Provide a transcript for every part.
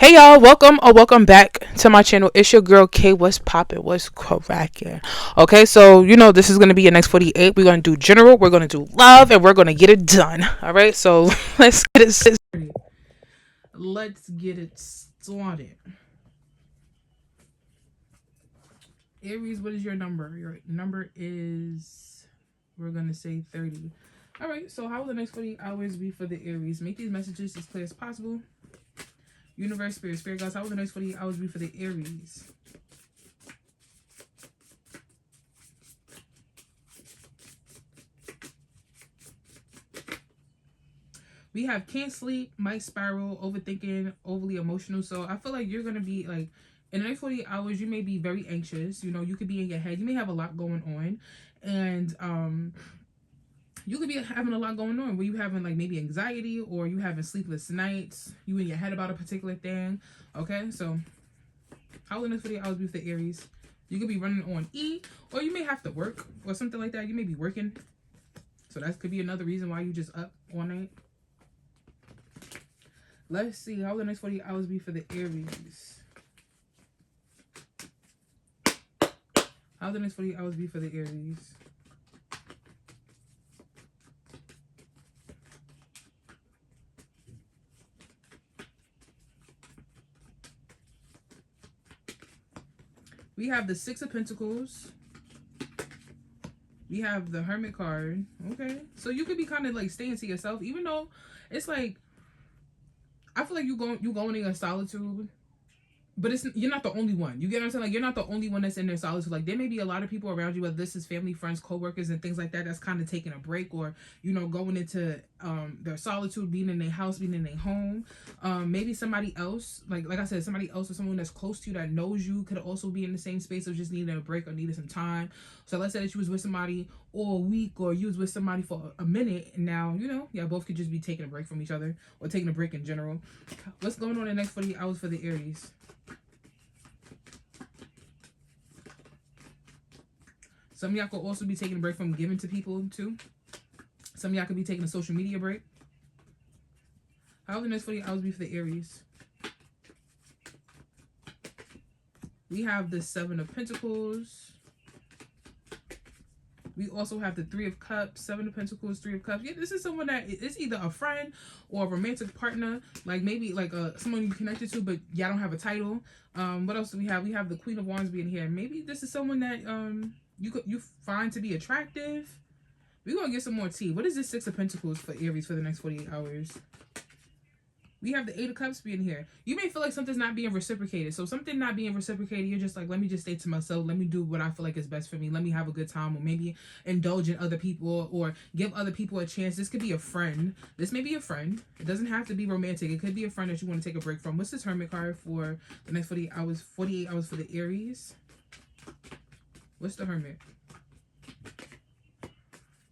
Hey y'all, welcome or welcome back to my channel. It's your girl K. What's poppin'? What's crackin'? Okay, so this is gonna be your next 48. We're gonna do general, we're gonna do love, and we're gonna get it done. Alright, so let's get it started. Let's get it started. Aries, what is your number? Your number is, we're gonna say 30. Alright, so how will the next 48 hours be for the Aries? Make these messages as clear as possible. Universe, spirit guys, how will the next 48 hours be for the Aries? We have can't sleep, might spiral, overthinking, overly emotional. So I feel like you're going to be like, in the next 48 hours, you may be very anxious. You could be in your head. You may have a lot going on. And you could be having a lot going on where you having like maybe anxiety, or you having sleepless nights. You in your head about a particular thing. Okay, so how will the next 48 hours be for the Aries? You could be running on E, or you may have to work or something like that. You may be working. So that could be another reason why you just up all night. Let's see. How will the next 48 hours be for the Aries? How will the next 48 hours be for the Aries? We have the Six of Pentacles. We have the Hermit card. Okay. So you could be kind of like staying to yourself, even though it's like, I feel like you going in your solitude, but you're not the only one. You get what I'm saying? Like, you're not the only one that's in their solitude. Like, there may be a lot of people around you, whether this is family, friends, co-workers, and things like that, that's kind of taking a break, or going into their solitude, being in their house, being in their home. Maybe somebody else, like I said, somebody else or someone that's close to you that knows you could also be in the same space of just needing a break or needing some time. So let's say that you was with somebody all week, or you was with somebody for a minute, and now yeah, both could just be taking a break from each other, or taking a break in general. What's going on in the next 48 hours for the Aries? Some of y'all could also be taking a break from giving to people too. Some of y'all could be taking a social media break. How will the next 48 hours be for the Aries? We have the Seven of Pentacles. We also have the Three of Cups, Seven of Pentacles, Three of Cups. Yeah, this is someone that is either a friend or a romantic partner, like maybe like someone you connected to, but y'all don't have a title. What else do we have? We have the Queen of Wands being here. Maybe this is someone that you find to be attractive. We're gonna get some more tea. What is this Six of Pentacles for Aries for the next 48 hours? We have the Eight of Cups being here. You may feel like something's not being reciprocated. So something not being reciprocated, you're just like, let me just stay to myself. Let me do what I feel like is best for me. Let me have a good time, or maybe indulge in other people, or give other people a chance. This could be a friend. This may be a friend. It doesn't have to be romantic. It could be a friend that you want to take a break from. What's this Hermit card for the next 48 hours? 48 hours for the Aries. What's the Hermit?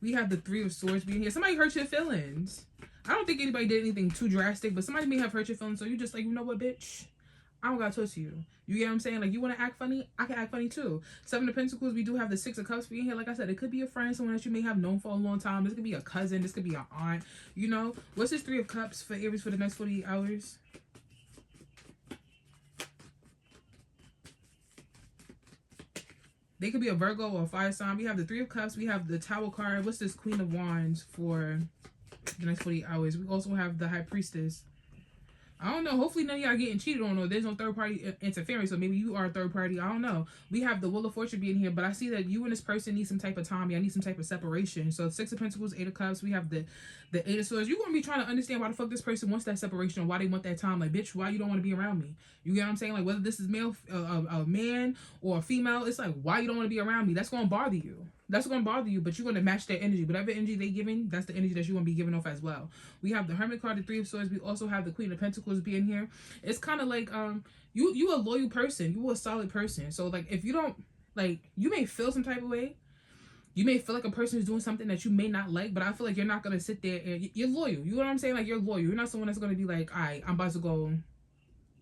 We have the Three of Swords being here. Somebody hurt your feelings. I don't think anybody did anything too drastic, but somebody may have hurt your feelings, so you just like, you know what, bitch? I don't gotta touch you. You get what I'm saying? Like, you want to act funny? I can act funny too. Seven of Pentacles, we do have the Six of Cups being here. Like I said, it could be a friend, someone that you may have known for a long time. This could be a cousin. This could be an aunt. What's this Three of Cups for Aries for the next 48 hours? They could be a Virgo or a fire sign. We have the Three of Cups. We have the Tower card. What's this Queen of Wands for the next 48 hours? We also have the High Priestess. I don't know. Hopefully none of y'all getting cheated on, or there's no third party interference. So maybe you are a third party. I don't know. We have the Wheel of Fortune being here, but I see that you and this person need some type of time. Y'all need some type of separation. So Six of Pentacles, Eight of Cups. We have the Eight of Swords. You're going to be trying to understand why the fuck this person wants that separation, or why they want that time. Like, bitch, why you don't want to be around me? You get what I'm saying? Like, whether this is male, a man or a female, it's like, why you don't want to be around me? That's going to bother you. That's going to bother you, but you're going to match their energy. Whatever energy they giving, that's the energy that you're going to be giving off as well. We have the Hermit card, the Three of Swords. We also have the Queen of Pentacles being here. It's kind of like, you a loyal person. You a solid person. So, like, if you don't, like, you may feel some type of way. You may feel like a person is doing something that you may not like, but I feel like you're not going to sit there and you're loyal. You know what I'm saying? Like, you're loyal. You're not someone that's going to be like, all right, I'm about to go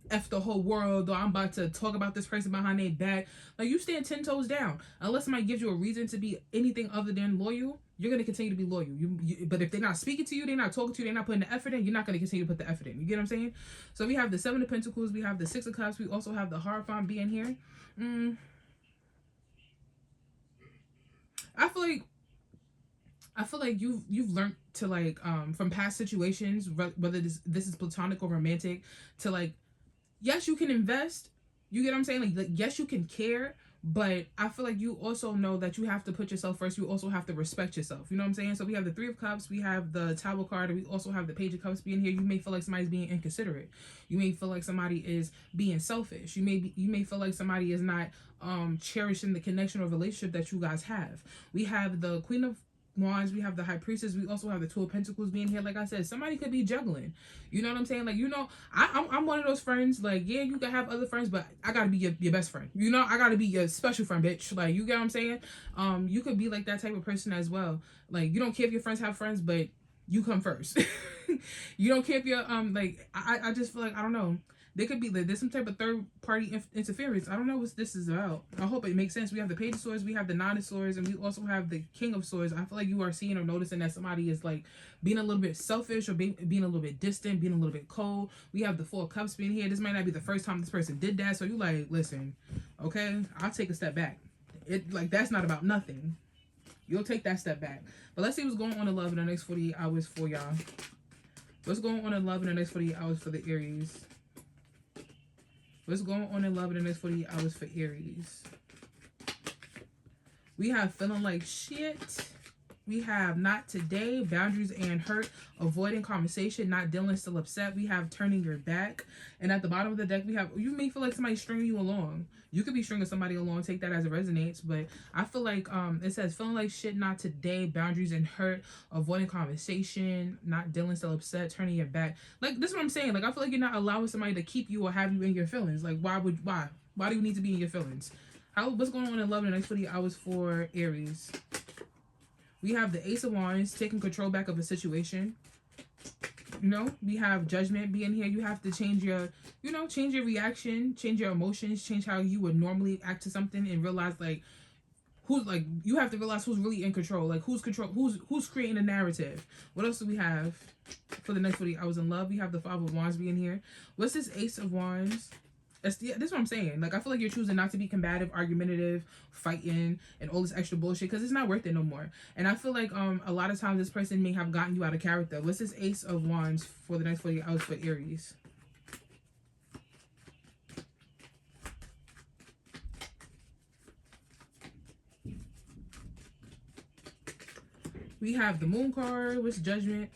F the whole world, or I'm about to talk about this person behind their back. Like, you stand 10 toes down. Unless somebody gives you a reason to be anything other than loyal, you're going to continue to be loyal. But if they're not speaking to you, they're not talking to you, they're not putting the effort in, you're not going to continue to put the effort in. You get what I'm saying? So we have the Seven of Pentacles, we have the Six of Cups, we also have the Hierophant being here. I feel like you've learned to, like, from past situations, whether this is platonic or romantic, to, like, yes, you can invest. You get what I'm saying? Like, yes, you can care, but I feel like you also know that you have to put yourself first. You also have to respect yourself. You know what I'm saying? So we have the Three of Cups, we have the Tower card, and we also have the Page of Cups being here. You may feel like somebody's being inconsiderate. You may feel like somebody is being selfish. You may feel like somebody is not cherishing the connection or relationship that you guys have. We have the Queen of Wands, we have the High Priestess, we also have the Two of Pentacles being here. Like I said, somebody could be juggling. You know what I'm saying? Like, you know, I'm one of those friends. Like, yeah, you can have other friends, but I gotta be your best friend. You know, I gotta be your special friend, bitch. Like, you get what I'm saying? You could be like that type of person as well. Like, you don't care if your friends have friends, but you come first. You don't care if you're like, I just feel like, I don't know, there could be, like, there's some type of third party interference. I don't know what this is about. I hope it makes sense. We have the Page of Swords, we have the Nine of Swords, and we also have the King of Swords. I feel like you are seeing or noticing that somebody is, like, being a little bit selfish, or being a little bit distant, being a little bit cold. We have the Four of Cups being here. This might not be the first time this person did that, so you like, listen, okay, I'll take a step back. Like, that's not about nothing. You'll take that step back. But let's see what's going on in love in the next 48 hours for y'all. What's going on in love in the next 48 hours for the Aries? What's going on in love in the next 48 hours for Aries? We have feeling like shit. We have not today, boundaries and hurt, avoiding conversation, not dealing, still upset. We have turning your back. And at the bottom of the deck, we have, you may feel like somebody's stringing you along. You could be stringing somebody along, take that as it resonates. But I feel like it says feeling like shit, not today, boundaries and hurt, avoiding conversation, not dealing, still upset, turning your back. Like, this is what I'm saying. Like, I feel like you're not allowing somebody to keep you or have you in your feelings. Like, why do you need to be in your feelings? What's going on in love in the next 48 hours for Aries? We have the Ace of Wands, taking control back of a situation. You know, we have Judgment being here. You have to change your, you know, change your reaction, change your emotions, change how you would normally act to something, and realize, like, who's, like, you have to realize who's really in control. Like, who's creating a narrative. What else do we have for the next 48 hours in love? We have the Five of Wands being here. What's this Ace of Wands? This is what I'm saying. Like, I feel like you're choosing not to be combative, argumentative, fighting, and all this extra bullshit, because it's not worth it no more. And I feel like a lot of times this person may have gotten you out of character. What's this Ace of Wands for the next 48 hours for Aries? We have the Moon card. What's Judgment?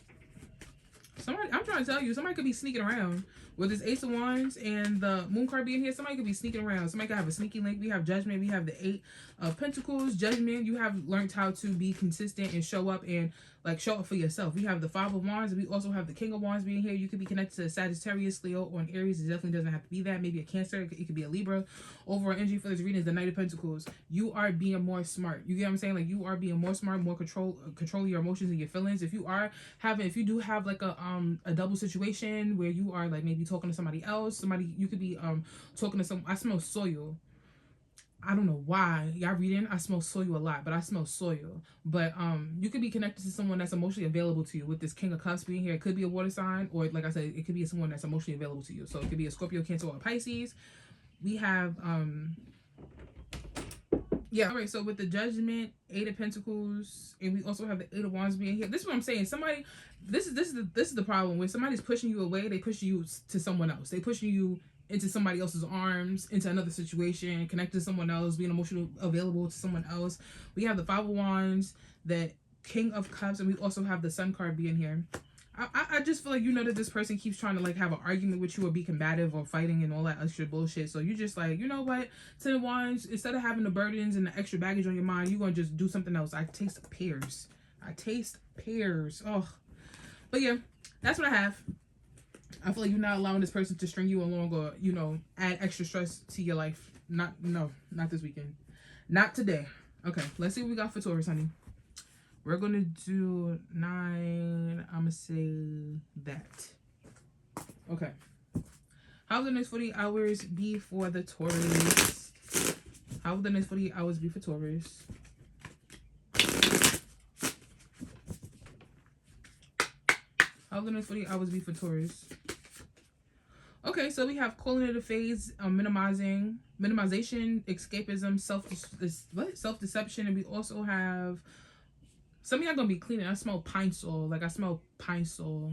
Somebody, I'm trying to tell you, somebody could be sneaking around. With this Ace of Wands and the Moon card being here, somebody could be sneaking around. Somebody could have a sneaky link. We have Judgment. We have the Eight of Pentacles. Judgment, you have learned how to be consistent and show up, and, like, show up for yourself. We have the Five of Wands. We also have the King of Wands being here. You could be connected to a Sagittarius, Leo, or an Aries. It definitely doesn't have to be that. Maybe a Cancer. It could be a Libra. Overall energy for this reading is the Knight of Pentacles. You are being more smart. You get what I'm saying? Like, you are being more smart, more control your emotions and your feelings. If you do have like a double situation where you are, like, maybe talking to somebody else, you could be talking to some. I smell soil. I don't know why y'all reading. I smell soil a lot, but I smell soil. But you could be connected to someone that's emotionally available to you. With this King of Cups being here, it could be a water sign, or, like I said, it could be someone that's emotionally available to you. So it could be a Scorpio, Cancer, or a Pisces. We have yeah, all right. So with the Judgment, Eight of Pentacles, and we also have the Eight of Wands being here. This is what I'm saying. Somebody, this is the problem. When somebody's pushing you away, they push you to someone else. They pushing you into somebody else's arms, into another situation, connected to someone else, being emotionally available to someone else. We have the Five of Wands, the King of Cups, and we also have the Sun card being here. I just feel like, you know, that this person keeps trying to, like, have an argument with you or be combative or fighting and all that extra bullshit. So you just like, you know what, Ten of Wands, instead of having the burdens and the extra baggage on your mind, you're gonna just do something else. I taste pears. Oh, but yeah, that's what I have. I feel like you're not allowing this person to string you along, or, you know, add extra stress to your life. Not this weekend, not today. Okay, let's see what we got for Taurus, honey. We're going to do 9. I'm going to say that. Okay. How will the next 48 hours be for the Taurus? How will the next 48 hours be for Taurus? How will the next 48 hours be for Taurus? Okay, so we have coordinated phase, minimization, escapism, self-deception, and we also have some of y'all gonna be cleaning. I smell pine sol. Like I smell pine sol.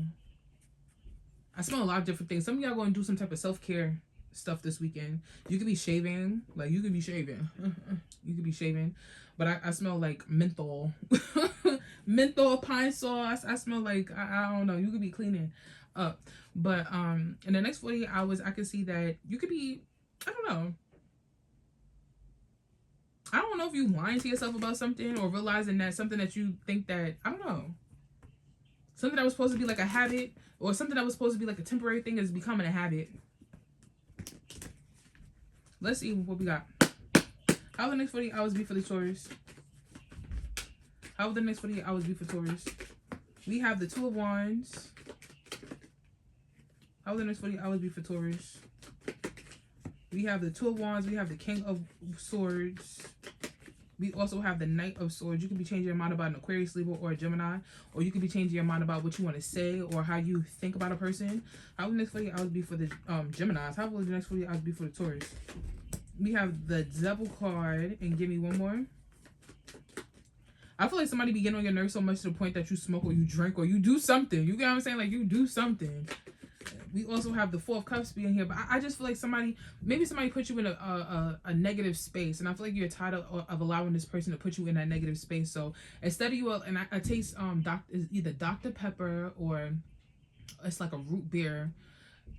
I smell a lot of different things. Some of y'all gonna do some type of self-care stuff this weekend. You could be shaving. Like you could be shaving. You could be shaving. But I smell like menthol. Menthol, pine sol. I smell like I don't know. You could be cleaning up. But in the next 48 hours, I can see that you could be, I don't know. I don't know if you lying to yourself about something or realizing that something that you think that, I don't know. Something that was supposed to be like a habit or something that was supposed to be like a temporary thing is becoming a habit. Let's see what we got. How will the next 48 hours be for the Taurus? How will the next 48 hours be for Taurus? We have the Two of Wands. How will the next 48 hours be for Taurus? We have the Two of Wands. We have the King of Swords. We also have the Knight of Swords. You could be changing your mind about an Aquarius, Libra, or a Gemini. Or you could be changing your mind about what you want to say or how you think about a person. How will the next 48 hours be for the Geminis? How will the next 48 hours be for the Taurus? We have the Devil card. And give me one more. I feel like somebody be getting on your nerves so much to the point that you smoke or you drink or you do something. You get what I'm saying? Like you do something. We also have the Four of Cups being here, but I just feel like maybe somebody put you in a negative space, and I feel like you're tired of allowing this person to put you in that negative space. So instead of you, and I taste either Dr. Pepper or it's like a root beer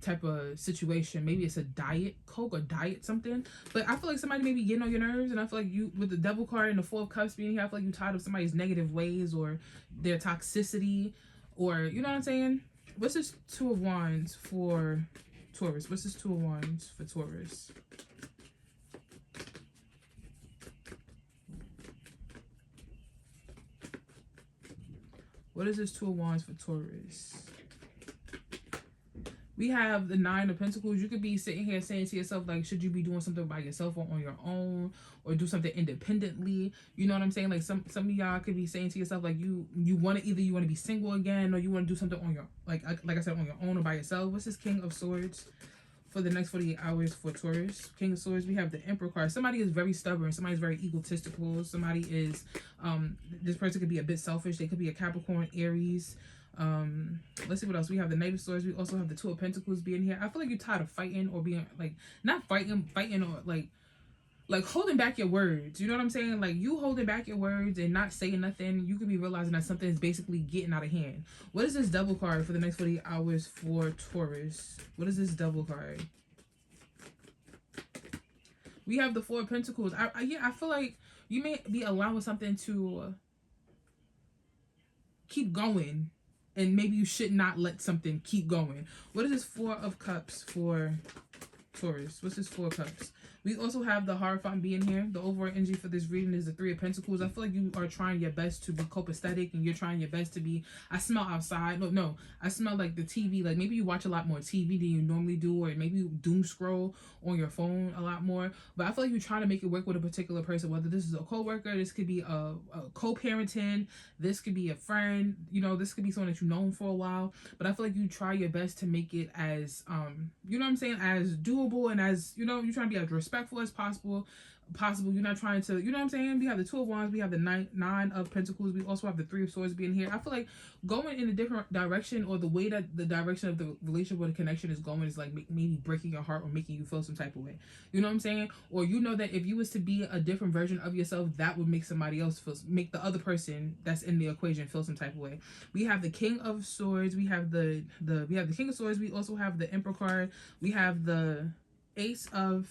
type of situation. Maybe it's a diet Coke or diet something, but I feel like somebody may be getting on your nerves, and I feel like you, with the Devil card and the Four of Cups being here, I feel like you're tired of somebody's negative ways or their toxicity, or you know what I'm saying. What's this Two of Wands for Taurus? What's this Two of Wands for Taurus? What is this Two of Wands for Taurus? We have the Nine of Pentacles. You could be sitting here saying to yourself, like, should you be doing something by yourself or on your own, or do something independently? You know what I'm saying? Like some of y'all could be saying to yourself, like, you want to either be single again, or you want to do something on your, like I said, on your own or by yourself. What's this King of Swords for the next 48 hours for Taurus? King of Swords. We have the Emperor card. Somebody is very stubborn. Somebody's very egotistical. Somebody is this person could be a bit selfish. They could be a Capricorn, Aries. Let's see what else. We have the Knight of Swords. We also have the Two of Pentacles being here. I feel like you're tired of fighting or being like, not fighting or like holding back your words. You know what I'm saying? Like you holding back your words and not saying nothing. You could be realizing that something is basically getting out of hand. What is this Devil card for the next 48 hours for Taurus? What is this Devil card? We have the Four of Pentacles. I feel like you may be allowing something to keep going, and maybe you should not let something keep going. What is this Four of Cups for Taurus? What's this Four of Cups? We also have the Hierophant being here. The overall energy for this reading is the Three of Pentacles. I feel like you are trying your best to be copacetic, and you're trying your best to be, I smell outside. No, I smell like the TV. Like maybe you watch a lot more TV than you normally do, or maybe you doom scroll on your phone a lot more. But I feel like you're trying to make it work with a particular person, whether this is a co-worker, this could be a co-parenting, this could be a friend, you know, this could be someone that you've known for a while. But I feel like you try your best to make it as, you know what I'm saying, as doable, and as, you know, you're trying to be as respectful as possible. You're not trying to, you know what I'm saying? We have the Two of Wands, we have the Nine of Pentacles, we also have the Three of Swords being here. I feel like going in a different direction, or the way that the direction of the relationship or the connection is going, is like maybe breaking your heart or making you feel some type of way. You know what I'm saying? Or you know that if you was to be a different version of yourself, that would make somebody else make the other person that's in the equation feel some type of way. We have the King of Swords, we have the King of Swords, we also have the Emperor card, we have the Ace of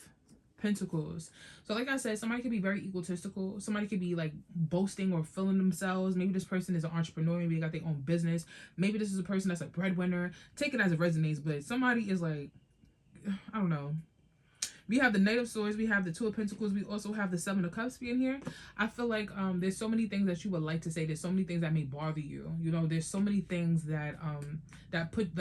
Pentacles. So like I said, somebody could be very egotistical. Somebody could be like boasting or feeling themselves. Maybe this person is an entrepreneur. Maybe they got their own business. Maybe this is a person that's a breadwinner. Take it as it resonates, but somebody is like, I don't know. We have the Knight of Swords. We have the Two of Pentacles. We also have the Seven of Cups being here. I feel like there's so many things that you would like to say. There's so many things that may bother you. You know, there's so many things that that put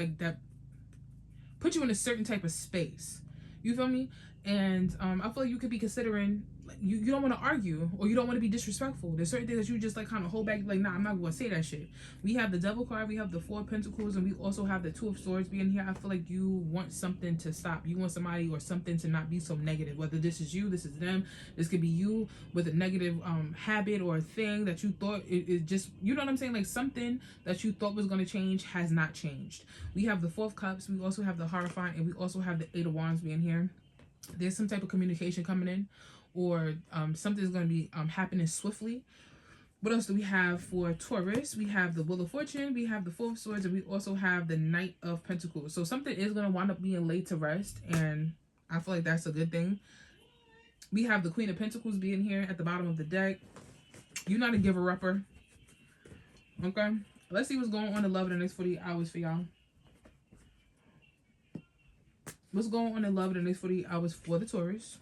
put you in a certain type of space. You feel me? And I feel like you could be considering, like, you don't want to argue, or you don't want to be disrespectful. There's certain things that you just like kind of hold back, like, nah, I'm not going to say that shit. We have the Devil card, we have the Four of Pentacles, and we also have the Two of Swords being here. I feel like you want something to stop. You want somebody or something to not be so negative. Whether this is you, this is them, this could be you with a negative habit or a thing that you thought it just, you know what I'm saying? Like something that you thought was going to change has not changed. We have the Four of Cups, we also have the Hierophant, and we also have the Eight of Wands being here. There's some type of communication coming in, or something's going to be happening swiftly. What else do we have for Taurus? We have the Wheel of Fortune, we have the Four of Swords, and we also have the Knight of Pentacles. So something is going to wind up being laid to rest, and I feel like that's a good thing. We have the Queen of Pentacles being here at the bottom of the deck. You're not a giver-upper. Okay? Let's see what's going on in love in the next 48 hours for y'all. What's going on in love in the next 48 hours for the Taurus?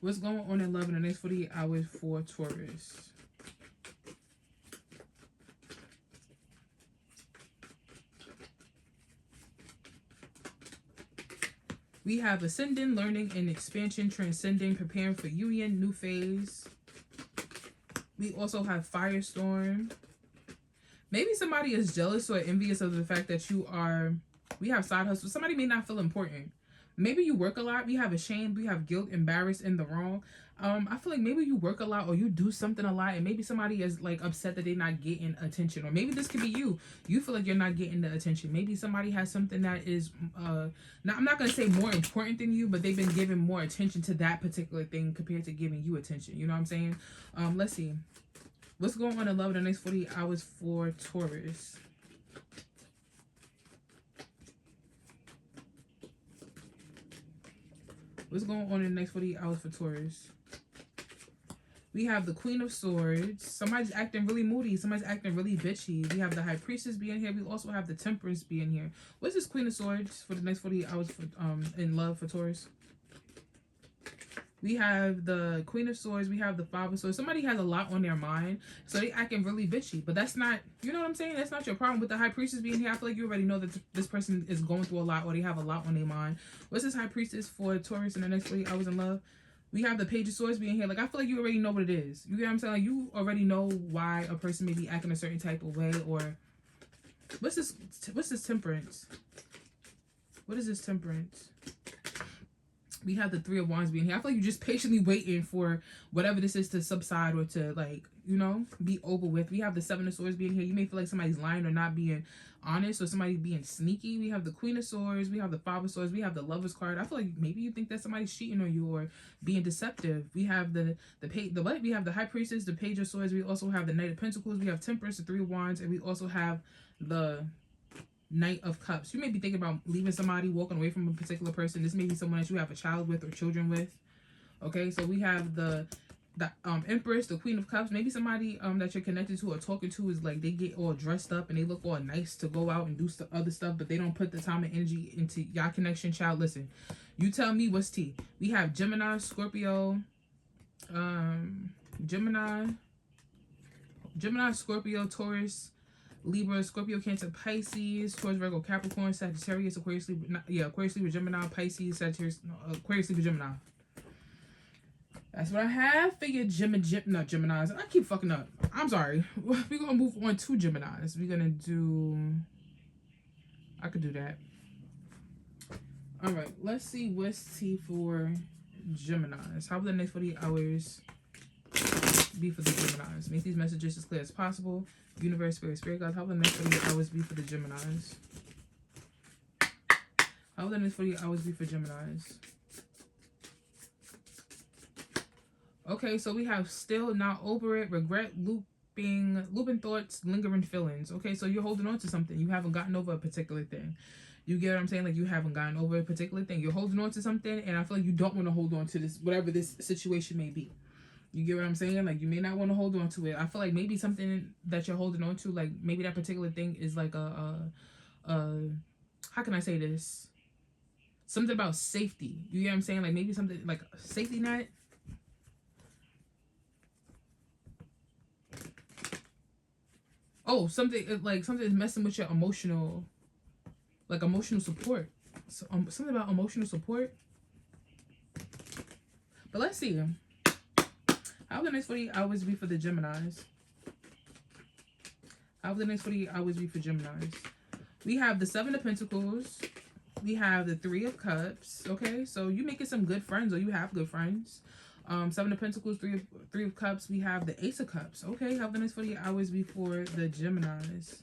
What's going on in love in the next 48 hours for Taurus? We have ascending, learning, and expansion, transcending, preparing for union, new phase. We also have firestorm. Maybe somebody is jealous or envious of the fact that you are, we have side hustle. Somebody may not feel important. Maybe you work a lot. We have ashamed, we have guilt, embarrassed, in the wrong. I feel like maybe you work a lot or you do something a lot, and maybe somebody is like upset that they're not getting attention. Or maybe this could be you. You feel like you're not getting the attention. Maybe somebody has something that is, now I'm not going to say more important than you, but they've been giving more attention to that particular thing compared to giving you attention. You know what I'm saying? Let's see. What's going on in love in the next 48 hours for Taurus? What's going on in the next 48 hours for Taurus? We have the Queen of Swords. Somebody's acting really moody. Somebody's acting really bitchy. We have the High Priestess being here. We also have the Temperance being here. What's this Queen of Swords for the next 48 hours for in love for Taurus? We have the Queen of Swords. We have the Five of Swords. Somebody has a lot on their mind, so they acting really bitchy. But that's not, you know what I'm saying? That's not your problem. With the High Priestess being here, I feel like you already know that this person is going through a lot, or they have a lot on their mind. What's this High Priestess for Taurus in the next 48 hours in love? We have the Page of Swords being here. Like, I feel like you already know what it is. You get what I'm saying? Like, you already know why a person may be acting a certain type of way. Or what's this Temperance? What is this Temperance? We have the Three of Wands being here. I feel like you're just patiently waiting for whatever this is to subside or to, like, you know, be over with. We have the Seven of Swords being here. You may feel like somebody's lying or not being honest, or somebody being sneaky. We have the Queen of Swords. We have the Five of Swords. We have the Lover's card. I feel like maybe you think that somebody's cheating on you or being deceptive. We have we have the High Priestess, the Page of Swords. We also have the Knight of Pentacles. We have Temperance, the Three of Wands, and we also have the Knight of Cups. You may be thinking about leaving somebody, walking away from a particular person. This may be someone that you have a child with or children with. Okay, so we have the Empress, the Queen of Cups. Maybe somebody that you're connected to or talking to is like, they get all dressed up and they look all nice to go out and do other stuff, but they don't put the time and energy into y'all connection. Child, listen, you tell me what's tea. We have Gemini, Scorpio, Gemini, Scorpio, Taurus, Libra, Scorpio, Cancer, Pisces, Taurus, Virgo, Capricorn, Sagittarius, Aquarius, Libra, Aquarius, Libra, Gemini, Pisces, Sagittarius, Aquarius, Libra, Gemini. That's what I have for your Geminis. I keep fucking up. I'm sorry. We're gonna move on to Geminis. We're gonna do, I could do that. All right, let's see what's tea for Geminis. How will the next 48 hours be for the Geminis? Make these messages as clear as possible. Universe, Spirit guides. How will the next 48 hours be for the Geminis? How will the next 48 hours be for Geminis? Okay, so we have still, not over it, regret, looping thoughts, lingering feelings. Okay, so you're holding on to something. You haven't gotten over a particular thing. You get what I'm saying? Like, you haven't gotten over a particular thing. You're holding on to something, and I feel like you don't want to hold on to this, whatever this situation may be. You get what I'm saying? Like, you may not want to hold on to it. I feel like maybe something that you're holding on to, like, maybe that particular thing is like how can I say this? Something about safety. You get what I'm saying? Like, maybe something like a safety net. Oh, something like something is messing with your emotional, like emotional support. So, something about emotional support. But let's see. How will the next 48 hours be for the Geminis? How will the next 48 hours be for Geminis? We have the Seven of Pentacles. We have the Three of Cups. Okay, so you making some good friends, or you have good friends. Seven of Pentacles, three of Cups. We have the Ace of Cups. Okay, how will the next 48 hours be for the Geminis?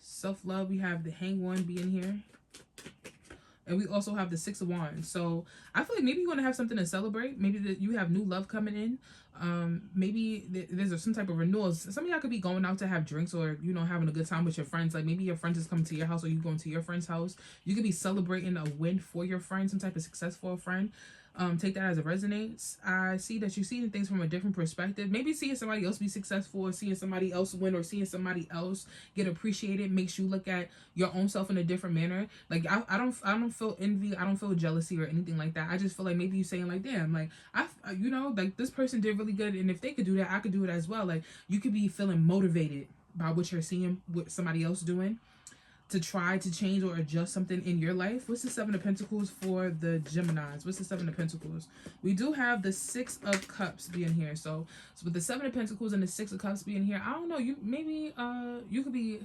Self-love. We have the Hanged One being here. And we also have the Six of Wands. So I feel like maybe you're going to have something to celebrate. Maybe that you have new love coming in. Maybe there's some type of renewals. Some of y'all could be going out to have drinks, or, you know, having a good time with your friends. Like maybe your friends is coming to your house, or you going to your friend's house. You could be celebrating a win for your friend, some type of success for a friend. Take that as it resonates. I see that you're seeing things from a different perspective. Maybe seeing somebody else be successful, or seeing somebody else win, or seeing somebody else get appreciated makes you look at your own self in a different manner. Like I don't feel envy, I don't feel jealousy or anything like that. I just feel like maybe you saying like, damn, like you know, like this person did really good, and if they could do that, I could do it as well. Like you could be feeling motivated by what you're seeing what somebody else doing, to try to change or adjust something in your life. What's the Seven of Pentacles for the Geminis? What's the Seven of Pentacles? We do have the Six of Cups being here. So with the Seven of Pentacles and the Six of Cups being here, I don't know, you maybe you could be,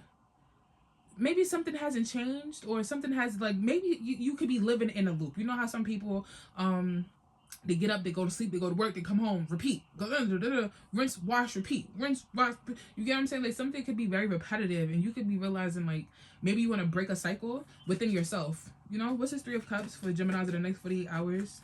maybe something hasn't changed, or something has, like, maybe you could be living in a loop. You know how some people they get up, they go to sleep, they go to work, they come home, repeat, go, rinse, wash, repeat, rinse, wash. You get what I'm saying? Like something could be very repetitive, and you could be realizing like maybe you want to break a cycle within yourself. You know, what's this Three of Cups for Geminis in the next 48 hours?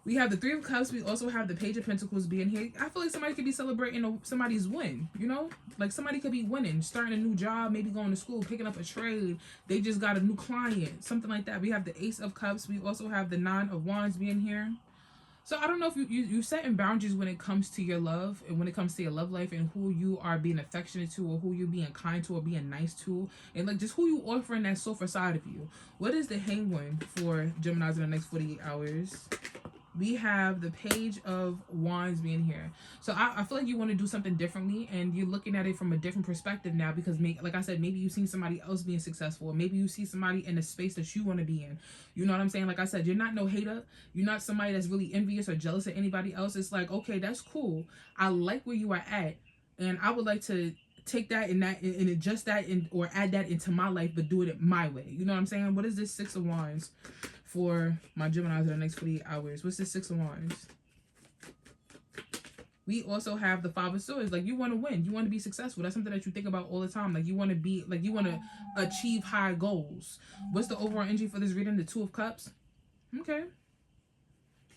We have the Three of Cups. We also have the Page of Pentacles being here. I feel like somebody could be celebrating somebody's win, you know? Like somebody could be winning, starting a new job, maybe going to school, picking up a trade. They just got a new client, something like that. We have the Ace of Cups. We also have the Nine of Wands being here. So I don't know if you're setting boundaries when it comes to your love, and when it comes to your love life, and who you are being affectionate to, or who you're being kind to, or being nice to, and like just who you offering that sulfur side of you. What is the Hanged One for Geminis in the next 48 hours? We have the Page of Wands being here. So I feel like you want to do something differently, and you're looking at it from a different perspective now, because like I said, maybe you've seen somebody else being successful, or maybe you see somebody in a space that you want to be in. You know what I'm saying? Like I said, you're not no hater. You're not somebody that's really envious or jealous of anybody else. It's like, okay, that's cool. I like where you are at, and I would like to take that and adjust that or add that into my life, but do it my way. You know what I'm saying? What is this Six of Wands for my Geminis in the next 48 hours? What's the Six of Wands? We also have the Five of Swords. Like you want to win, you want to be successful. That's something that you think about all the time. Like you want to be, like you want to achieve high goals. What's the overall energy for this reading? The Two of Cups. Okay.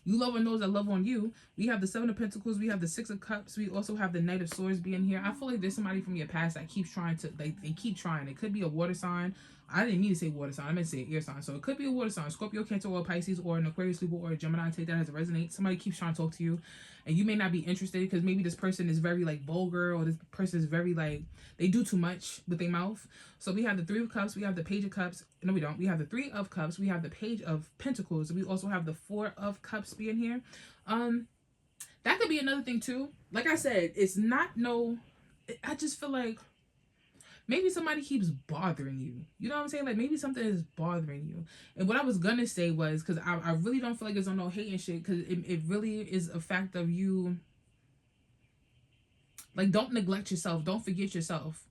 You love on those that love on you. We have the Seven of Pentacles. We have the Six of Cups. We also have the Knight of Swords being here. I feel like there's somebody from your past that keeps trying to, they keep trying. It could be a water sign. I didn't mean to say water sign. I meant to say air sign. So it could be a water sign. Scorpio, Cancer, or Pisces, or an Aquarius, Libra, or a Gemini. Take that as it resonates. Somebody keeps trying to talk to you, and you may not be interested because maybe this person is very like vulgar, or this person is very like, they do too much with their mouth. So we have the Three of Cups. We have the Page of Cups. No, we don't. We have the Three of Cups. We have the Page of Pentacles. We also have the Four of Cups being here. That could be another thing too. Like I said, it's not no, I just feel like maybe somebody keeps bothering you. You know what I'm saying? Like maybe something is bothering you. And what I was gonna say was, because I really don't feel like it's on no hate and shit, because it really is a fact of you. Like, don't neglect yourself. Don't forget yourself.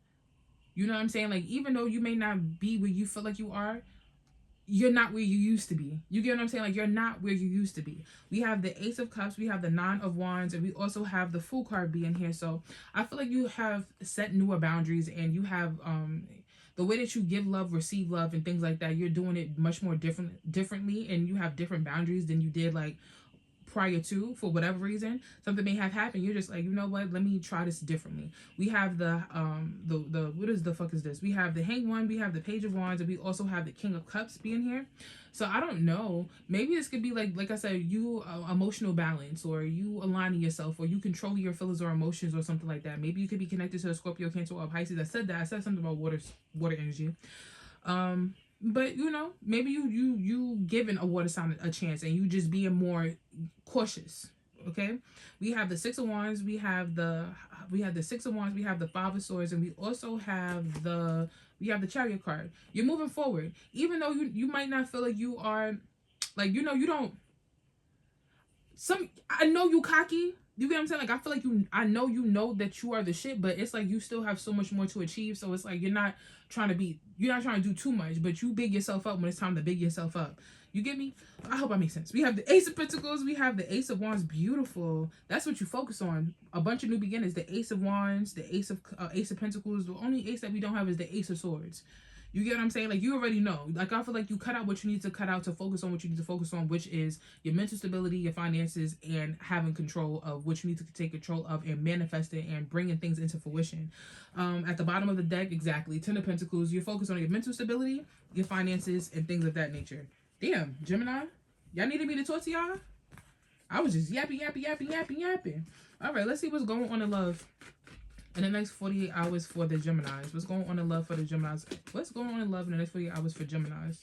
You know what I'm saying? Like, even though you may not be where you feel like you are, you're not where you used to be. You get what I'm saying? Like, you're not where you used to be. We have the Ace of Cups, we have the Nine of Wands, and we also have the Fool card being here. So I feel like you have set newer boundaries, and you have the way that you give love, receive love, and things like that. You're doing it much more differently, and you have different boundaries than you did like prior to. For whatever reason, something may have happened, you're just like, you know what, let me try this differently. We have the what is the fuck is this? We have the Hanged One, we have the Page of Wands, and we also have the King of Cups being here. So I don't know, maybe this could be like I said, you emotional balance, or you aligning yourself, or you controlling your feelings or emotions, or something like that. Maybe you could be connected to a Scorpio, Cancer, or Pisces. I said something about water energy. But you know, maybe you giving a water sign a chance, and you just being more cautious. Okay, we have the Six of Wands, we have the Six of Wands, we have the Five of Swords, and we also have the Chariot card. You're moving forward, even though you might not feel like you are, like, you know, you don't. I know you cocky. You get what I'm saying? Like, I feel like I know you know that you are the shit, but it's like you still have so much more to achieve. So it's like you're not trying to do too much, but you big yourself up when it's time to big yourself up. You get me? I hope I make sense. We have the Ace of Pentacles. We have the Ace of Wands. Beautiful. That's what you focus on. A bunch of new beginnings. The Ace of Wands, the Ace of Pentacles. The only ace that we don't have is the Ace of Swords. You get what I'm saying? Like, you already know. Like, I feel like you cut out what you need to cut out to focus on what you need to focus on, which is your mental stability, your finances, and having control of what you need to take control of and manifesting and bringing things into fruition. At the bottom of the deck, exactly, Ten of Pentacles. You're focused on your mental stability, your finances, and things of that nature. Damn, Gemini, y'all needed me to talk to y'all? I was just yapping. All right, let's see what's going on in love in the next 48 hours for the Geminis. What's going on in love for the Geminis? What's going on in love in the next 48 hours for Geminis?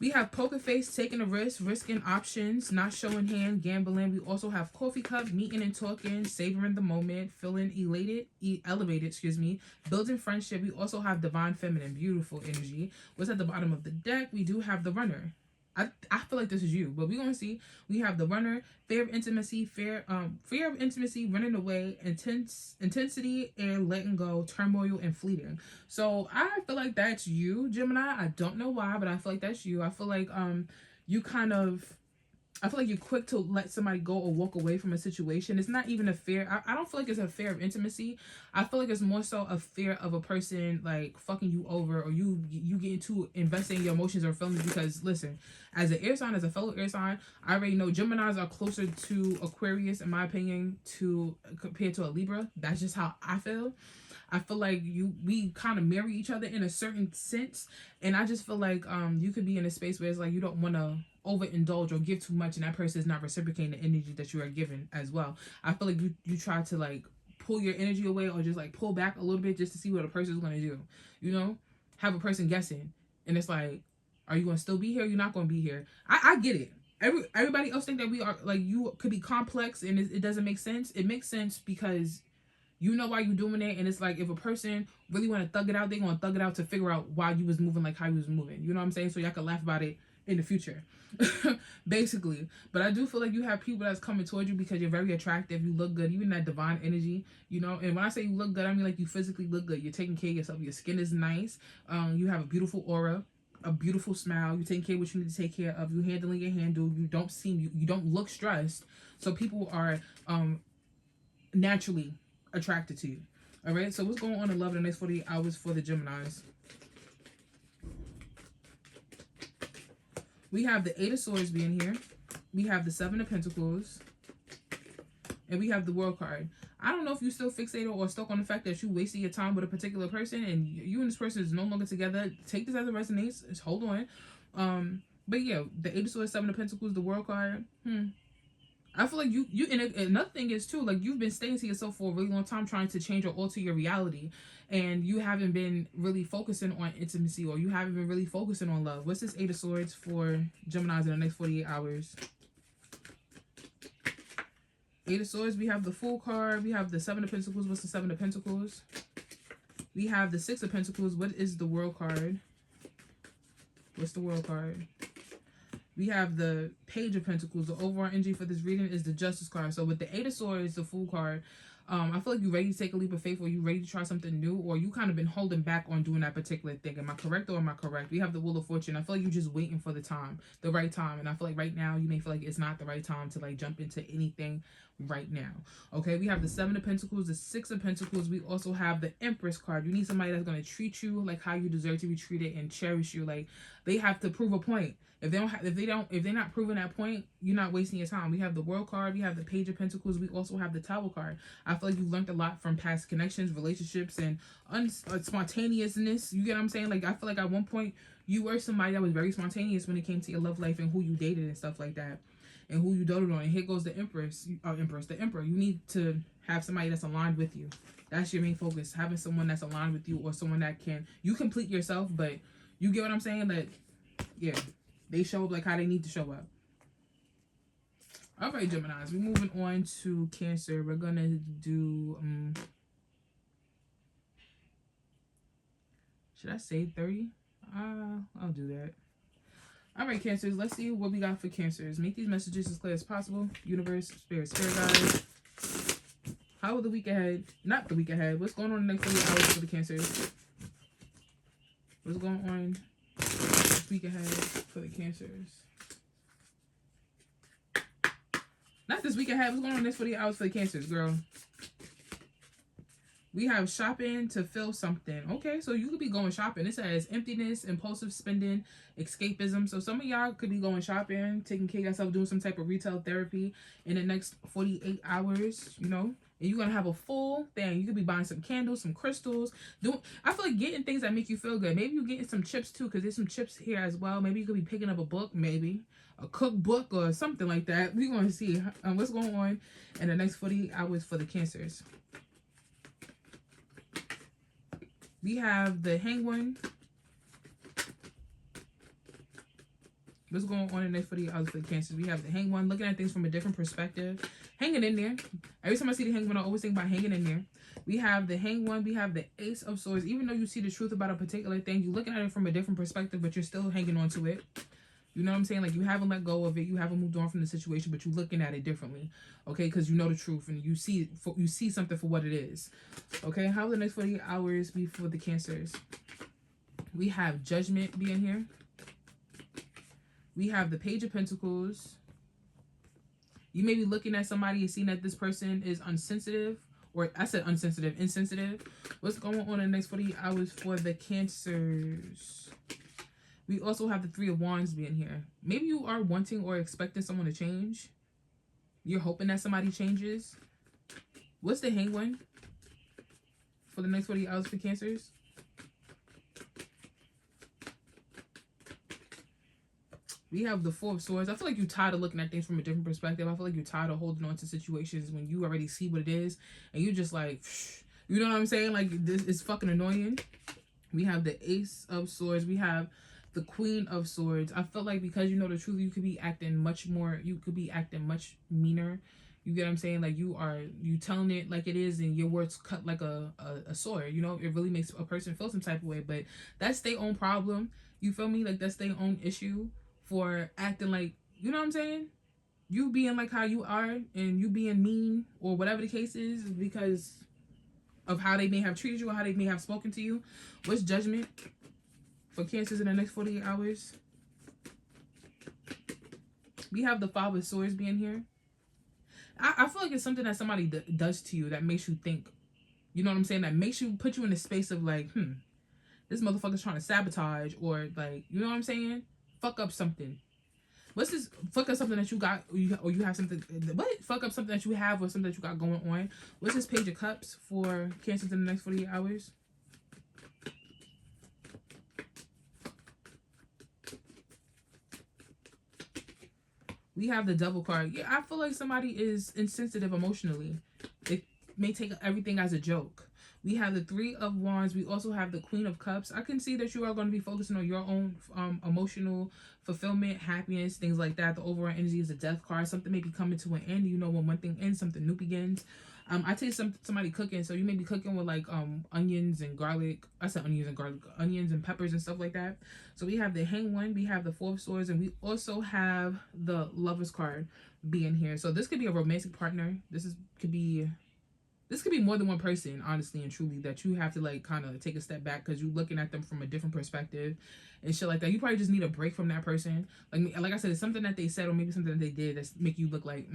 We have Poker Face, taking a risk, risking options, not showing hand, gambling. We also have Coffee Cup, meeting and talking, savoring the moment, feeling elevated, building friendship. We also have Divine Feminine, beautiful energy. What's at the bottom of the deck? We do have the Runner. I feel like this is you, but we're gonna see. We have the Runner, fear of intimacy, fear of intimacy, running away, intensity, and letting go, turmoil, and fleeting. So I feel like that's you, Gemini. I don't know why, but I feel like that's you. I feel like you kind of, I feel like you're quick to let somebody go or walk away from a situation. It's not even a fear. I don't feel like it's a fear of intimacy. I feel like it's more so a fear of a person like fucking you over, or you getting too invested in your emotions or feelings. Because listen, as an air sign, as a fellow air sign, I already know Geminis are closer to Aquarius, in my opinion, compared to a Libra. That's just how I feel. I feel like we kind of marry each other in a certain sense, and I just feel like you could be in a space where it's like you don't want to overindulge or give too much, and that person is not reciprocating the energy that you are giving as well. I feel like you try to like pull your energy away, or just like pull back a little bit just to see what a person is going to do. You know, have a person guessing, and it's like, are you going to still be here? Or you're not going to be here. I get it. Everybody else think that we are like, you could be complex and it doesn't make sense. It makes sense because you know why you're doing it, and it's like if a person really want to thug it out, they gonna thug it out to figure out why you was moving like how you was moving. You know what I'm saying? So y'all can laugh about it in the future, basically. But I do feel like you have people that's coming towards you because you're very attractive. You look good, even that divine energy. You know, and when I say you look good, I mean like you physically look good. You're taking care of yourself. Your skin is nice. You have a beautiful aura, a beautiful smile. You're taking care of what you need to take care of. You handling your handle. You don't look stressed. So people are naturally attracted to you. All right, so what's going on in love in the next 48 hours for the Geminis? We have the Eight of Swords being here. We have the Seven of Pentacles, and we have the World card. I don't know if you're still fixated or stuck on the fact that you wasted your time with a particular person and you and this person is no longer together. Take this as it resonates. Just hold on. But yeah, the Eight of Swords, Seven of Pentacles, the World card. I feel like you and another thing is too, like, you've been staying to yourself for a really long time trying to change or alter your reality, and you haven't been really focusing on intimacy, or you haven't been really focusing on love. What's this Eight of Swords for Geminis in the next 48 hours? Eight of Swords, we have the Fool card, we have the Seven of Pentacles. What's the Seven of Pentacles? We have the Six of Pentacles. What is the World card? What's the World card? We have the Page of Pentacles. The overall energy for this reading is the Justice card. So with the Eight of Swords, the Fool card, I feel like you're ready to take a leap of faith, or you're ready to try something new, or you kind of been holding back on doing that particular thing. Am I correct or am I correct? We have the Wheel of Fortune. I feel like you're just waiting for the right time. And I feel like right now you may feel like it's not the right time to like jump into anything right now. Okay, we have the Seven of Pentacles, the Six of Pentacles. We also have the Empress card. You need somebody that's going to treat you like how you deserve to be treated and cherish you. Like, they have to prove a point. If they're not proving that point, you're not wasting your time. We have the World card, we have the Page of Pentacles, we also have the Tower card. I feel like you learned a lot from past connections, relationships, and spontaneousness. You get what I'm saying? Like, I feel like at one point you were somebody that was very spontaneous when it came to your love life and who you dated and stuff like that, and who you doted on. And here goes the the Emperor. You need to have somebody that's aligned with you. That's your main focus. Having someone that's aligned with you, or someone that you complete yourself, but you get what I'm saying? That, yeah, they show up like how they need to show up. All right, Geminis, we're moving on to Cancer. We're gonna do should I say 30? I'll do that. All right, Cancers, let's see what we got for Cancers. Make these messages as clear as possible. Universe, spirit guides. How will the week ahead, not the week ahead, what's going on in the next 48 hours for the Cancers? What's going on this week ahead for the Cancers? Not this week ahead. What's going on in the next 48 hours for the Cancers, girl? We have shopping to fill something. Okay, so you could be going shopping. It says emptiness, impulsive spending, escapism. So some of y'all could be going shopping, taking care of yourself, doing some type of retail therapy in the next 48 hours, you know? And you're going to have a full thing. You could be buying some candles, some crystals. I feel like getting things that make you feel good. Maybe you're getting some chips too, because there's some chips here as well. Maybe you could be picking up a book, maybe a cookbook or something like that. We're going to see what's going on in the next 48 hours for the Cancers. We have the Hanged One. What's going on in the next 48 hours for the Cancers? We have the Hanged One, looking at things from a different perspective. Hanging in there. Every time I see the Hanged One, I always think about hanging in there. We have the Hanged One. We have the Ace of Swords. Even though you see the truth about a particular thing, you're looking at it from a different perspective, but you're still hanging on to it. You know what I'm saying? Like, you haven't let go of it. You haven't moved on from the situation, but you're looking at it differently. Okay? Because you know the truth and you see something for what it is. Okay? How will the next 48 hours be for the Cancers? We have Judgment being here. We have the Page of Pentacles. You may be looking at somebody and seeing that this person is insensitive. What's going on in the next 48 hours for the Cancers? We also have the Three of Wands being here. Maybe you are wanting or expecting someone to change. You're hoping that somebody changes. What's the Hanged One for the next 48 hours for Cancers? We have the Four of Swords. I feel like you're tired of looking at things from a different perspective. I feel like you're tired of holding on to situations when you already see what it is. And you just like, you know what I'm saying? Like, this is fucking annoying. We have the Ace of Swords. We have the Queen of Swords. I felt like because you know the truth, you could be acting much more, you could be acting much meaner. You get what I'm saying? Like, you telling it like it is, and your words cut like a sword. You know, it really makes a person feel some type of way, but that's their own problem. You feel me? Like, that's their own issue for acting like, you know what I'm saying? You being like how you are and you being mean or whatever the case is because of how they may have treated you or how they may have spoken to you. What's Judgment for Cancers in the next 48 hours? We have the Five of Swords being here. I feel like it's something that somebody does to you that makes you think, you know what I'm saying? That makes you, put you in a space of like, this motherfucker's trying to sabotage, or like, you know what I'm saying? Fuck up something. What's this? Fuck up something that you got, or you have something. What? Fuck up something that you have or something that you got going on. What's this Page of Cups for Cancers in the next 48 hours? We have the Devil card. Yeah, I feel like somebody is insensitive emotionally. They may take everything as a joke. We have the Three of Wands. We also have the Queen of Cups. I can see that you are going to be focusing on your own emotional fulfillment, happiness, things like that. The overall energy is a Death card. Something may be coming to an end. You know, when one thing ends, something new begins. I taste somebody cooking, so you may be cooking with like onions and garlic. I said onions and garlic, onions and peppers and stuff like that. So we have the Hanged One, we have the Four of Swords, and we also have the Lovers card being here. So this could be a romantic partner. This could be more than one person, honestly and truly, that you have to like kind of take a step back because you're looking at them from a different perspective and shit like that. You probably just need a break from that person. Like I said, it's something that they said or maybe something that they did that's make you look like,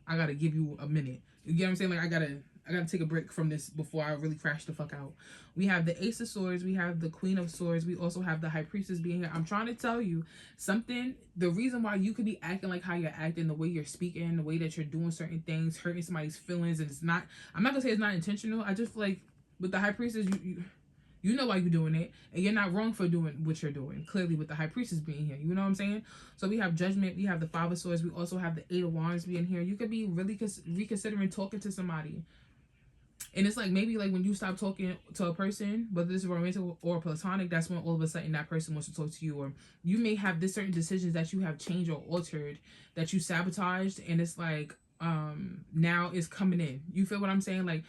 I gotta give you a minute. You get what I'm saying? Like, I gotta take a break from this before I really crash the fuck out. We have the Ace of Swords. We have the Queen of Swords. We also have the High Priestess being here. I'm trying to tell you something. The reason why you could be acting like how you're acting, the way you're speaking, the way that you're doing certain things, hurting somebody's feelings, and it's not, I'm not gonna say it's not intentional. I just feel like with the High Priestess, you know why you're doing it, and you're not wrong for doing what you're doing. Clearly, with the High Priestess being here, you know what I'm saying? So we have Judgment, we have the Five of Swords, we also have the Eight of Wands being here. You could be really reconsidering talking to somebody. And it's like maybe like when you stop talking to a person, whether this is romantic or platonic, that's when all of a sudden that person wants to talk to you. Or you may have this certain decisions that you have changed or altered, that you sabotaged, and it's like now it's coming in. You feel what I'm saying? Like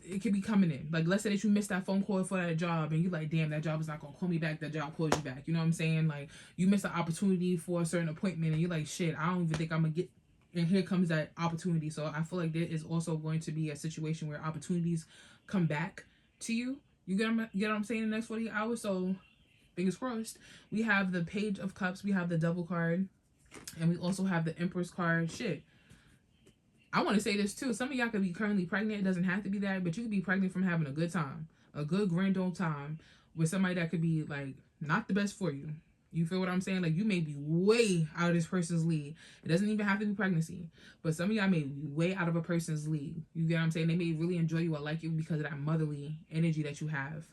it could be coming in. Like let's say that you missed that phone call for that job and you like, damn, that job is not gonna call me back. That job calls you back. You know what I'm saying? Like you missed an opportunity for a certain appointment and you're like, shit, I don't even think I'm gonna get. And here comes that opportunity. So I feel like there is also going to be a situation where opportunities come back to you. You get what I'm saying in the next 48 hours? So fingers crossed. We have the Page of Cups. We have the Devil card. And we also have the Empress card. Shit. I want to say this too. Some of y'all could be currently pregnant. It doesn't have to be that. But you could be pregnant from having a good time. A good grand old time with somebody that could be like not the best for you. You feel what I'm saying? Like you may be way out of this person's league. It doesn't even have to be pregnancy. But some of y'all may be way out of a person's league. You get what I'm saying? They may really enjoy you or like you because of that motherly energy that you have.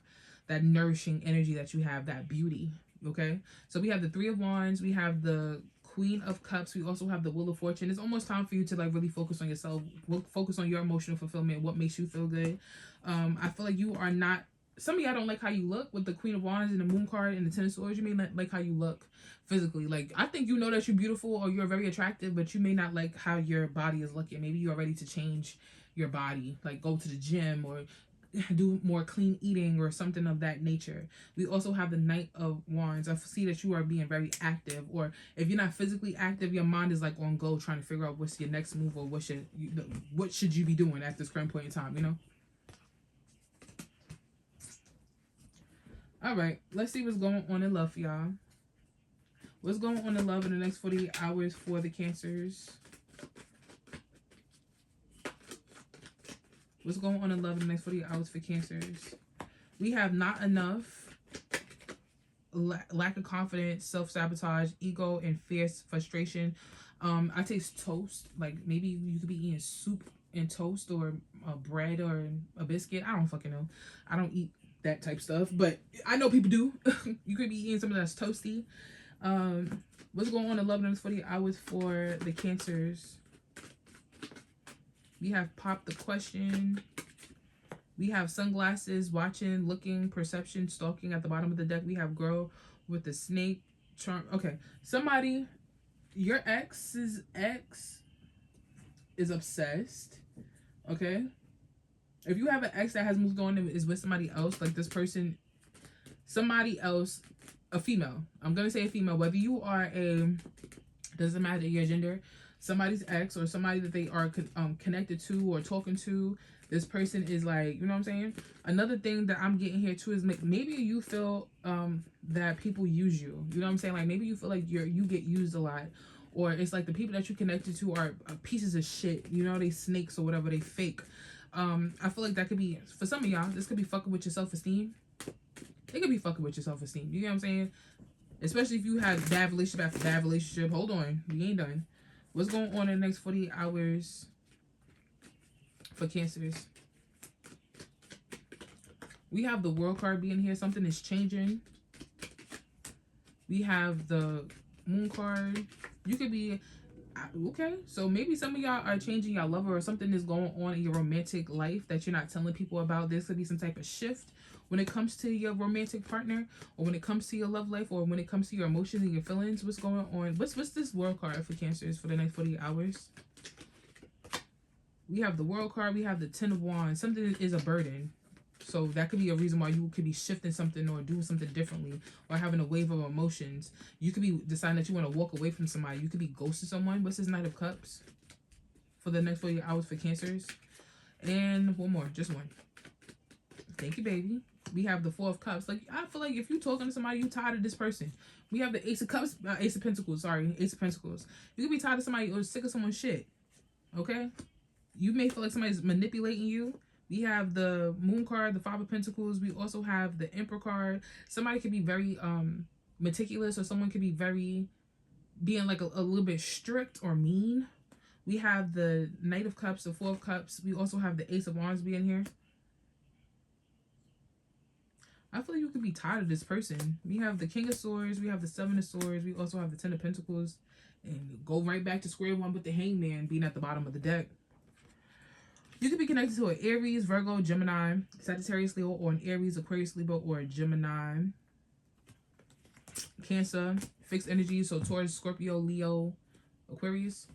That nourishing energy that you have. That beauty. Okay? So we have the Three of Wands. We have the Queen of Cups. We also have the Wheel of Fortune. It's almost time for you to like really focus on yourself. Focus on your emotional fulfillment. What makes you feel good. I feel like you are not... Some of y'all don't like how you look with the Queen of Wands and the Moon card and the Ten of Swords. You may not like how you look physically. Like, I think you know that you're beautiful or you're very attractive, but you may not like how your body is looking. Maybe you are ready to change your body. Like, go to the gym or do more clean eating or something of that nature. We also have the Knight of Wands. I see that you are being very active. Or if you're not physically active, your mind is like on go trying to figure out what's your next move or what should you be doing at this current point in time, you know? All right, let's see what's going on in love for y'all. What's going on in love in the next 48 hours for the Cancers? What's going on in love in the next 48 hours for Cancers? We have not enough, lack of confidence, self-sabotage, ego, and fierce frustration. I taste toast. Like maybe you could be eating soup and toast or bread or a biscuit. I don't fucking know. I don't eat that type stuff, but I know people do. You could be eating something that's toasty. What's going on in love in the next 48 hours for the Cancers? We have Pop the Question. We have Sunglasses, Watching, Looking, Perception, Stalking at the bottom of the deck. We have Girl with the Snake, Charm. Okay, somebody, your ex's ex is obsessed. Okay, if you have an ex that has moved on and is with somebody else, like this person, somebody else, a female. I'm gonna say a female. Whether you are doesn't matter your gender, somebody's ex or somebody that they are connected to or talking to, this person is like, you know what I'm saying? Another thing that I'm getting here too is maybe you feel that people use you. You know what I'm saying? Like maybe you feel like you get used a lot. Or it's like the people that you connected to are pieces of shit. You know, they snakes or whatever, they fake. I feel like that could be, for some of y'all, this could be fucking with your self-esteem. It could be fucking with your self-esteem. You know what I'm saying? Especially if you have bad relationship after bad relationship. Hold on. You ain't done. What's going on in the next 48 hours for Cancers? We have the World card being here. Something is changing. We have the Moon card. You could be... Okay, so maybe some of y'all are changing your lover or something is going on in your romantic life that you're not telling people about. This could be some type of shift when it comes to your romantic partner or when it comes to your love life or when it comes to your emotions and your feelings. What's going on? What's this World card for Cancers for the next 48 hours? We have the World card. We have the Ten of Wands. Something is a burden. So that could be a reason why you could be shifting something or doing something differently or having a wave of emotions. You could be deciding that you want to walk away from somebody. You could be ghosting someone. What's this Knight of Cups for the next 48 hours for Cancers? And one more, just one. Thank you, baby. We have the Four of Cups. Like, I feel like if you're talking to somebody, you're tired of this person. We have the Ace of Cups, Ace of Pentacles, sorry, Ace of Pentacles. You could be tired of somebody or sick of someone's shit, okay? You may feel like somebody's manipulating you. We have the Moon card, the Five of Pentacles. We also have the Emperor card. Somebody could be very meticulous or someone could be very, being like a little bit strict or mean. We have the Knight of Cups, the Four of Cups. We also have the Ace of Wands being here. I feel like you could be tired of this person. We have the King of Swords. We have the Seven of Swords. We also have the Ten of Pentacles. And go right back to square one with the Hangman being at the bottom of the deck. You could be connected to an Aries, Virgo, Gemini, Sagittarius, Leo, or an Aries, Aquarius, Libra, or a Gemini. Cancer, fixed energy, so Taurus, Scorpio, Leo, Aquarius.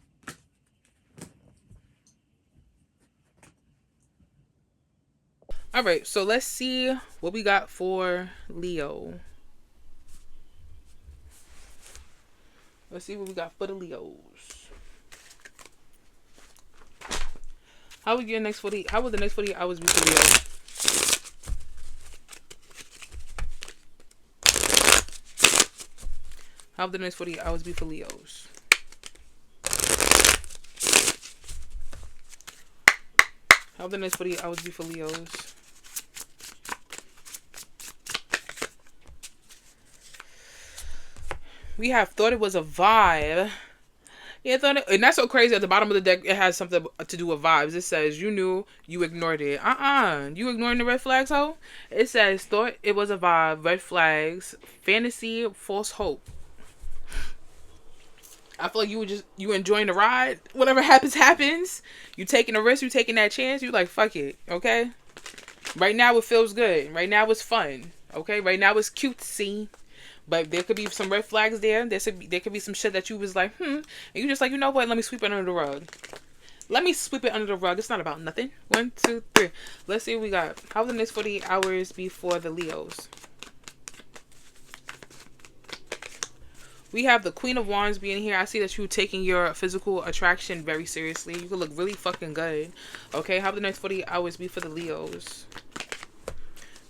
All right, so let's see what we got for Leo. Let's see what we got for the Leos. How will the next 48 hours be for Leo? How will the next 48 hours be for Leos? How will the next 48 hours be for Leos? We have thought it was a vibe. Yeah, and that's so crazy. At the bottom of the deck, it has something to do with vibes. It says, you knew, you ignored it. You ignoring the red flags, ho? It says, thought it was a vibe, red flags, fantasy, false hope. I feel like you enjoying the ride. Whatever happens, happens. You taking a risk, you taking that chance. You like, fuck it, okay? Right now, it feels good. Right now, it's fun, okay? Right now, it's cutesy. But there could be some red flags there. There could be some shit that you was like, and you just like, you know what? Let me sweep it under the rug. Let me sweep it under the rug. It's not about nothing. 1, 2, 3. Let's see what we got. How will the next 48 hours be for the Leos? We have the Queen of Wands being here. I see that you're taking your physical attraction very seriously. You could look really fucking good. Okay, how will the next 48 hours be for the Leos?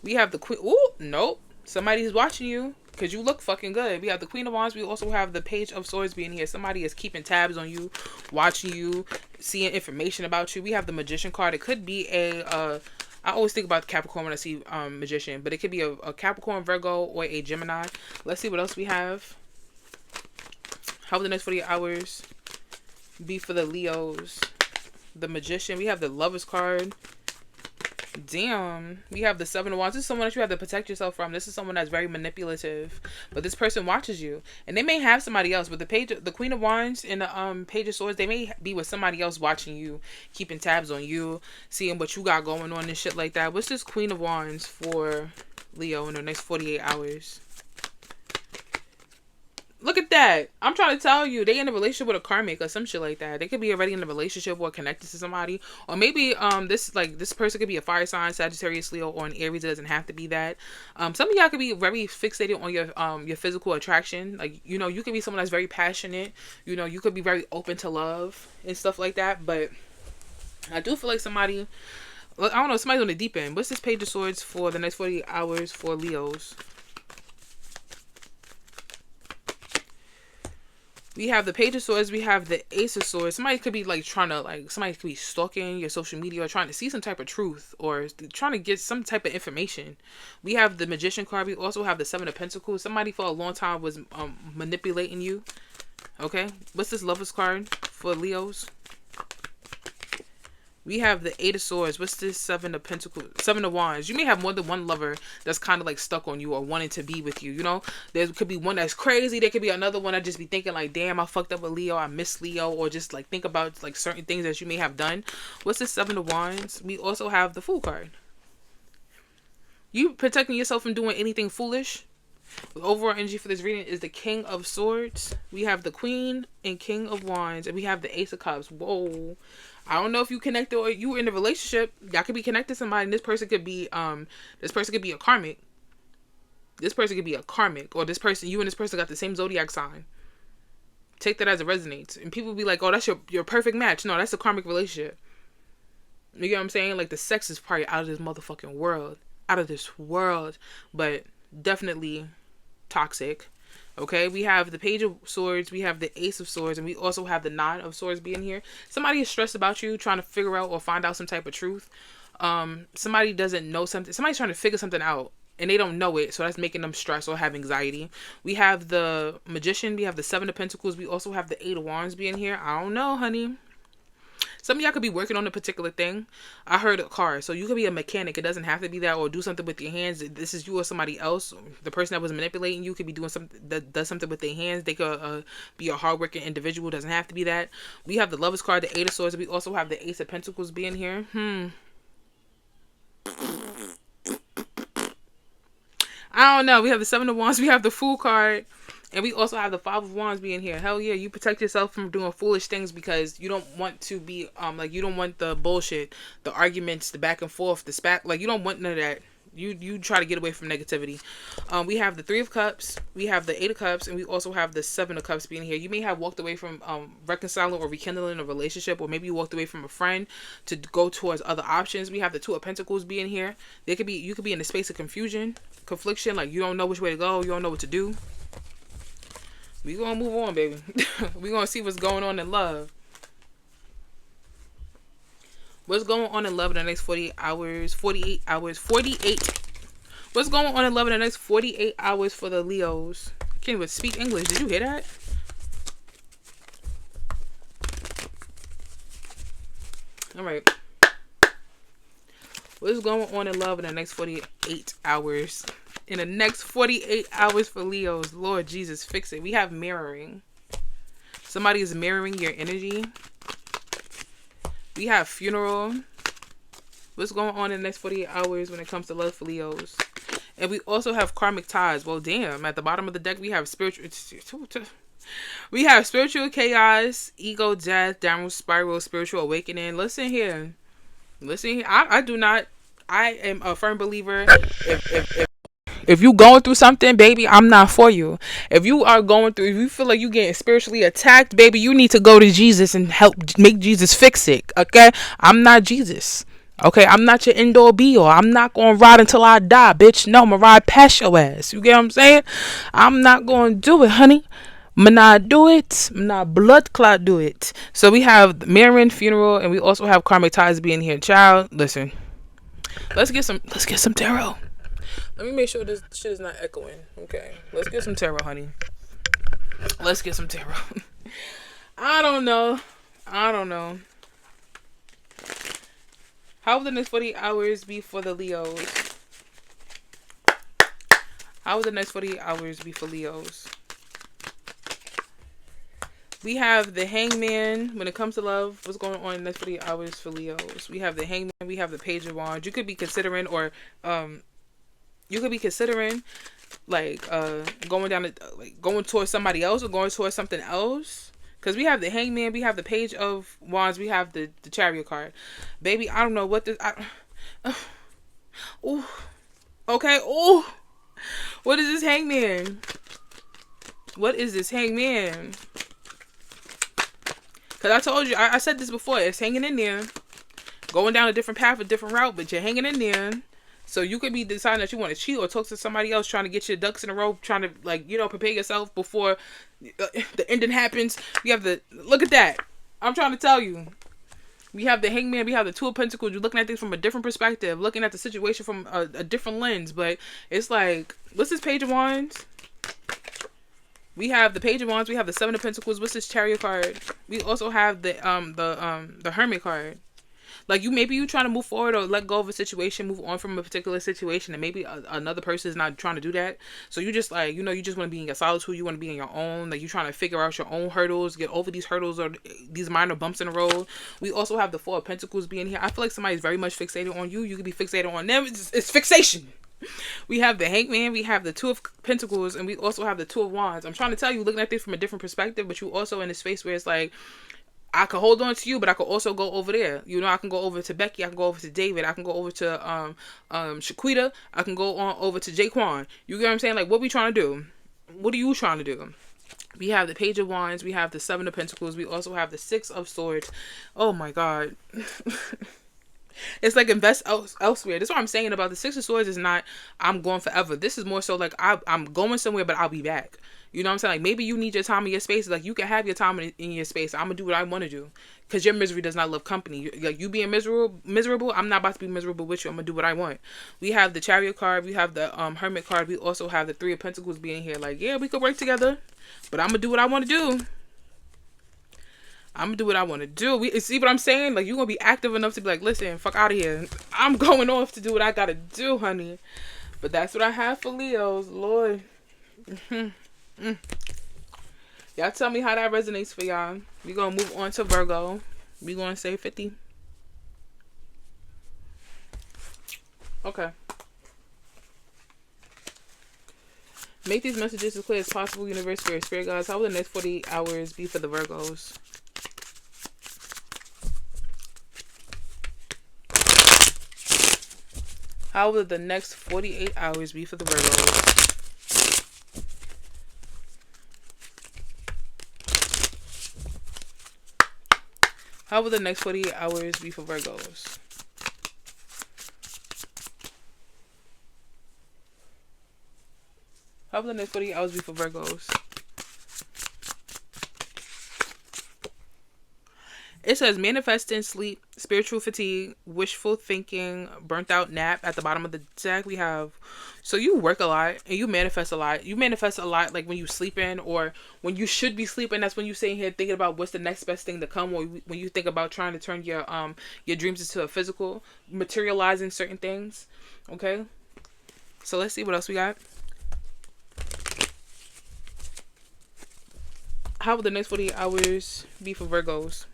We have the Queen. Ooh, nope. Somebody's watching you. Because you look fucking good. We have the Queen of Wands. We also have the Page of Swords being here. Somebody is keeping tabs on you, watching you, seeing information about you. We have the Magician card. It could be I always think about Capricorn when I see Magician. But it could be a Capricorn, Virgo, or a Gemini. Let's see what else we have. How will the next 48 hours be for the Leos? The Magician. We have the Lovers card. Damn, we have the Seven of Wands. This is someone that you have to protect yourself from. This is someone that's very manipulative, but this person watches you, and they may have somebody else. But the Queen of Wands and the Page of Swords, they may be with somebody else watching you, keeping tabs on you, seeing what you got going on and shit like that. What's this Queen of Wands for Leo in the next 48 hours? Look at that. I'm trying to tell you, they in a relationship with a karmic or some shit like that. They could be already in a relationship or connected to somebody. Or maybe this person could be a fire sign, Sagittarius, Leo, or an Aries. It doesn't have to be that. Some of y'all could be very fixated on your physical attraction. Like, you know, you could be someone that's very passionate. You know, you could be very open to love and stuff like that. But I do feel like somebody, I don't know, somebody's on the deep end. What's this Page of Swords for the next 48 hours for Leos? We have the Page of Swords. We have the Ace of Swords. Somebody could be like somebody could be stalking your social media or trying to see some type of truth or trying to get some type of information. We have the Magician card. We also have the Seven of Pentacles. Somebody for a long time was manipulating you. Okay. What's this Lovers card for Leos? We have the Eight of Swords. What's this Seven of Pentacles? Seven of Wands. You may have more than one lover that's kind of like stuck on you or wanting to be with you. You know, there could be one that's crazy. There could be another one that just be thinking like, damn, I fucked up with Leo. I miss Leo. Or just like think about like certain things that you may have done. What's this Seven of Wands? We also have the Fool card. You protecting yourself from doing anything foolish. The overall energy for this reading is the King of Swords. We have the Queen and King of Wands. And we have the Ace of Cups. Whoa. I don't know if you connected or you were in a relationship. Y'all could be connected to somebody, and this person could be a karmic. This person could be a karmic, or you and this person got the same zodiac sign. Take that as it resonates, and people be like, "Oh, that's your perfect match." No, that's a karmic relationship. You get what I'm saying? Like the sex is probably out of this motherfucking world, but definitely toxic. Okay, we have the Page of Swords, we have the Ace of Swords, and we also have the Nine of Swords being here. Somebody is stressed about you, trying to figure out or find out some type of truth. Somebody doesn't know something. Somebody's trying to figure something out, and they don't know it, so that's making them stress or have anxiety. We have the Magician, we have the Seven of Pentacles, we also have the Eight of Wands being here. I don't know, honey. Some of y'all could be working on a particular thing. I heard a car, so you could be a mechanic. It doesn't have to be that, or do something with your hands. This is you or somebody else. The person that was manipulating you could be doing something that does something with their hands. They could be a hardworking individual. Doesn't have to be that. We have the Lovers card, the Eight of Swords. We also have the Ace of Pentacles being here. I don't know. We have the Seven of Wands. We have the Fool card. And we also have the Five of Wands being here. Hell yeah, you protect yourself from doing foolish things because you don't want to be, like, you don't want the bullshit, the arguments, the back and forth, the spat. Like, you don't want none of that. You try to get away from negativity. We have the Three of Cups. We have the Eight of Cups. And we also have the Seven of Cups being here. You may have walked away from reconciling or rekindling a relationship. Or maybe you walked away from a friend to go towards other options. We have the Two of Pentacles being here. You could be in a space of confusion, confliction. Like, you don't know which way to go. You don't know what to do. We gonna move on, baby. We gonna see what's going on in love. What's going on in love in the next 48 hours? 48 hours. 48. What's going on in love in the next 48 hours for the Leos? I can't even speak English. Did you hear that? All right. What's going on in love in the next 48 hours? In the next 48 hours for Leos. Lord Jesus, fix it. We have mirroring. Somebody is mirroring your energy. We have funeral. What's going on in the next 48 hours when it comes to love for Leos? And we also have karmic ties. Well, damn. At the bottom of the deck, we have spiritual... We have spiritual chaos, ego death, downward spiral, spiritual awakening. Listen here. Listen here. I do not... I am a firm believer. If you going through something, baby, I'm not for you. If you feel like you getting spiritually attacked, baby, you need to go to Jesus and help make Jesus fix it. Okay? I'm not Jesus. Okay? I'm not your end-all be-all. I'm not going to ride until I die, bitch. No, I'm going to ride past your ass. You get what I'm saying? I'm not going to do it, honey. I'm not do it. I'm not blood clot do it. So we have mirroring, funeral, and we also have karmic ties being here. Child, listen. Let's get some tarot. Let me make sure this shit is not echoing. Okay. Let's get some tarot, honey. Let's get some tarot. I don't know. How will the next 40 hours be for the Leos? How will the next 48 hours be for Leos? We have the Hangman. When it comes to love, what's going on in the next 48 hours for Leos? We have the Hangman. We have the Page of Wands. You could be considering like going towards somebody else or going towards something else. Because we have the Hangman, we have the Page of Wands, we have the Chariot card. Baby, I don't know what this... Okay, what is this Hangman? What is this Hangman? Because I told you, I said this before, it's hanging in there. Going down a different path, a different route, but you're hanging in there. So you could be deciding that you want to cheat or talk to somebody else, trying to get your ducks in a row, trying to, like, prepare yourself before the ending happens. We have look at that. I'm trying to tell you. We have the Hangman, we have the Two of Pentacles. You're looking at things from a different perspective, looking at the situation from a different lens. But it's like, what's this Page of Wands? We have the Page of Wands, we have the Seven of Pentacles. What's this Chariot card? We also have the Hermit card. Like, maybe you trying to move forward or let go of a situation, move on from a particular situation, and maybe another person is not trying to do that. So you just like, you just want to be in your solitude. You want to be in your own. Like, you're trying to figure out your own hurdles, get over these hurdles or these minor bumps in the road. We also have the Four of Pentacles being here. I feel like somebody's very much fixated on you. You could be fixated on them. It's fixation. We have the Hangman, we have the Two of Pentacles, and we also have the Two of Wands. I'm trying to tell you, looking at this from a different perspective, but you also in a space where it's like, I could hold on to you, but I could also go over there. I can go over to Becky. I can go over to David. I can go over to Shaquita. I can go on over to Jaquan. You get what I'm saying? Like, what we trying to do? What are you trying to do? We have the Page of Wands. We have the Seven of Pentacles. We also have the Six of Swords. Oh my God. It's like invest elsewhere. That's what I'm saying about the Six of Swords is not, I'm going forever. This is more so like, I'm going somewhere, but I'll be back. You know what I'm saying? Like, maybe you need your time in your space. Like, you can have your time in your space. I'm going to do what I want to do. Because your misery does not love company. Like, you being miserable, I'm not about to be miserable with you. I'm going to do what I want. We have the Chariot card. We have the Hermit card. We also have the Three of Pentacles being here. Like, yeah, we could work together. But I'm going to do what I want to do. I'm gonna do what I want to do. See what I'm saying? Like, you gonna be active enough to be like, listen, fuck out of here. I'm going off to do what I gotta do, honey. But that's what I have for Leos, Lord. Y'all tell me how that resonates for y'all. We gonna move on to Virgo. We gonna say 50. Okay. Make these messages as clear as possible, universe, spirit guides. How will the next 48 hours be for the Virgos? How will the next 48 hours be for the Virgos? How will the next 48 hours be for Virgos? How will the next 48 hours be for Virgos? It says manifesting, sleep, spiritual fatigue, wishful thinking, burnt out nap. At the bottom of the deck, we have, so you work a lot and you manifest a lot. You manifest a lot like when you sleeping or when you should be sleeping. That's when you sitting here thinking about what's the next best thing to come. Or when you think about trying to turn your dreams into a physical, materializing certain things. Okay, so let's see what else we got. How will the next 48 hours be for Virgos?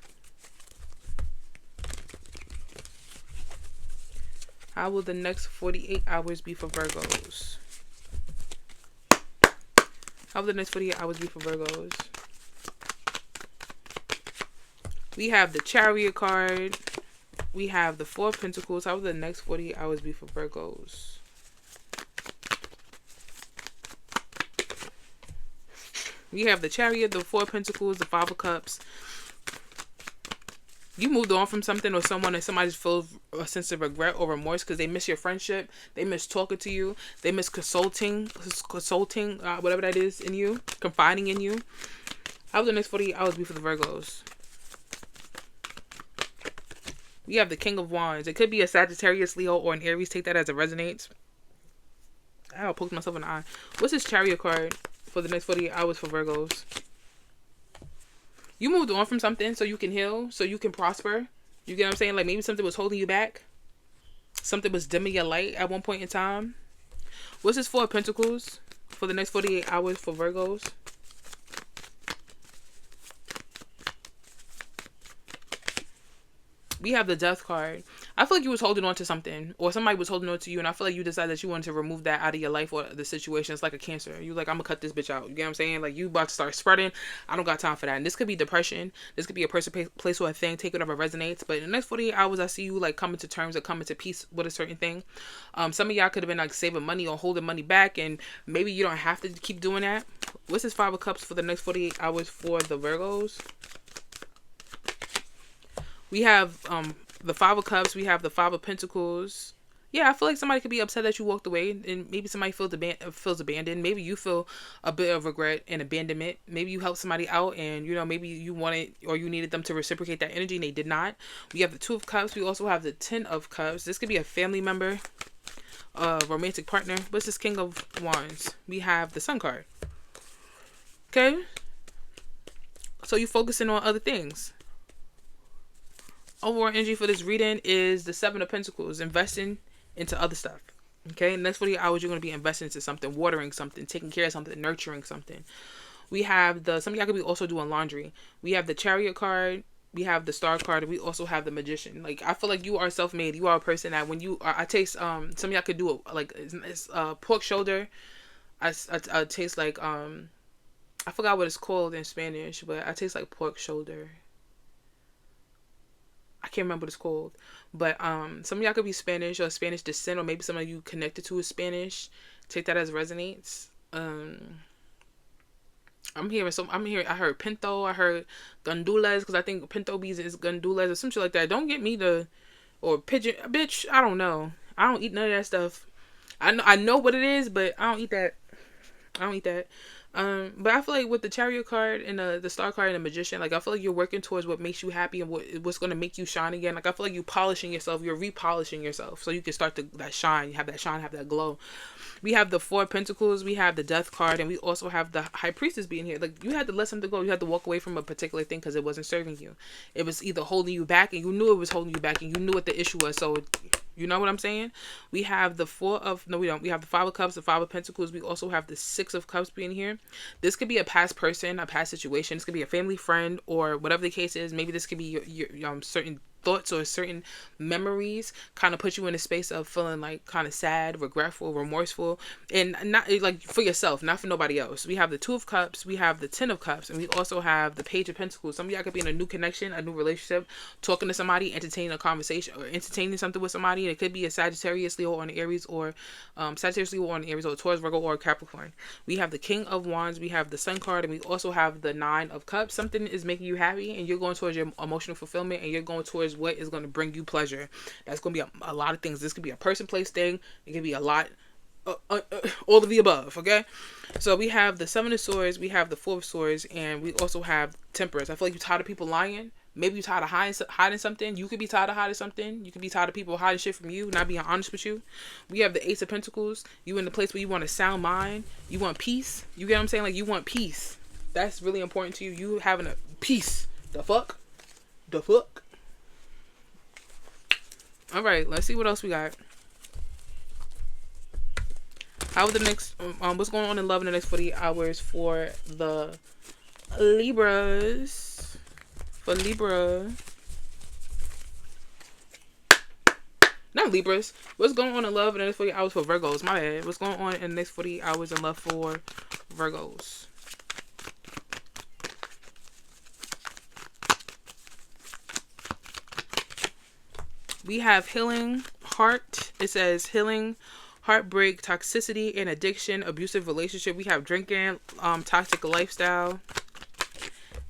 How will the next 48 hours be for Virgos? How will the next 48 hours be for Virgos? We have the Chariot card. We have the Four of Pentacles. How will the next 48 hours be for Virgos? We have the Chariot, the Four of Pentacles, the Five of Cups. You moved on from something or someone and somebody feels a sense of regret or remorse because they miss your friendship. They miss talking to you. They miss consulting, whatever that is in you, confiding in you. How will the next 48 hours be for the Virgos? We have the King of Wands. It could be a Sagittarius, Leo, or an Aries. Take that as it resonates. I poked myself in the eye. What's this Chariot card for the next 48 hours for Virgos? You moved on from something so you can heal, so you can prosper. You get what I'm saying? Like maybe something was holding you back. Something was dimming your light at one point in time. What's this Four of Pentacles for the next 48 hours for Virgos? We have the Death card. I feel like you was holding on to something or somebody was holding on to you, and I feel like you decided that you wanted to remove that out of your life or the situation. It's like a cancer. You like, I'm gonna cut this bitch out. You get what I'm saying? Like you about to start spreading. I don't got time for that. And this could be depression. This could be a person, place, or a thing. Take whatever resonates. But in the next 48 hours, I see you like coming to terms or coming to peace with a certain thing. Some of y'all could have been like saving money or holding money back, and maybe you don't have to keep doing that. What's this Five of Cups for the next 48 hours for the Virgos? We have the Five of Cups. We have the Five of Pentacles. Yeah, I feel like somebody could be upset that you walked away, and maybe somebody feels abandoned. Maybe you feel a bit of regret and abandonment. Maybe you helped somebody out, and you know maybe you wanted or you needed them to reciprocate that energy, and they did not. We have the Two of Cups. We also have the Ten of Cups. This could be a family member, a romantic partner. What's this King of Wands? We have the Sun card. Okay, so you're focusing on other things. Overall energy for this reading is the Seven of Pentacles, investing into other stuff. Okay, next 48 hours you're going to be investing into something, watering something, taking care of something, nurturing something. We have some of y'all could be also doing laundry. We have the Chariot card. We have the Star card. And we also have the Magician. Like I feel like you are self-made. You are a person that when you I taste some of y'all could do it like it's pork shoulder. I taste like I forgot what it's called in Spanish, but I taste like pork shoulder. I can't remember what it's called, but some of y'all could be Spanish or Spanish descent, or maybe some of you connected to is Spanish. Take that as resonates. I'm hearing I heard pinto, I heard gandules, because I think pinto beans is gandules or some shit like that. Don't get me or pigeon, bitch. I don't know. I don't eat none of that stuff. I know what it is, but I don't eat that. But I feel like with the Chariot card and the Star card and the Magician, like I feel like you're working towards what makes you happy and what's going to make you shine again. Like I feel like you're polishing yourself, you're repolishing yourself, so you can start to that shine, have that glow. We have the Four of Pentacles, we have the Death card, and we also have the High Priestess being here. Like you had to let something go, you had to walk away from a particular thing because it wasn't serving you. It was either holding you back, and you knew it was holding you back, and you knew what the issue was. So you know what I'm saying? We have the we don't. We have the Five of Cups, the Five of Pentacles. We also have the Six of Cups being here. This could be a past person, a past situation. This could be a family friend or whatever the case is. Maybe this could be your certain thoughts or certain memories kind of put you in a space of feeling like kind of sad, regretful, remorseful, and not like for yourself, not for nobody else. We have the Two of Cups, we have the Ten of Cups, and we also have the Page of Pentacles. Some of y'all could be in a new connection, a new relationship, talking to somebody, entertaining a conversation or entertaining something with somebody. And it could be a Sagittarius, Leo, or an Aries, or Sagittarius, Leo, or an Aries, or Taurus, Virgo, or Capricorn. We have the King of Wands, we have the Sun card, and we also have the Nine of Cups. Something is making you happy, and you're going towards your emotional fulfillment, and you're going towards what is going to bring you pleasure. That's going to be a lot of things. This could be a person, place, thing. It could be a lot, all of the above. Okay, so we have the Seven of Swords, we have the Four of Swords, and we also have Temperance. I feel like you're tired of people lying. Maybe you're tired of hiding something. You could be tired of hiding something. You could be tired of people hiding shit from you, not being honest with you. We have the Ace of Pentacles. You in the place where you want a sound mind. You want peace. You get what I'm saying? Like you want peace. That's really important to you. You having a peace. The fuck? All right, let's see what else we got. How the next what's going on in love in the next 48 hours for the Libras? For Libra. Not Libras. What's going on in love in the next 48 hours for Virgos? My bad. What's going on in the next 48 hours in love for Virgos? We have healing, heart. It says healing, heartbreak, toxicity, and addiction, abusive relationship. We have drinking, toxic lifestyle.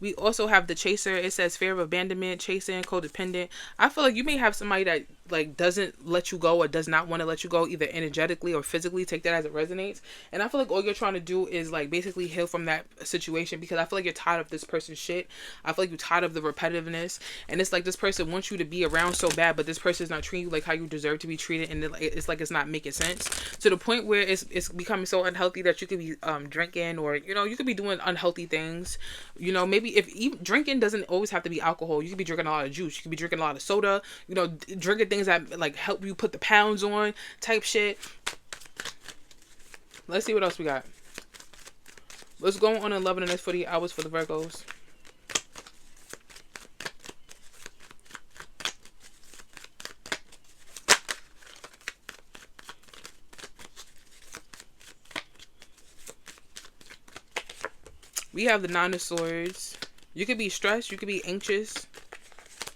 We also have the chaser. It says fear of abandonment, chasing, codependent. I feel like you may have somebody that like doesn't let you go or does not want to let you go, either energetically or physically. Take that as it resonates. And I feel like all you're trying to do is like basically heal from that situation, because I feel like you're tired of this person's shit. I feel like you're tired of the repetitiveness, and it's like this person wants you to be around so bad, but this person is not treating you like how you deserve to be treated, and it's like it's not making sense to the point where it's becoming so unhealthy that you could be drinking, or you could be doing unhealthy things. Maybe if even drinking doesn't always have to be alcohol. You could be drinking a lot of juice. You could be drinking a lot of soda. Drinking things that like help you put the pounds on type shit. Let's see what else we got. What's going on in love in the next 48 hours for the Virgos? We have the Nine of Swords. You could be stressed. You could be anxious.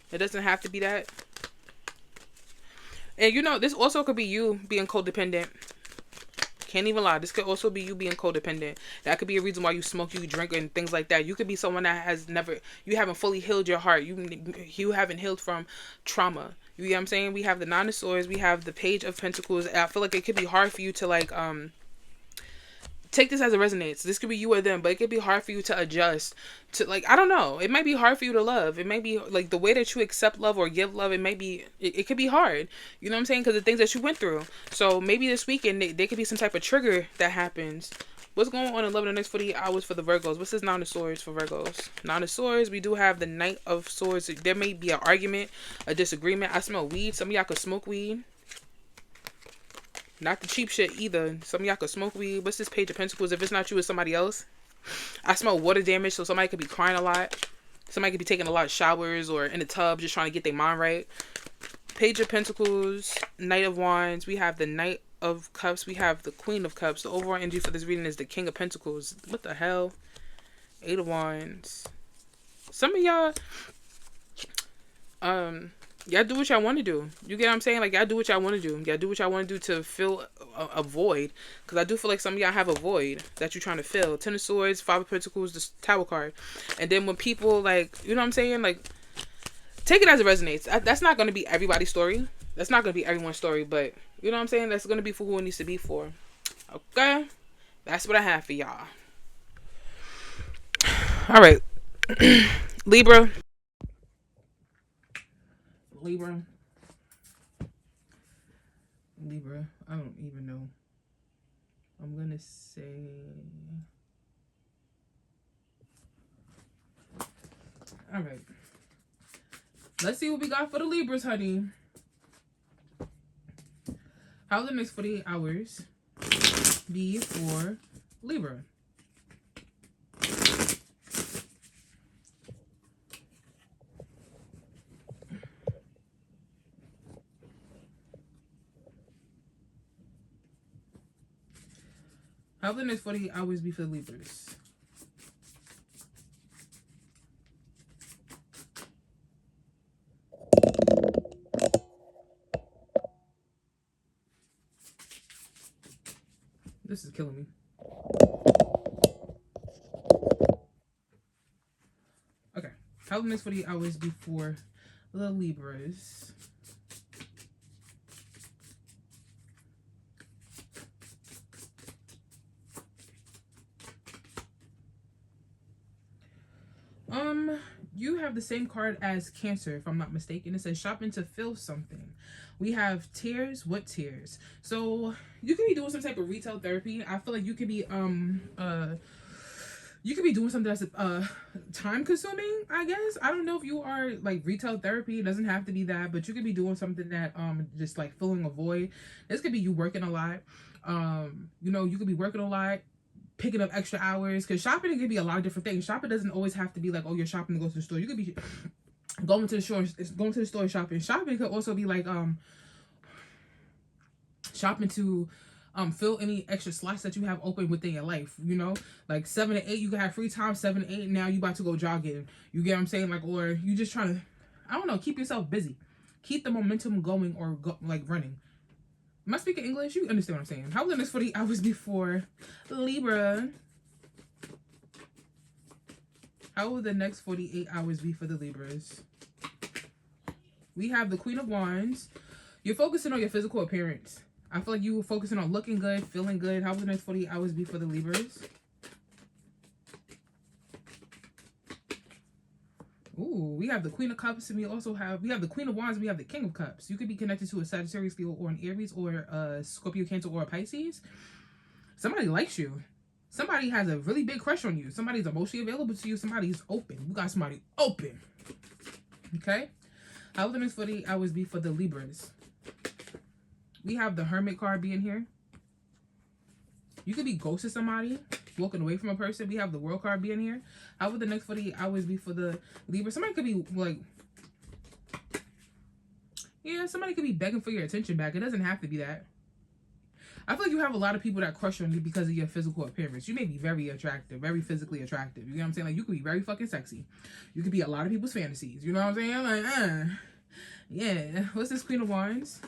It doesn't have to be that. And this also could be you being codependent. Can't even lie. This could also be you being codependent. That could be a reason why you smoke, you drink, and things like that. You could be someone that you haven't fully healed your heart. You haven't healed from trauma. You get what I'm saying? We have the Nine of Swords. We have the Page of Pentacles. I feel like it could be hard for you to like, take this as it resonates. This could be you or them, but it could be hard for you to adjust to, like, I don't know. It might be hard for you to love. It might be like the way that you accept love or give love. It could be hard. You know what I'm saying? Because the things that you went through. So maybe this weekend there could be some type of trigger that happens. What's going on in love in the next 48 hours for the Virgos? What's this Nine of Swords for Virgos? Nine of Swords. We do have the Knight of Swords. There may be an argument, a disagreement. I smell weed. Some of y'all could smoke weed. Not the cheap shit either. Some of y'all could smoke weed. What's this Page of Pentacles? If it's not you, it's somebody else. I smell water damage, so somebody could be crying a lot. Somebody could be taking a lot of showers or in the tub just trying to get their mind right. Page of Pentacles, Knight of Wands. We have the Knight of Cups. We have the Queen of Cups. The overall energy for this reading is the King of Pentacles. What the hell? Eight of Wands. Some of y'all, y'all do what y'all want to do. You get what I'm saying? Like, y'all do what y'all want to do. Y'all do what y'all want to do to fill a void. Because I do feel like some of y'all have a void that you're trying to fill. Ten of Swords, Five of Pentacles, the Tower card. And then when people, like, you know what I'm saying? Like, take it as it resonates. That's not going to be everybody's story. That's not going to be everyone's story. But, you know what I'm saying? That's going to be for who it needs to be for. Okay? That's what I have for y'all. All right. Libra. Libra. Libra. I don't even know. I'm going to say... All right. Let's see what we got for the Libras, honey. How will the next 48 hours be for Libra? How will the next 48 hours be for the Libras? This is killing me. Okay. How will the next 48 hours be for the Libras? You have the same card as Cancer, if I'm not mistaken. It says shopping to feel something. We have tears. What tears? So you could be doing some type of retail therapy. I feel like you could be doing something that's time consuming, I guess. I don't know if you are like retail therapy. It doesn't have to be that, but you could be doing something that just like filling a void. This could be you working a lot. You know, you could be working a lot, picking up extra hours, because shopping can be a lot of different things. Shopping doesn't always have to be like, oh, you're shopping to go to the store. You could be going to the store shopping. Shopping could also be like shopping to fill any extra slots that you have open within your life, you know, like 7 to 8 you can have free time. 7 to 8 now you about to go jogging, you get what I'm saying? Like, or you just trying to, I don't know, keep yourself busy, keep the momentum going, or go, like running. Am I speaking English? You understand what I'm saying? How will the next 40 hours before Libra? How will the next 48 hours be for the Libras? We have the Queen of Wands. You're focusing on your physical appearance. I feel like you were focusing on looking good, feeling good. How will the next 48 hours be for the Libras? Ooh, we have the Queen of Cups, and we have the Queen of Wands, and we have the King of Cups. You could be connected to a Sagittarius, Leo, or an Aries, or a Scorpio, Cancer, or a Pisces. Somebody likes you. Somebody has a really big crush on you. Somebody's emotionally available to you. Somebody's open. You got somebody open. Okay? How will the next 48 hours be for the Libras? We have the Hermit card being here. You could be ghosting somebody, walking away from a person. We have the World card being here. How would the next 48 hours be for the Libra? Somebody could be like, yeah, somebody could be begging for your attention back. It doesn't have to be that. I feel like you have a lot of people that crush on you because of your physical appearance. You may be very attractive, very physically attractive. You know what I'm saying? Like, you could be very fucking sexy. You could be a lot of people's fantasies. You know what I'm saying? Like, yeah. What's this Queen of Wands?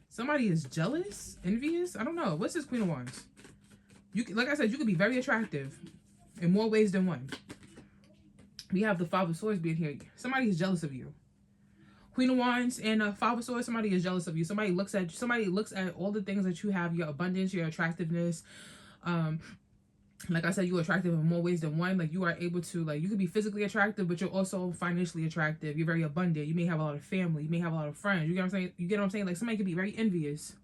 Somebody is jealous, envious. I don't know. What's this Queen of Wands? You, like I said, you could be very attractive in more ways than one. We have the Five of Swords being here. Somebody is jealous of you. Queen of Wands and Five of Swords. Somebody is jealous of you. Somebody looks at all the things that you have, your abundance, your attractiveness. Like I said, you're attractive in more ways than one. Like, you are able to, like, you could be physically attractive, but you're also financially attractive. You're very abundant. You may have a lot of family. You may have a lot of friends. You get what I'm saying? You get what I'm saying? Like, somebody could be very envious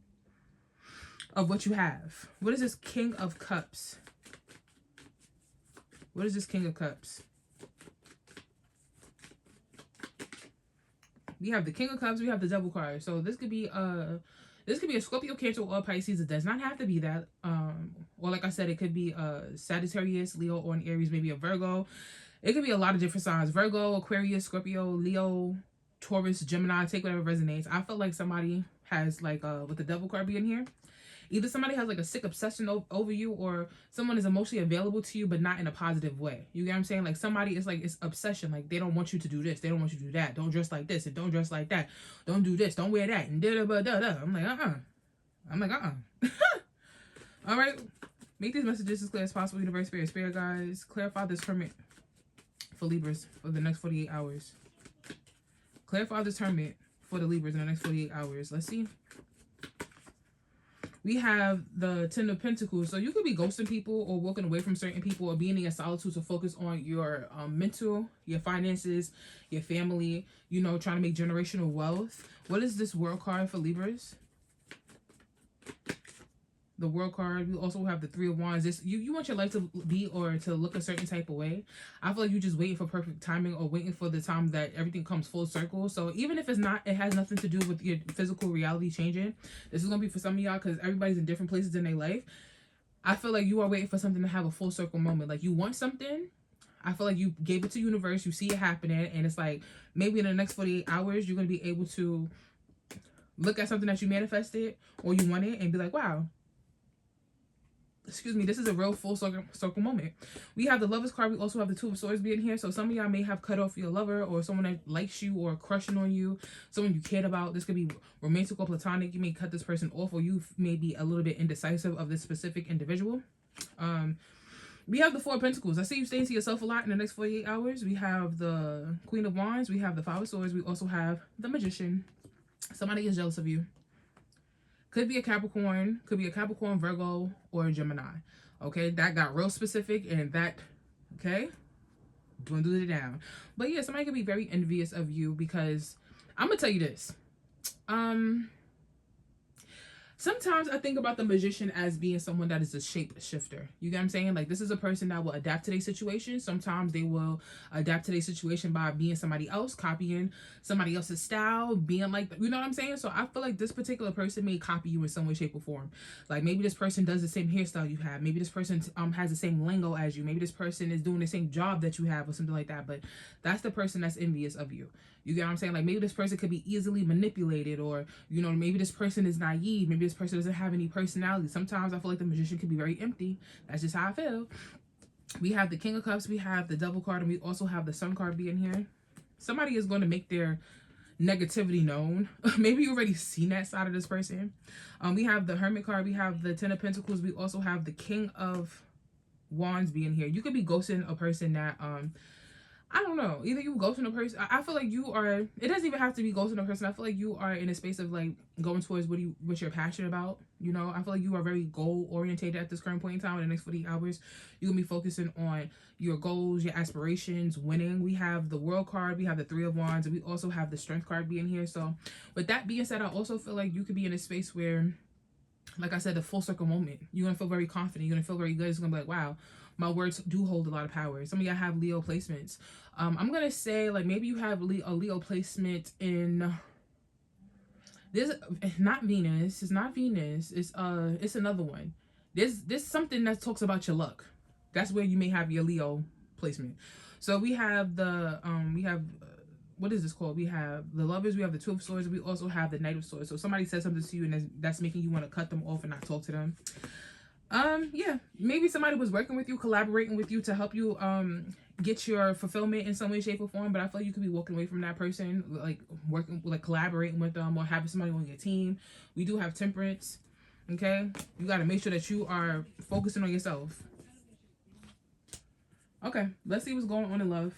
of what you have. What is this King of Cups? What is this King of Cups? We have the King of Cups. We have the Devil card. So this could be a Scorpio, Cancer, or Pisces. It does not have to be that. Or like I said, it could be Sagittarius, Leo, or an Aries, maybe a Virgo. It could be a lot of different signs. Virgo, Aquarius, Scorpio, Leo, Taurus, Gemini. Take whatever resonates. I feel like somebody has, like, with the Devil card being here, either somebody has like a sick obsession over you, or someone is emotionally available to you, but not in a positive way. You get what I'm saying? Like, somebody is like, it's obsession. Like, they don't want you to do this. They don't want you to do that. Don't dress like this and don't dress like that. Don't do this. Don't wear that. And da-da-ba-da-da. I'm like, All right. Make these messages as clear as possible. Universe, Spirit guys. Clarify this hermit for Libras for the next 48 hours. Clarify this hermit for the Libras in the next 48 hours. Let's see. We have the Ten of Pentacles. So you could be ghosting people or walking away from certain people or being in solitude to focus on your mental, your finances, your family, you know, trying to make generational wealth. What is this World card for Libras? The World card. We also have the Three of Wands. This you want your life to be or to look a certain type of way. I feel like you're just waiting for perfect timing or waiting for the time that everything comes full circle. So even if it's not, it has nothing to do with your physical reality changing. This is gonna be for some of y'all because everybody's in different places in their life. I feel like you are waiting for something to have a full circle moment. Like you want something. I feel like you gave it to universe. You see it happening, and it's like maybe in the next 48 hours you're gonna be able to look at something that you manifested or you wanted and be like, wow. Excuse me, this is a real full circle moment. We have the Lovers card. We also have the Two of Swords being here. So some of y'all may have cut off your lover or someone that likes you or crushing on you, someone you cared about. This could be romantic or platonic. You may cut this person off, or you may be a little bit indecisive of this specific individual. We have the Four of Pentacles. I see you staying to yourself a lot in the next 48 hours. We have the Queen of Wands. We have the Five of Swords. We also have the Magician. Somebody is jealous of you. Could be a Capricorn, Virgo, or a Gemini. Okay, that got real specific and that, okay, dwindled it down. But yeah, somebody could be very envious of you because I'm gonna tell you this. Sometimes I think about the Magician as being someone that is a shapeshifter. You get what I'm saying? Like, this is a person that will adapt to their situation. Sometimes they will adapt to their situation by being somebody else, copying somebody else's style, being like, you know what I'm saying? So I feel like this particular person may copy you in some way, shape, or form. Like, maybe this person does the same hairstyle you have. Maybe this person has the same lingo as you. Maybe this person is doing the same job that you have or something like that. But that's the person that's envious of you. You get what I'm saying? Like, maybe this person could be easily manipulated, or, you know, maybe this person is naive. Maybe this person doesn't have any personality. Sometimes I feel like the Magician could be very empty. That's just how I feel. We have the King of Cups. We have the Devil card. And we also have the Sun card being here. Somebody is going to make their negativity known. Maybe you already seen that side of this person. We have the Hermit card. We have the Ten of Pentacles. We also have the King of Wands being here. You could be ghosting a person that, I don't know. Either you ghosting a person. I feel like you are. It doesn't even have to be ghosting a person. I feel like you are in a space of like going towards what you're passionate about. You know, I feel like you are very goal orientated at this current point in time. In the next 40 hours, you're gonna be focusing on your goals, your aspirations, winning. We have the World card. We have the Three of Wands, and we also have the Strength card being here. So, with that being said, I also feel like you could be in a space where, like I said, the full circle moment. You're gonna feel very confident. You're gonna feel very good. It's gonna be like, wow, my words do hold a lot of power. Some of y'all have Leo placements. I'm gonna say, like, maybe you have a Leo placement in this. Not Venus. It's not Venus. It's another one. There's something that talks about your luck. That's where you may have your Leo placement. So we have the what is this called? We have the Lovers. We have the Two of Swords. We also have the Knight of Swords. So somebody says something to you and that's making you want to cut them off and not talk to them. Yeah, maybe somebody was working with you, collaborating with you to help you get your fulfillment in some way, shape, or form. But I feel like you could be walking away from that person, like working, like collaborating with them, or having somebody on your team. We do have Temperance. Okay, you got to make sure that you are focusing on yourself. Okay, let's see what's going on in love.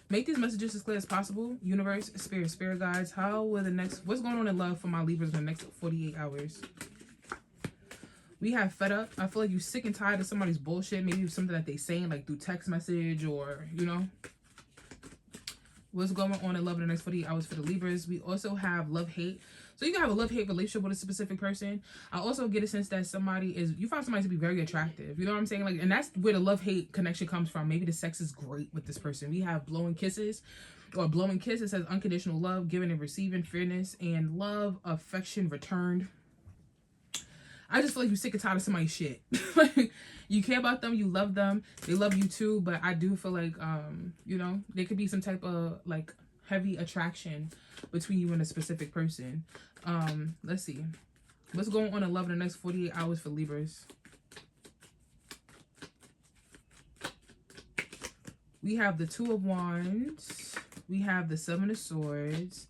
Make these messages as clear as possible. Universe, spirit guides. What's going on in love for my Libras in the next 48 hours? We have fed up. I feel like you're sick and tired of somebody's bullshit. Maybe something that they saying like through text message or, you know. What's going on in love in the next 48 hours for the Libras? We also have love-hate. So you can have a love-hate relationship with a specific person. I also get a sense that you find somebody to be very attractive. You know what I'm saying? Like, and that's where the love-hate connection comes from. Maybe the sex is great with this person. We have blowing kisses. Or blowing kisses says unconditional love, giving and receiving, fairness, and love, affection returned. I just feel like you're sick and tired of somebody's shit. You care about them, you love them, they love you too, but I do feel like, you know, there could be some type of, like, heavy attraction between you and a specific person. Let's see. What's going on in love in the next 48 hours for Libras? We have the Two of Wands. We have the Seven of Swords.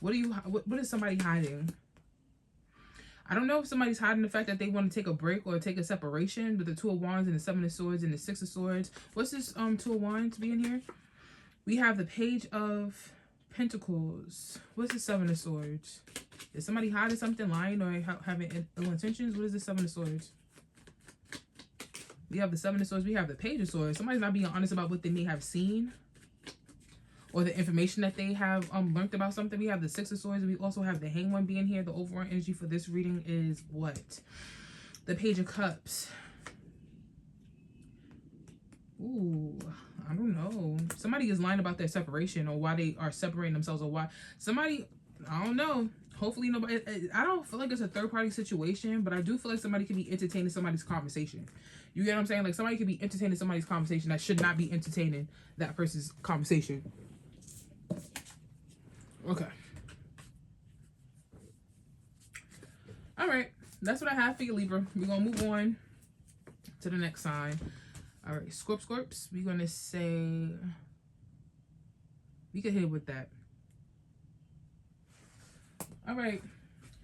What is somebody hiding? I don't know if somebody's hiding the fact that they want to take a break or take a separation with the Two of Wands and the Seven of Swords and the Six of Swords. What's this Two of Wands being here? We have the Page of Pentacles. What's the Seven of Swords? Is somebody hiding something, lying, or having ill intentions? What is the Seven of Swords? We have the Seven of Swords. We have the Page of Swords. Somebody's not being honest about what they may have seen, or the information that they have learned about something. We have the Six of Swords. We also have the Hanged One being here. The overall energy for this reading is what? The Page of Cups. Ooh, I don't know. Somebody is lying about their separation, or why they are separating themselves, or why somebody, I don't know. Hopefully nobody, I don't feel like it's a third party situation, but I do feel like somebody could be entertaining somebody's conversation. You get what I'm saying? Like somebody could be entertaining somebody's conversation that should not be entertaining that person's conversation. Okay. All right. That's what I have for you, Libra. We're going to move on to the next sign. All right. Scorps. We're going to say, we could hit with that. All right.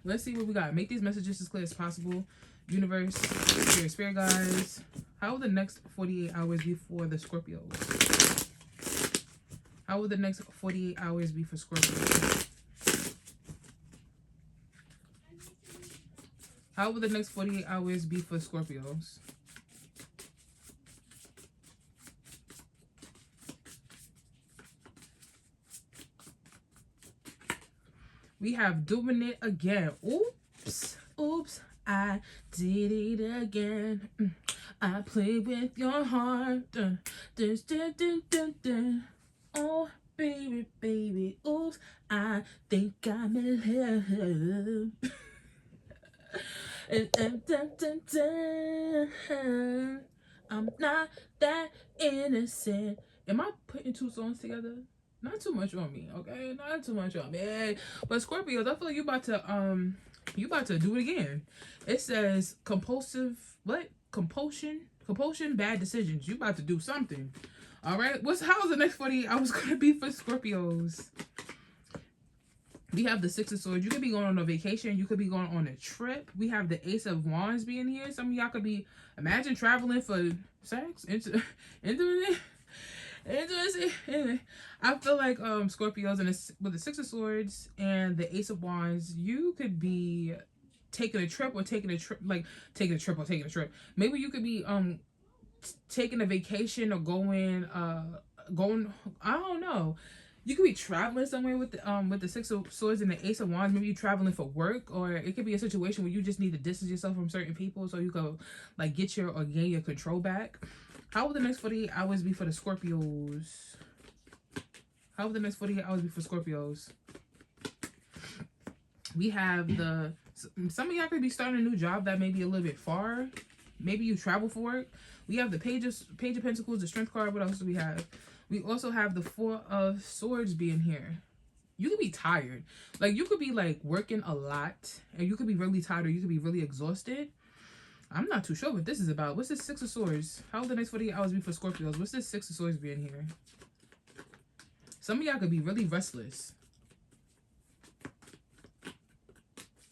Let's see what we got. Make these messages as clear as possible. Universe, spirit guides. How will the next 48 hours be for the Scorpios? How will the next 48 hours be for Scorpios? How will the next 48 hours be for Scorpios? We have doing it again. Oops, oops, I did it again. I play with your heart. Dun, dun, dun, dun, dun, dun. Oh, baby, baby, oops, I think I'm in love. Dun, dun, dun, dun. I'm not that innocent. Am I putting two songs together? Not too much on me, okay? Not too much on me. But Scorpios, I feel like you about to do it again. It says compulsion, bad decisions. You about to do something. All right. How is the next 48 hours gonna be for Scorpios? We have the Six of Swords. You could be going on a vacation. You could be going on a trip. We have the Ace of Wands being here. Some of y'all could be, imagine traveling for sex, intimacy. I feel like Scorpios with the Six of Swords and the Ace of Wands, you could be taking a trip. Maybe you could be taking a vacation or going I don't know. You could be traveling somewhere with the Six of Swords and the Ace of Wands. Maybe you're traveling for work, or it could be a situation where you just need to distance yourself from certain people so you can like get your or gain your control back. How will the next 48 hours be for the Scorpios? How will the next 48 hours be for Scorpios? We have some of y'all could be starting a new job that may be a little bit far. Maybe you travel for work. We have the Page of Pentacles, the Strength card. What else do we have? We also have the Four of Swords being here. You could be tired. Like, you could be, like, working a lot. And you could be really tired, or you could be really exhausted. I'm not too sure what this is about. What's this Six of Swords? How will the next 48 hours be for Scorpios? What's this Six of Swords being here? Some of y'all could be really restless.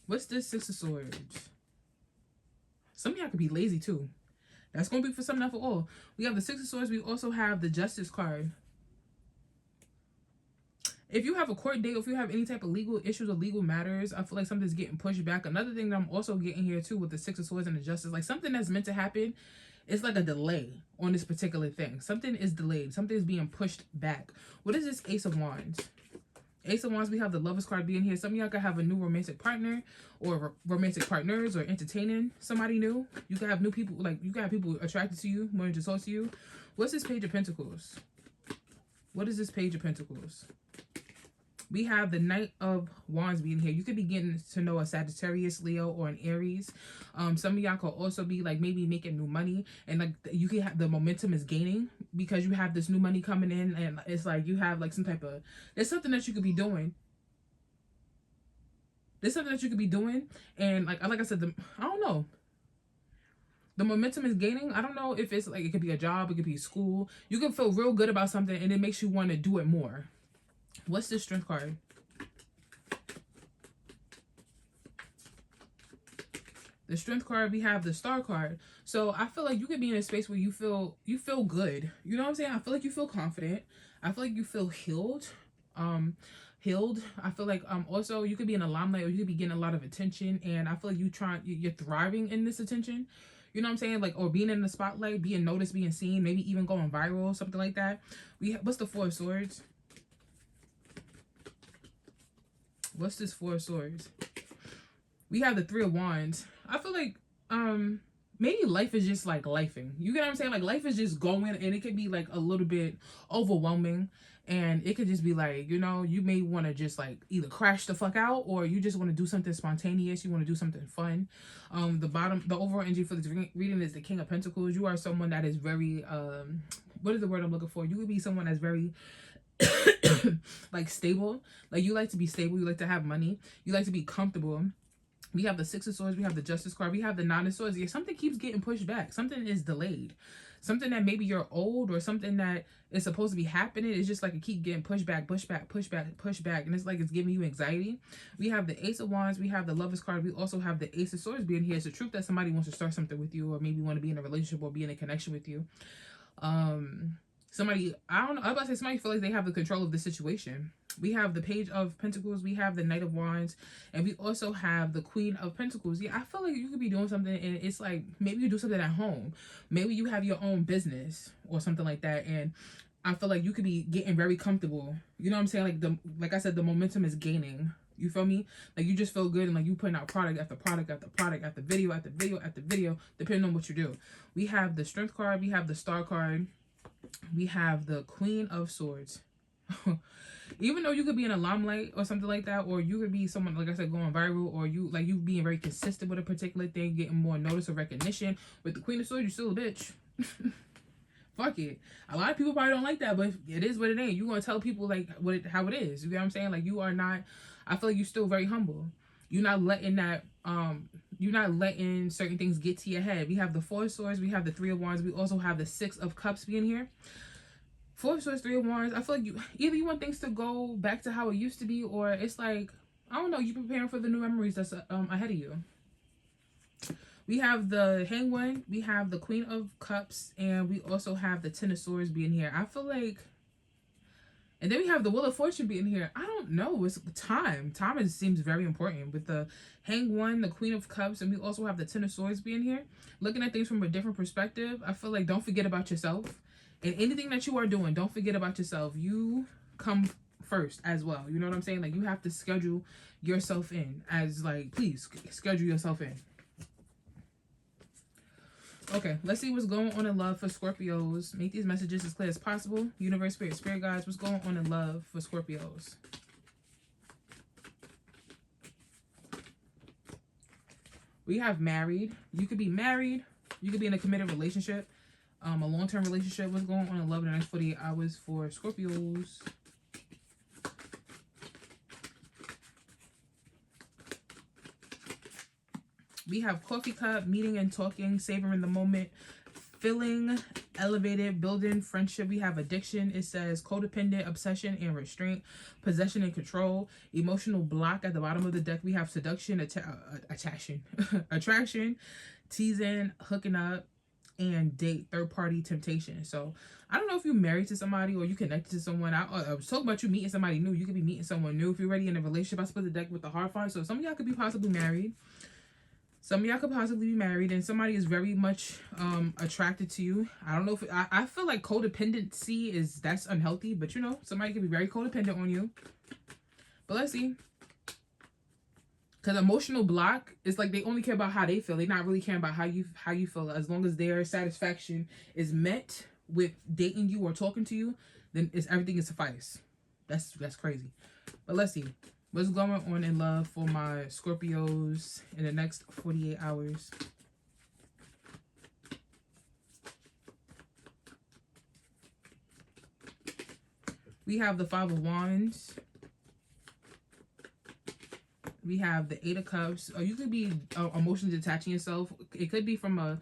What's this Six of Swords? Some of y'all could be lazy, too. That's going to be for some, not for all. We have the Six of Swords. We also have the Justice card. If you have a court date, or if you have any type of legal issues or legal matters, I feel like something's getting pushed back. Another thing that I'm also getting here, too, with the Six of Swords and the Justice, like something that's meant to happen, it's like a delay on this particular thing. Something is delayed. Something is being pushed back. What is this Ace of Wands? Ace of Wands, we have the Lovers card being here. Some of y'all could have a new romantic partner, or romantic partners, or entertaining somebody new. You could have new people, like you could have people attracted to you, wanting to talk to you. What's this Page of Pentacles? What is this Page of Pentacles? We have the Knight of Wands being here. You could be getting to know a Sagittarius, Leo, or an Aries. Some of y'all could also be like maybe making new money, and like you could have the momentum is gaining because you have this new money coming in, and it's like you have like some type of, there's something that you could be doing. There's something that you could be doing, and like I said, I don't know. The momentum is gaining. I don't know if it's like, it could be a job, it could be school. You can feel real good about something, and it makes you want to do it more. What's this Strength card? The Strength card, we have the Star card. So I feel like you could be in a space where you feel good. You know what I'm saying? I feel like you feel confident. I feel like you feel healed. healed. I feel like also you could be in a limelight, or you could be getting a lot of attention, and I feel like you're thriving in this attention. You know what I'm saying? Like, or being in the spotlight, being noticed, being seen, maybe even going viral, something like that. What's the Four of Swords? What's this Four of Swords? We have the Three of Wands. I feel like maybe life is just like lifing. You get what I'm saying? Like, life is just going, and it could be like a little bit overwhelming, and it could just be like, you know, you may want to just like either crash the fuck out, or you just want to do something spontaneous. You want to do something fun. The overall energy for this reading is the King of Pentacles. You are someone that is very what is the word I'm looking for? You would be someone that's very like stable. Like, you like to be stable, you like to have money, you like to be comfortable. We have the Six of Swords, we have the Justice card, we have the Nine of Swords. Yeah, something keeps getting pushed back. Something is delayed. Something that maybe you're old, or something that is supposed to be happening. It's just like it keep getting pushed back, push back, push back, push back. And it's like it's giving you anxiety. We have the Ace of Wands, we have the Lovers card. We also have the Ace of Swords being here. It's the truth that somebody wants to start something with you, or maybe want to be in a relationship or be in a connection with you. Somebody, I don't know, I was about to say somebody feel like they have the control of the situation. We have the Page of Pentacles, we have the Knight of Wands, and we also have the Queen of Pentacles. Yeah, I feel like you could be doing something, and it's like maybe you do something at home. Maybe you have your own business or something like that, and I feel like you could be getting very comfortable. You know what I'm saying? Like I said, the momentum is gaining. You feel me? Like, you just feel good, and like you putting out product after product after product after video after video after video, depending on what you do. We have the Strength card, we have the Star card, we have the Queen of Swords. Even though you could be in a limelight or something like that, or you could be someone, like I said, going viral, or you being very consistent with a particular thing, getting more notice or recognition. With the Queen of Swords, you're still a bitch. Fuck it. A lot of people probably don't like that, but it is what it ain't. You're gonna tell people like how it is. You know what I'm saying? Like, you are not. I feel like you're still very humble. You're not letting that. You're not letting certain things get to your head. We have the Four of Swords. We have the Three of Wands. We also have the Six of Cups being here. Four of Swords, Three of Wands. I feel like either you want things to go back to how it used to be, or it's like, I don't know, you preparing for the new memories that's ahead of you. We have the Hanged One, we have the Queen of Cups, and we also have the Ten of Swords being here. I feel like, and then we have the Wheel of Fortune being here. I don't know, it's time. Time seems very important with the Hanged One, the Queen of Cups, and we also have the Ten of Swords being here. Looking at things from a different perspective, I feel like don't forget about yourself. And anything that you are doing, don't forget about yourself. You come first as well. You know what I'm saying? Like, you have to schedule yourself in as, like, please schedule yourself in. Okay, let's see what's going on in love for Scorpios. Make these messages as clear as possible. Universe, spirit guides, what's going on in love for Scorpios? We have married. You could be married. You could be in a committed relationship. A long-term relationship. What's going on in love in the next 48 hours for Scorpios? We have coffee cup, meeting and talking, savoring the moment, feeling elevated, building friendship. We have addiction. It says codependent, obsession and restraint, possession and control, emotional block. At the bottom of the deck, we have seduction, attraction, teasing, hooking up, and date, third party temptation. So I don't know if you're married to somebody or you connected to someone. I was talking about you meeting somebody new. You could be meeting someone new if you're already in a relationship. I split the deck with the Hierophant. So some of y'all could be possibly married. Some of y'all could possibly be married, and somebody is very much attracted to you. I don't know if I feel like codependency that's unhealthy, but you know, somebody could be very codependent on you. But let's see. Because emotional block is like they only care about how they feel. They're not really caring about how you feel. As long as their satisfaction is met with dating you or talking to you, then everything is suffice. That's crazy. But let's see. What's going on in love for my Scorpios in the next 48 hours? We have the Five of Wands. We have the Eight of Cups. Or you could be emotionally detaching yourself. It could be from a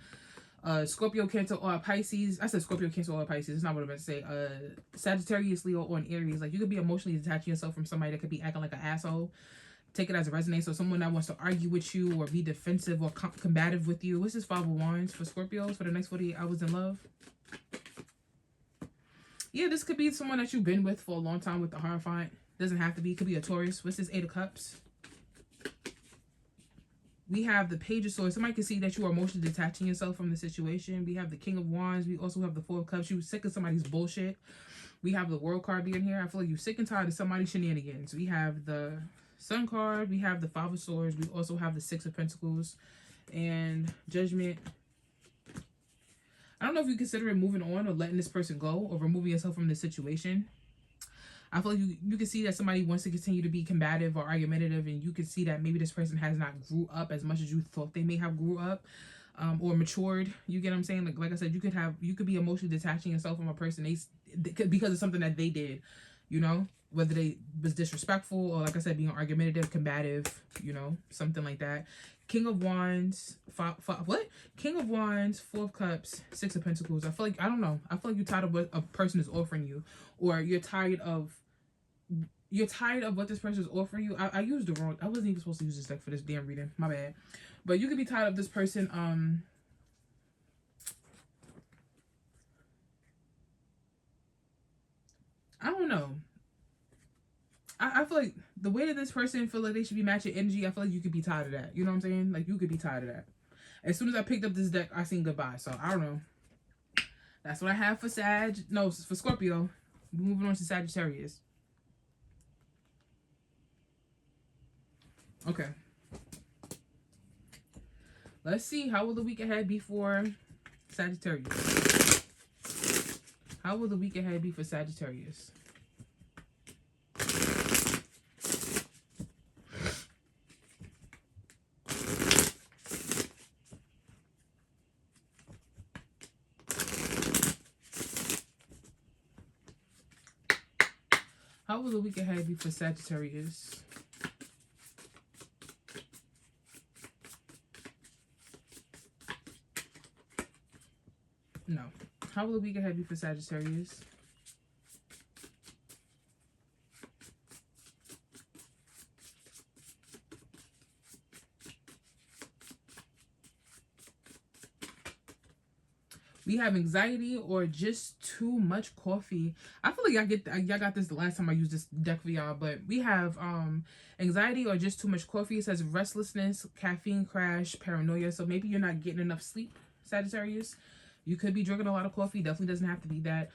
Scorpio, Cancer, or a Pisces. I said Scorpio, Cancer, or a Pisces. It's not what I'm about to say. Sagittarius, Leo, or an Aries. Like, you could be emotionally detaching yourself from somebody that could be acting like an asshole. Take it as a resonance. So someone that wants to argue with you or be defensive or combative with you. What's this Five of Wands for Scorpios for the next 48 hours in love? Yeah, this could be someone that you've been with for a long time with the Hierophant. Doesn't have to be. It could be a Taurus. What's this? 8 of Cups. We have the Page of Swords. Somebody can see that you are emotionally detaching yourself from the situation. We have the King of Wands. We also have the 4 of Cups. You sick of somebody's bullshit. We have the World card being here. I feel like you're sick and tired of somebody's shenanigans. We have the Sun card. We have the 5 of Swords. We also have the 6 of Pentacles and Judgment. I don't know if you consider it moving on or letting this person go or removing yourself from this situation. I feel like you can see that somebody wants to continue to be combative or argumentative, and you can see that maybe this person has not grew up as much as you thought they may have grew up, or matured. You get what I'm saying? Like I said, you could be emotionally detaching yourself from a person because of something that they did, you know, whether they was disrespectful or, like I said, being argumentative, combative, you know, something like that. King of Wands, King of Wands, 4 of Cups, 6 of Pentacles. I feel like, I don't know. I feel like you're tired of what a person is offering you, or you're tired of what this person is offering you. I used the wrong, I wasn't even supposed to use this deck for this damn reading. My bad. But you could be tired of this person, I don't know. I feel like the way that this person feel like they should be matching energy, I feel like you could be tired of that. You know what I'm saying? Like, you could be tired of that. As soon as I picked up this deck, I seen goodbye. So, I don't know. That's what I have for for Scorpio. Moving on to Sagittarius. Okay. Let's see. How will the week ahead be for Sagittarius? How will the week ahead be for Sagittarius? How will the week ahead be for Sagittarius? No. How will the week ahead be for Sagittarius? We have anxiety or just too much coffee. I feel like y'all got this the last time I used this deck for y'all, but we have anxiety or just too much coffee. It says restlessness, caffeine crash, paranoia. So maybe you're not getting enough sleep, Sagittarius. You could be drinking a lot of coffee. Definitely doesn't have to be that.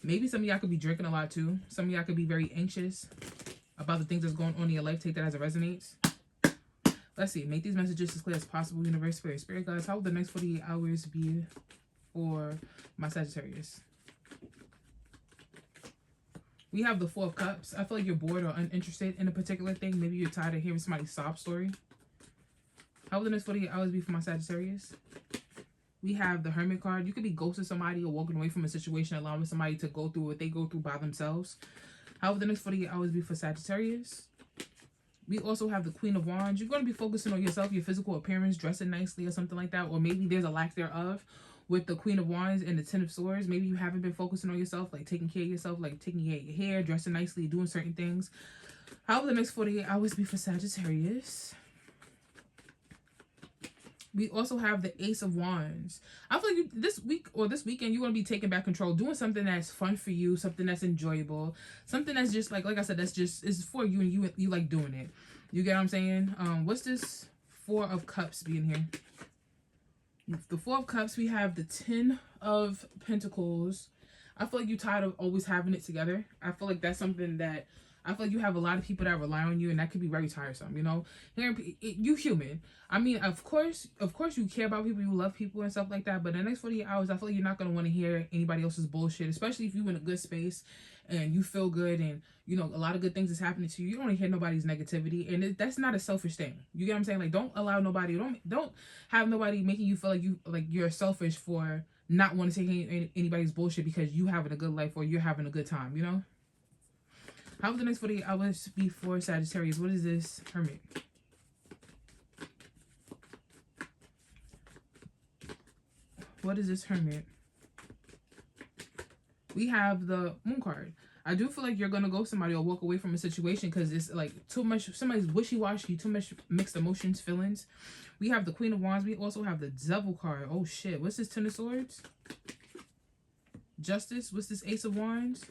Maybe some of y'all could be drinking a lot too. Some of y'all could be very anxious about the things that's going on in your life. Take that as it resonates. Let's see. Make these messages as clear as possible. Universe, Spirit guides. How will the next 48 hours be for my Sagittarius? We have the 4 of Cups. I feel like you're bored or uninterested in a particular thing. Maybe you're tired of hearing somebody's sob story. How will the next 48 hours be for my Sagittarius? We have the Hermit card. You could be ghosting somebody or walking away from a situation, allowing somebody to go through what they go through by themselves. How will the next 48 hours be for Sagittarius? We also have the Queen of Wands. You're going to be focusing on yourself, your physical appearance, dressing nicely or something like that. Or maybe there's a lack thereof with the Queen of Wands and the 10 of Swords. Maybe you haven't been focusing on yourself, like taking care of yourself, like taking care of your hair, dressing nicely, doing certain things. How will the next 48 hours be for Sagittarius? We also have the Ace of Wands. I feel like this week or this weekend, you're going to be taking back control, doing something that's fun for you, something that's enjoyable, something that's just like I said, that's just is for you and you like doing it. You get what I'm saying? What's this 4 of Cups being here? The 4 of Cups, we have the 10 of Pentacles. I feel like you're tired of always having it together. I feel like that's something that I feel like you have a lot of people that rely on you, and that could be very tiresome, you know? You human. I mean, of course you care about people, you love people and stuff like that, but the next 48 hours, I feel like you're not going to want to hear anybody else's bullshit, especially if you're in a good space and you feel good and, you know, a lot of good things is happening to you. You don't want to hear nobody's negativity, and that's not a selfish thing. You get what I'm saying? Like, don't allow nobody, don't have nobody making you feel like you're selfish for not wanting to hear anybody's bullshit because you having a good life or you're having a good time, you know? How will the next 48 hours be for Sagittarius? What is this Hermit? What is this Hermit? We have the Moon card. I do feel like you're going to go somebody or walk away from a situation because it's like too much, somebody's wishy-washy, too much mixed emotions, feelings. We have the Queen of Wands. We also have the Devil card. Oh shit. What's this 10 of Swords? Justice. What's this Ace of Wands?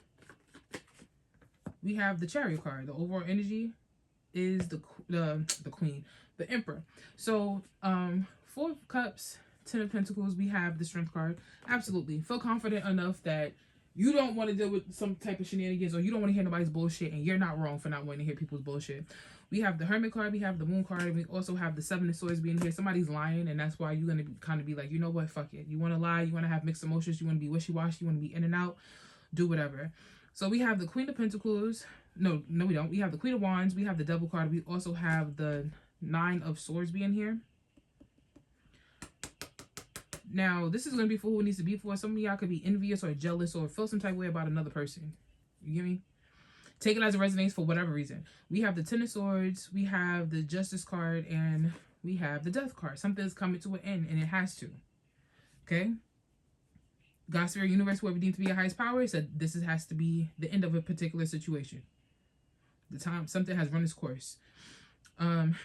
we have the Chariot card. The overall energy is the Queen, the Emperor. So, 4 of Cups, 10 of Pentacles, we have the Strength card. Absolutely. Feel confident enough that you don't want to deal with some type of shenanigans, or you don't want to hear nobody's bullshit, and you're not wrong for not wanting to hear people's bullshit. We have the Hermit card, we have the Moon card, and we also have the 7 of Swords being here. Somebody's lying, and that's why you're going to kind of be like, you know what, fuck it. You want to lie, you want to have mixed emotions, you want to be wishy-washy, you want to be in and out, do whatever. So we have the Queen of Pentacles. No, we don't. We have the Queen of Wands, we have the Devil card, we also have the 9 of Swords being here. Now, this is going to be for who it needs to be for. Some of y'all could be envious or jealous or feel some type of way about another person. You get me? Take it as it resonates for whatever reason. We have the 10 of Swords, we have the Justice card, and we have the Death card. Something's coming to an end, and it has to. Okay? God, Spirit, Universe, whoever deemed to be your highest power, said this has to be the end of a particular situation. The time, something has run its course.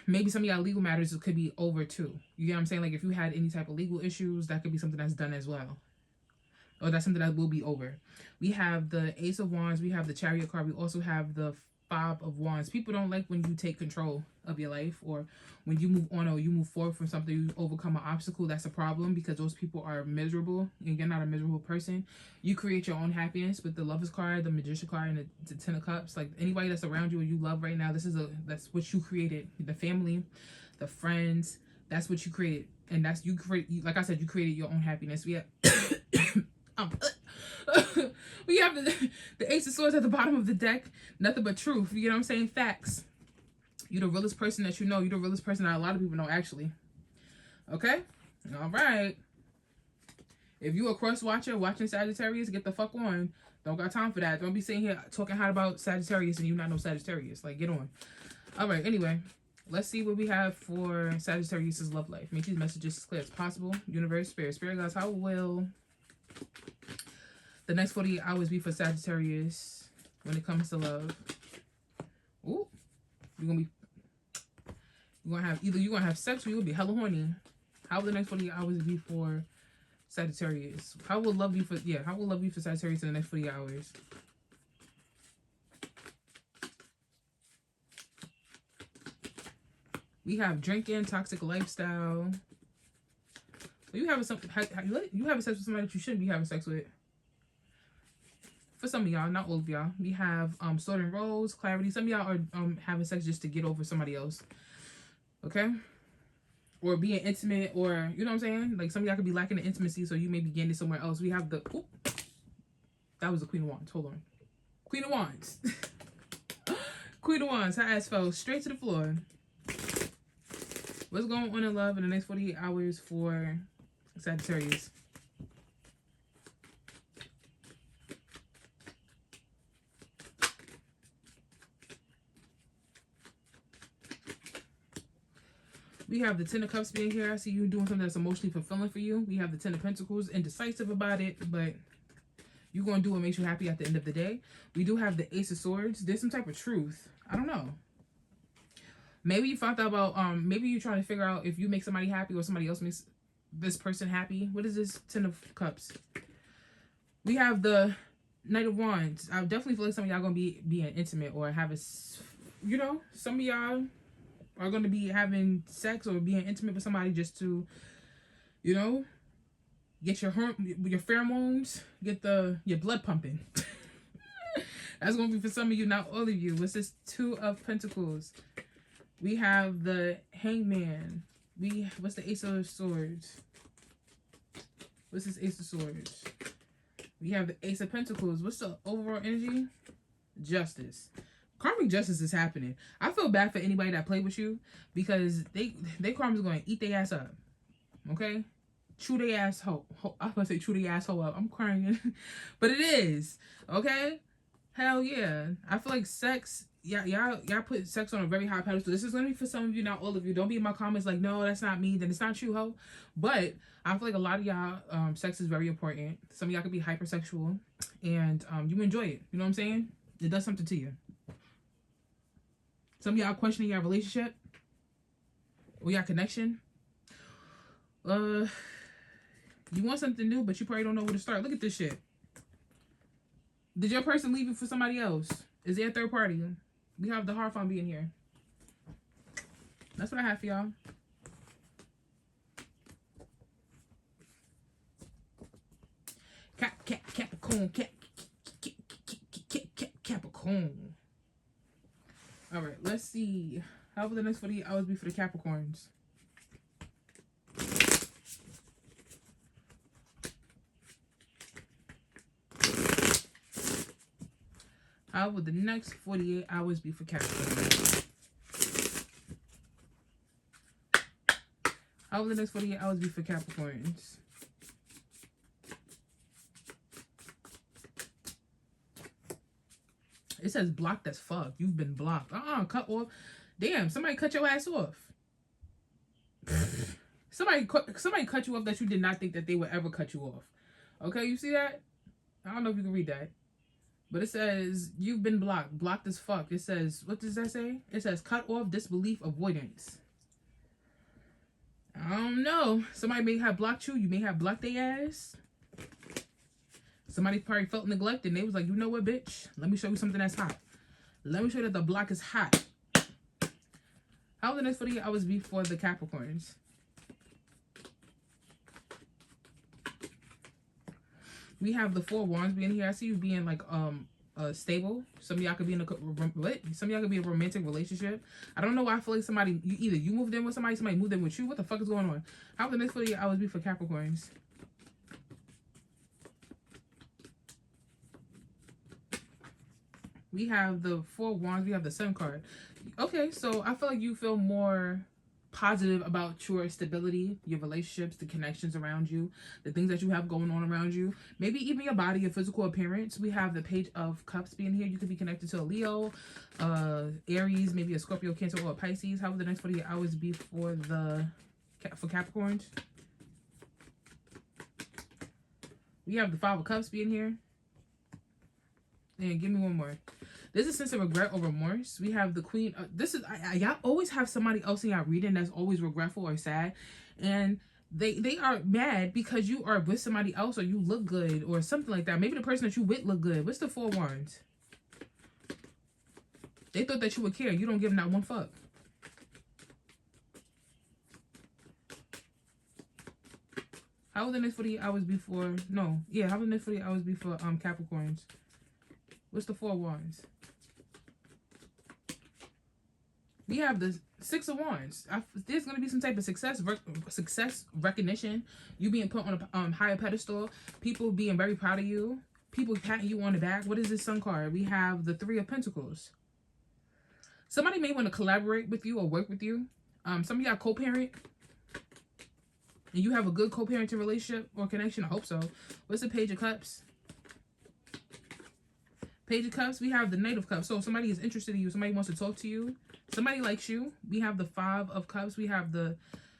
Maybe some of y'all legal matters could be over too. You get what I'm saying? Like if you had any type of legal issues, that could be something that's done as well. Or that's something that will be over. We have the Ace of Wands. We have the Chariot card. We also have the 5 of Wands. People don't like when you take control of your life, or when you move on, or you move forward from something, you overcome an obstacle. That's a problem, because those people are miserable, and you're not a miserable person. You create your own happiness with the Lovers card, the Magician card, and the 10 of Cups. Like anybody that's around you or you love right now, that's what you created. The family, the friends, that's what you created. And that's like I said, you created your own happiness. We have we have the Ace of Swords at the bottom of the deck. Nothing but truth. You get what I'm saying? Facts. You're the realest person that you know. You're the realest person that a lot of people know, actually. Okay? All right. If you a cross watcher watching Sagittarius, get the fuck on. Don't got time for that. Don't be sitting here talking hot about Sagittarius and you not know Sagittarius. Like, get on. All right. Anyway, let's see what we have for Sagittarius' love life. Make these messages as clear as possible. Universe, Spirit guides, how will the next 48 hours be for Sagittarius when it comes to love? Ooh. You're gonna have sex, or you'll be hella horny. How will the next 48 hours be for Sagittarius? How will love be for Sagittarius in the next 48 hours? We have drinking, toxic lifestyle. You having sex with somebody that you shouldn't be having sex with. For some of y'all, not all of y'all. We have Sword and Rose, clarity. Some of y'all are having sex just to get over somebody else. Okay? Or being intimate, or, you know what I'm saying? Like, some of y'all could be lacking the intimacy, so you may be getting it somewhere else. We have the... Ooh, that was the Queen of Wands. Hold on. Queen of Wands. Queen of Wands. Her ass fell straight to the floor. What's going on in love in the next 48 hours for Sagittarius? We have the 10 of Cups being here. I see you doing something that's emotionally fulfilling for you. We have the 10 of Pentacles, indecisive about it, but you're going to do what makes you happy at the end of the day. We do have the Ace of Swords. There's some type of truth. I don't know. Maybe you found out about, maybe you're trying to figure out if you make somebody happy or somebody else makes this person happy. What is this 10 of Cups? We have the Knight of Wands. I definitely feel like some of y'all going to be being intimate, or have a, you know, some of y'all are going to be having sex or being intimate with somebody just to, you know, get your pheromones, get your blood pumping. That's going to be for some of you, not all of you. What's this 2 of Pentacles? We have the Hangman. What's the Ace of Swords? What's this Ace of Swords? We have the Ace of Pentacles. What's the overall energy? Justice. Karmic justice is happening. I feel bad for anybody that played with you, because they karma's going to eat their ass up. Okay? Chew their asshole. I was going to say chew their asshole up. I'm crying. But it is. Okay? Hell yeah. I feel like sex, y'all put sex on a very high pedestal. This is going to be for some of you, not all of you. Don't be in my comments like, no, that's not me. Then it's not you, ho. But I feel like a lot of y'all, sex is very important. Some of y'all could be hypersexual, and you enjoy it. You know what I'm saying? It does something to you. Some of y'all questioning your relationship or your connection. You want something new, but you probably don't know where to start. Look at this shit. Did your person leave you for somebody else? Is there a third party? We have the Hierophant being here. That's what I have for y'all. Capricorn. Capricorn. All right, let's see. How will the next 48 hours be for the Capricorns? How will the next 48 hours be for Capricorn? How will the next 48 hours be for Capricorns? It says blocked as fuck. You've been blocked. Cut off. Damn, somebody cut your ass off. Somebody cut you off that you did not think that they would ever cut you off. Okay, you see that? I don't know if you can read that. But it says, you've been blocked. Blocked as fuck. It says, what does that say? It says, cut off, disbelief, avoidance. I don't know. Somebody may have blocked you. You may have blocked their ass. Somebody probably felt neglected. And they was like, you know what, bitch? Let me show you something that's hot. Let me show you that the block is hot. How will the next 48 hours be for the Capricorns? We have the 4 Wands being here. I see you being like stable. Some of y'all could be in a Some of y'all could be in a romantic relationship. I don't know why I feel like somebody either you moved in with somebody moved in with you. What the fuck is going on? How will the next 48 hours be for Capricorns? We have the 4 Wands. We have the Sun card. Okay, so I feel like you feel more positive about your stability, your relationships, the connections around you, the things that you have going on around you, maybe even your body, your physical appearance. We have the Page of Cups being here. You could be connected to a Leo, Aries, maybe a Scorpio, Cancer, or a Pisces. How will the next 48 hours be for Capricorns? We have the 5 of Cups being here. And give me one more. There's a sense of regret or remorse. We have the Queen. This is y'all always have somebody else in y'all reading that's always regretful or sad, and they are mad because you are with somebody else or you look good or something like that. Maybe the person that you with look good. What's the 4 Wands? They thought that you would care. You don't give them that one fuck. How will the next 48 hours be for? No, yeah. How will the next 48 hours be for Capricorns? What's the 4 Wands? We have the 6 of Wands. There's going to be some type of success recognition. You being put on a higher pedestal. People being very proud of you. People patting you on the back. What is this Sun card? We have the 3 of Pentacles. Somebody may want to collaborate with you or work with you. Some of y'all co-parent. And you have a good co-parenting relationship or connection. I hope so. What's the Page of Cups? Page of Cups, we have the Knight of Cups. So if somebody is interested in you, somebody wants to talk to you, somebody likes you. We have the 5 of Cups. We have the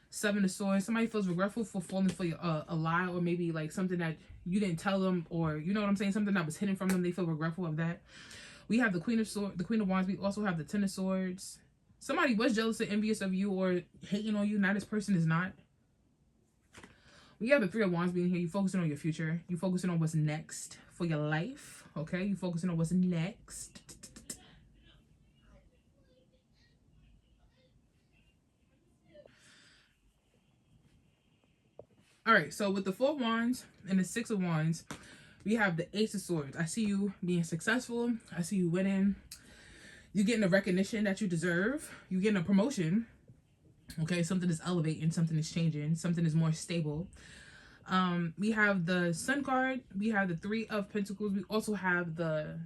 7 of Swords. Somebody feels regretful for falling for a lie, or maybe like something that you didn't tell them, or you know what I'm saying, something that was hidden from them. They feel regretful of that. We have the Queen of Wands. We also have the 10 of Swords. Somebody was jealous or envious of you or hating on you. Now this person is not. We have the 3 of Wands being here. You focusing on your future. You focusing on what's next for your life. Okay, you focusing on what's next. All right, so with the 4 Wands and the 6 of Wands, we have the Ace of Swords. I see you being successful. I see you winning. You getting the recognition that you deserve. You getting a promotion. Okay, something is elevating. Something is changing. Something is more stable. We have the Sun card. We have the 3 of Pentacles. We also have the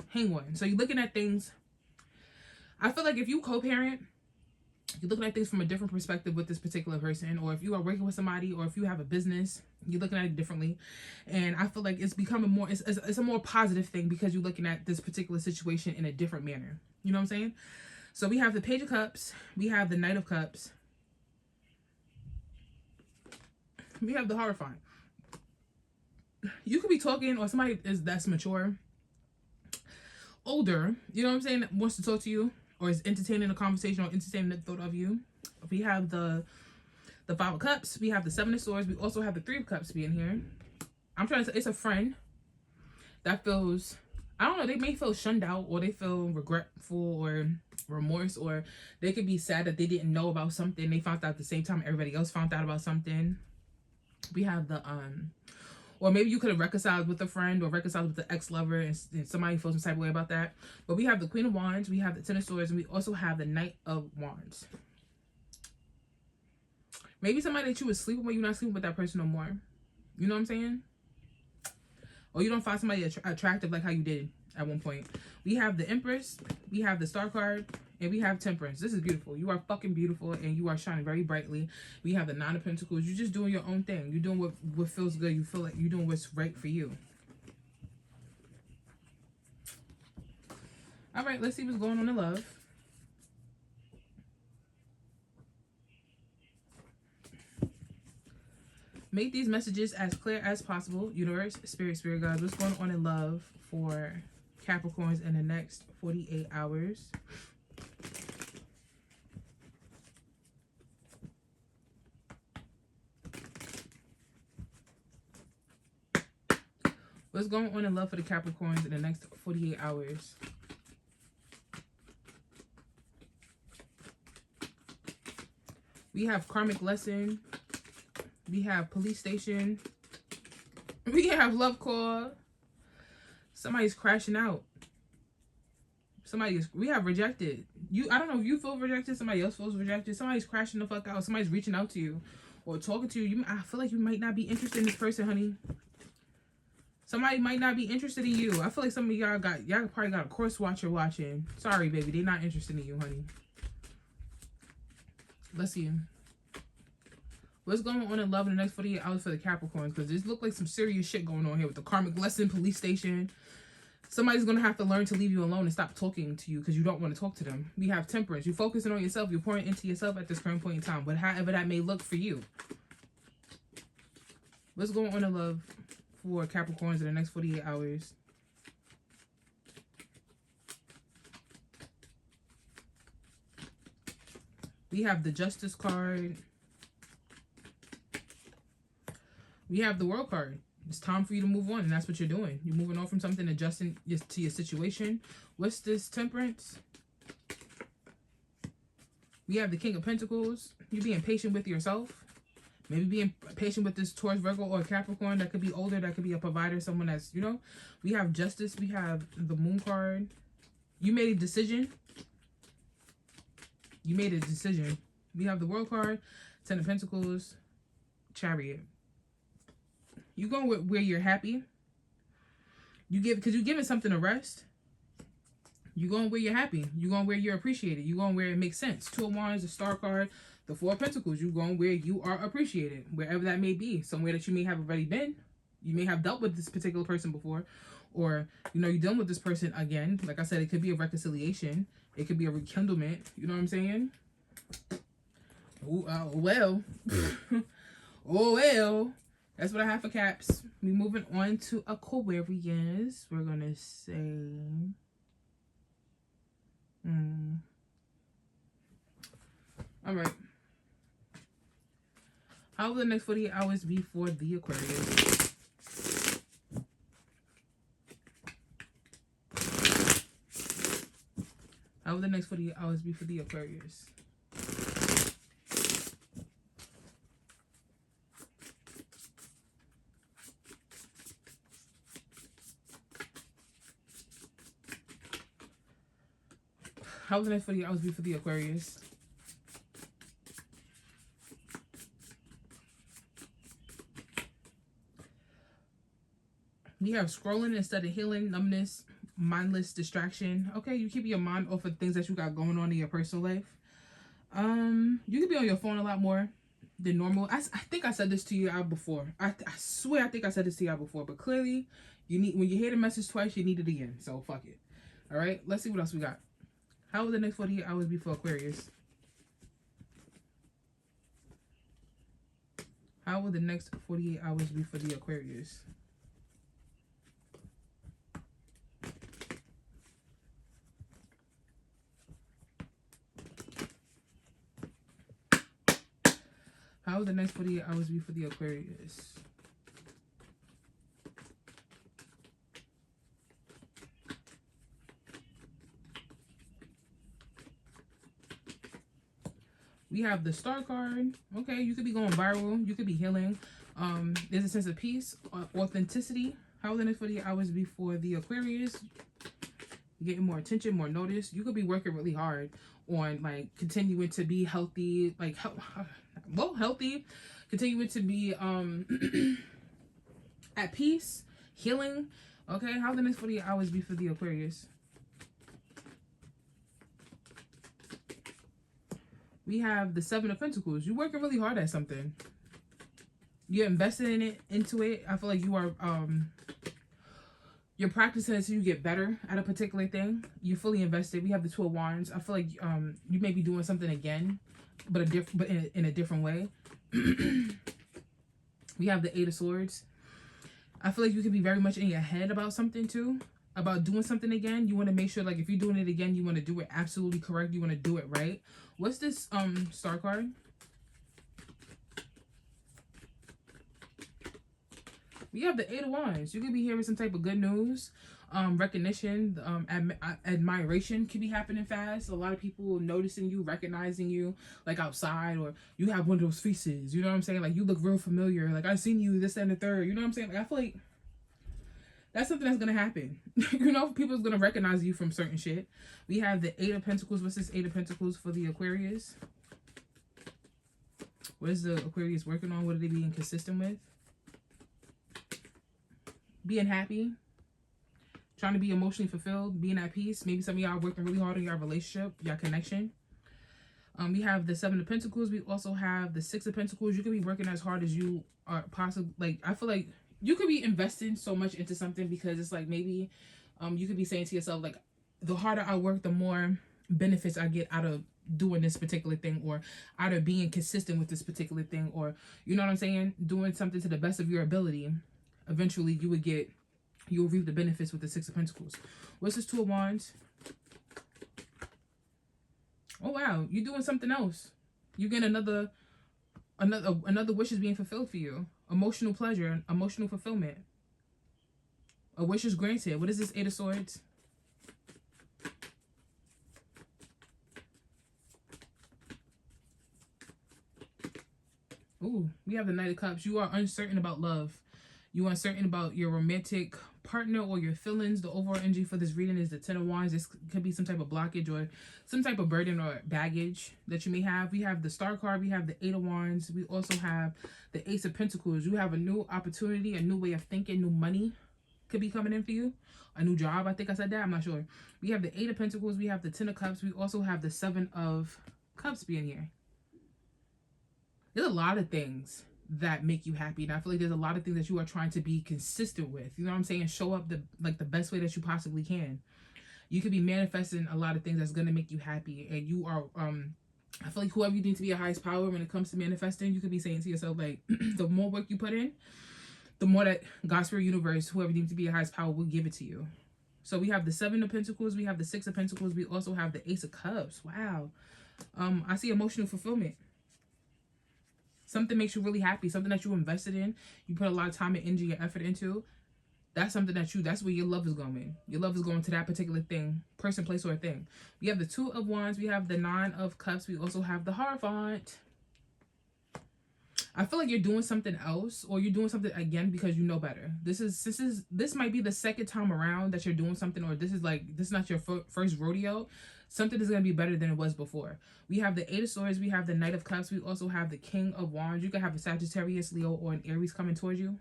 Hanged One. So you're looking at things. I feel like if you co-parent, you're looking at things from a different perspective with this particular person. Or if you are working with somebody, or if you have a business, you're looking at it differently. And I feel like it's becoming more, it's a more positive thing because you're looking at this particular situation in a different manner. You know what I'm saying? So we have the Page of Cups. We have the Knight of Cups. We have the Hierophant. You could be talking, or somebody that's mature, older, you know what I'm saying, that wants to talk to you, or is entertaining a conversation or entertaining the thought of you. We have the 5 of Cups. We have the 7 of Swords. We also have the 3 of Cups being here. I'm trying to say it's a friend that feels, I don't know, they may feel shunned out, or they feel regretful or remorse, or they could be sad that they didn't know about something. They found out at the same time everybody else found out about something. We have the or maybe you could have reconciled with a friend or reconciled with the ex-lover, and somebody feels some type of way about that. But we have the Queen of Wands, we have the Ten of Swords, and we also have the Knight of Wands. Maybe somebody that you was sleeping with, you're not sleeping with that person no more. You know what I'm saying? Or you don't find somebody attractive like how you did at one point. We have the Empress, we have the Star card, and we have Temperance. This is beautiful. You are fucking beautiful, and you are shining very brightly. We have the Nine of Pentacles. You're just doing your own thing. You're doing what feels good. You feel like you're doing what's right for you. All right, let's see what's going on in love. Make these messages as clear as possible. Universe, spirit guides. What's going on in love for Capricorns in the next 48 hours? What's going on in love for the Capricorns in the next 48 hours? We have karmic lesson. We have police station. We have love call. Somebody's crashing out. We have rejected. I don't know if you feel rejected. Somebody else feels rejected. Somebody's crashing the fuck out. Somebody's reaching out to you or talking to you. I feel like you might not be interested in this person, honey. Somebody might not be interested in you. I feel like some of y'all probably got a course watcher watching. Sorry, baby. They're not interested in you, honey. Let's see. What's going on in love in the next 48 hours for the Capricorns? Because this look like some serious shit going on here with the karmic lesson, police station. Somebody's going to have to learn to leave you alone and stop talking to you because you don't want to talk to them. We have Temperance. You're focusing on yourself. You're pouring into yourself at this current point in time. But however that may look for you. What's going on in love for Capricorns in the next 48 hours? We have the Justice card. We have the World card. It's time for you to move on, and that's what you're doing. You're moving on from something, adjusting to your situation. What's this? Temperance. We have the King of Pentacles. You're being patient with yourself. Maybe being patient with this Taurus, Virgo, or Capricorn. That could be older. That could be a provider. Someone that's, you know. We have Justice. We have the Moon card. You made a decision. You made a decision. We have the World card. Ten of Pentacles. Chariot. You going where you're happy. Because you're giving something a rest. You going where you're happy. You going where you're appreciated. You going where it makes sense. Two of Wands, the Star card, the Four of Pentacles. You going where you are appreciated, wherever that may be. Somewhere that you may have already been. You may have dealt with this particular person before, or you know you're dealing with this person again. Like I said, it could be a reconciliation. It could be a rekindlement. You know what I'm saying? Oh well. Oh well. That's what I have for Caps. We moving on to Aquarius. We're gonna say, all right. How will the next 48 hours be for the Aquarius? How will the next 48 hours be for the Aquarius? How will the next 48 hours be for the Aquarius? We have scrolling instead of healing, numbness, mindless distraction. Okay, you keep your mind off of things that you got going on in your personal life. You could be on your phone a lot more than normal. I think I said this to you out before. I swear I think I said this to you out before. But clearly, when you hear the message twice, you need it again. So fuck it. All right, let's see what else we got. How will the next 48 hours be for Aquarius? How will the next 48 hours be for the Aquarius? How will the next 48 hours be for the Aquarius? We have the Star card. Okay, you could be going viral. You could be healing. There's a sense of peace, authenticity. How the next 48 hours before the Aquarius? Getting more attention, more notice. You could be working really hard on like continuing to be healthy, like healthy, continuing to be at peace, healing. Okay, how the next 48 hours be for the Aquarius? We have the Seven of Pentacles. You're working really hard at something. You're invested in it, into it. I feel like you are you're practicing until you get better at a particular thing. You're fully invested. We have the Two of Wands. I feel like you may be doing something again, but in a different way. We have the Eight of Swords. I feel like you could be very much in your head about something too, about doing something again. You want to make sure, like, if you're doing it again, you want to do it absolutely correct. You want to do it right. What's this Star card? We have the Eight of Wands. You could be hearing some type of good news, recognition, admiration could be happening fast. A lot of people noticing you, recognizing you, like outside, or you have one of those faces. You know what I'm saying? Like, you look real familiar. Like, I've seen you, this, and the third. You know what I'm saying? Like, I feel like that's something that's gonna happen. You know, people's gonna recognize you from certain shit. We have the Eight of Pentacles. What's this Eight of Pentacles for the Aquarius? What is the Aquarius working on? What are they being consistent with? Being happy, trying to be emotionally fulfilled, being at peace. Maybe some of y'all are working really hard on your relationship, your connection. We have the Seven of Pentacles. We also have the Six of Pentacles. You could be working as hard as you are possible. Like, I feel like you could be investing so much into something because it's like maybe you could be saying to yourself, like, the harder I work, the more benefits I get out of doing this particular thing, or out of being consistent with this particular thing, or, you know what I'm saying, doing something to the best of your ability. Eventually you'll reap the benefits with the Six of Pentacles. What's this Two of Wands? Oh wow, you're doing something else. You get another wish is being fulfilled for you. Emotional pleasure, emotional fulfillment. A wish is granted. What is this Eight of Swords? Ooh, we have the Knight of Cups. You are uncertain about love. You are uncertain about your romantic partner or your feelings. The overall energy for this reading is the Ten of Wands. This could be some type of blockage or some type of burden or baggage that you may have. We have the Star card. We have the Eight of Wands. We also have the Ace of Pentacles. You have a new opportunity, a new way of thinking, new money could be coming in for you. A new job. I think I said that. I'm not sure. We have the Eight of Pentacles. We have the Ten of Cups. We also have the Seven of Cups being here. There's a lot of things that make you happy, and I feel like there's a lot of things that you are trying to be consistent with. You know what I'm saying? Show up the best way that you possibly can. You could be manifesting a lot of things that's going to make you happy, and you are I feel like whoever you need to be your highest power when it comes to manifesting, you could be saying to yourself, like, the more work you put in, the more that God, Spirit, Universe, whoever you need to be your highest power will give it to you. So we have the Seven of Pentacles, we have the Six of Pentacles, we also have the Ace of Cups. Wow. I see emotional fulfillment. Something makes you really happy, something that you invested in, you put a lot of time and energy and effort into. That's something that's where your love is going. Your love is going to that particular thing, person, place, or thing. We have the Two of Wands, we have the Nine of Cups, we also have the Hierophant. I feel like you're doing something else, or you're doing something again because you know better. This might be the second time around that you're doing something, or this is not your first rodeo. Something is going to be better than it was before. We have the Eight of Swords. We have the Knight of Cups. We also have the King of Wands. You could have a Sagittarius, Leo, or an Aries coming towards you.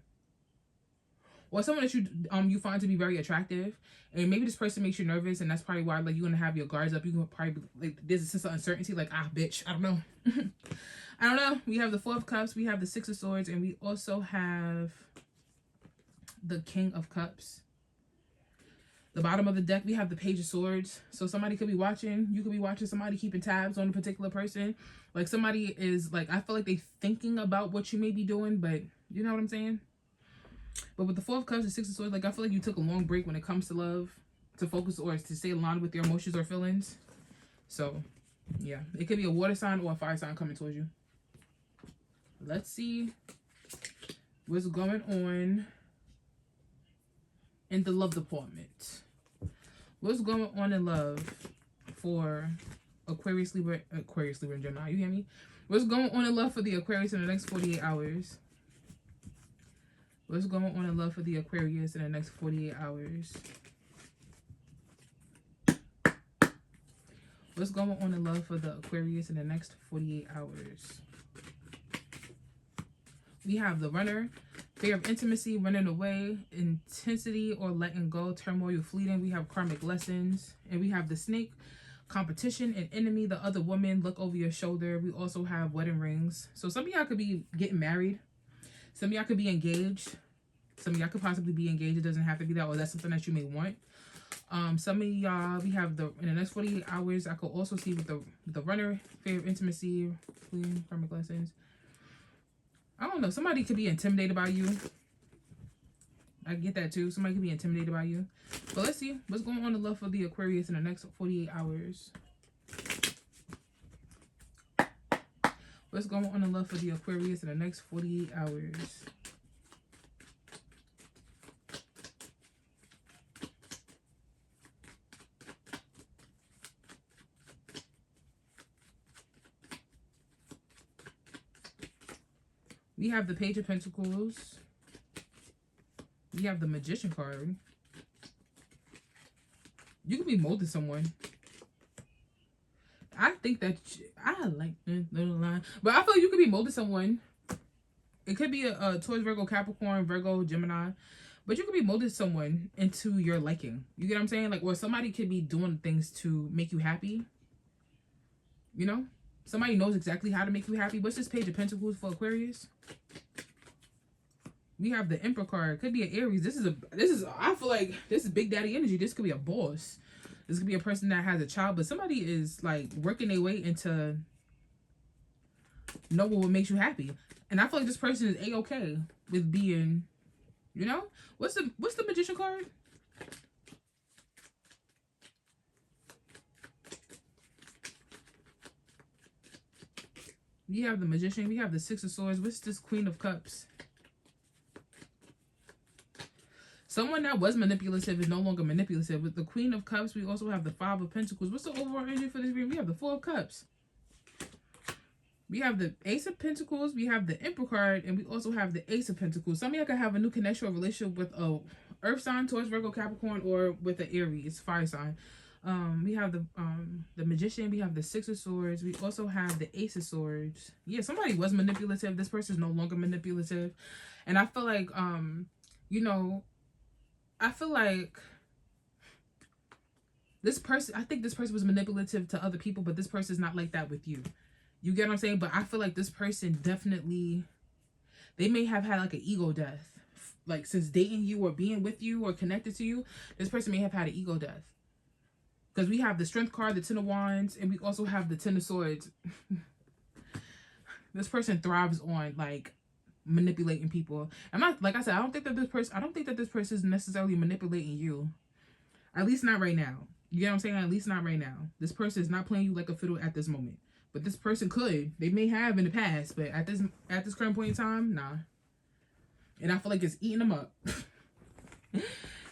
Or someone that you find to be very attractive. And maybe this person makes you nervous, and that's probably why, like, you're going to have your guards up. You're going to probably be, like, there's a sense of uncertainty. Like, bitch, I don't know. I don't know. We have the Four of Cups. We have the Six of Swords. And we also have the King of Cups. The bottom of the deck, we have the Page of Swords. So somebody could be watching. You could be watching somebody keeping tabs on a particular person. Like, somebody is, like, I feel like they're thinking about what you may be doing, but you know what I'm saying? But with the Four of Cups and Six of Swords, like, I feel like you took a long break when it comes to love, to focus or to stay aligned with your emotions or feelings. So, yeah. It could be a water sign or a fire sign coming towards you. Let's see what's going on in the love department. What's going on in love for Aquarius, Libra, and Gemini. You hear me? What's going on in love for the Aquarius in the next 48 hours? What's going on in love for the Aquarius in the next 48 hours? What's going on in love for the Aquarius in the next 48 hours? We have the Runner, fear of intimacy, running away, intensity or letting go, turmoil, fleeting. We have karmic lessons. And we have the Snake, competition and enemy, the other woman, look over your shoulder. We also have wedding rings. So some of y'all could be getting married. Some of y'all could be engaged. Some of y'all could possibly be engaged. It doesn't have to be that, or that's something that you may want. Some of y'all, we have the, in the next 48 hours, I could also see with the Runner, fear of intimacy, fleeing, karmic lessons. I don't know. Somebody could be intimidated by you. I get that too. Somebody could be intimidated by you. But let's see what's going on in love for the Aquarius in the next 48 hours. What's going on in love for the Aquarius in the next 48 hours? We have the Page of Pentacles. We have the Magician card. You could be molding someone. I think that I like this little line, but I feel you could be molding someone. It could be a Taurus, Virgo, Capricorn, Virgo, Gemini, but you could be molding someone into your liking. You get what I'm saying? Like, or somebody could be doing things to make you happy. You know, somebody knows exactly how to make you happy. What's this Page of Pentacles for Aquarius? We have the Emperor card. Could be an Aries. This is I feel like this is Big Daddy energy. This could be a boss. This could be a person that has a child, but somebody is like working their way into know what makes you happy. And I feel like this person is A-okay with being, you know? What's the Magician card? We have the Magician. We have the Six of Swords. What's this Queen of Cups? Someone that was manipulative is no longer manipulative. With the Queen of Cups, we also have the Five of Pentacles. What's the overall energy for this reading? We have the Four of Cups. We have the Ace of Pentacles. We have the Emperor card. And we also have the Ace of Pentacles. Some of y'all could have a new connection or relationship with a Earth sign, Taurus, Virgo, Capricorn, or with an Aries, fire sign. We have the Magician. We have the Six of Swords. We also have the Ace of Swords. Yeah, somebody was manipulative. This person is no longer manipulative. And I feel like, you know, I feel like this person, I think this person was manipulative to other people, but this person is not like that with you. You get what I'm saying? But I feel like this person definitely, they may have had like an ego death. Like since dating you or being with you or connected to you, this person may have had an ego death. Because we have the Strength card, the Ten of Wands, and we also have the Ten of Swords. This person thrives on like manipulating people. I'm not, like I said, I don't think that this person is necessarily manipulating you. At least not right now. You get what I'm saying? At least not right now. This person is not playing you like a fiddle at this moment. But this person could. They may have in the past, but at this current point in time, nah. And I feel like it's eating them up.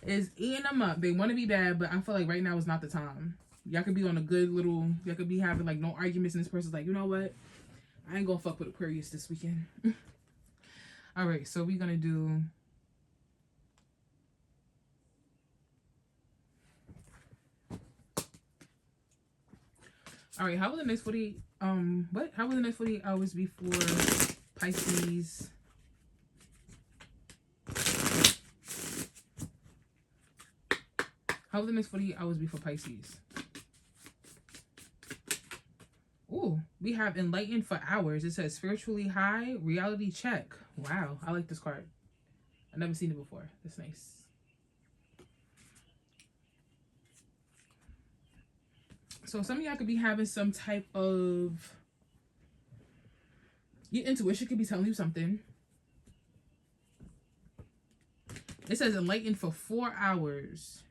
It's eating them up. They want to be bad, but I feel like right now is not the time. Y'all could be on a good little, y'all could be having like no arguments, and this person's like, you know what? I ain't gonna fuck with Aquarius this weekend. All right, so we're gonna do all right. How will the next 48 how will the next 48 hours be for Pisces? How will the next 48 hours be for Pisces? Ooh, we have Enlightened for Hours. It says spiritually high, reality check. Wow, I like this card. I've never seen it before. That's nice. So some of y'all could be having some type of, your intuition could be telling you something. It says enlightened for 4 hours.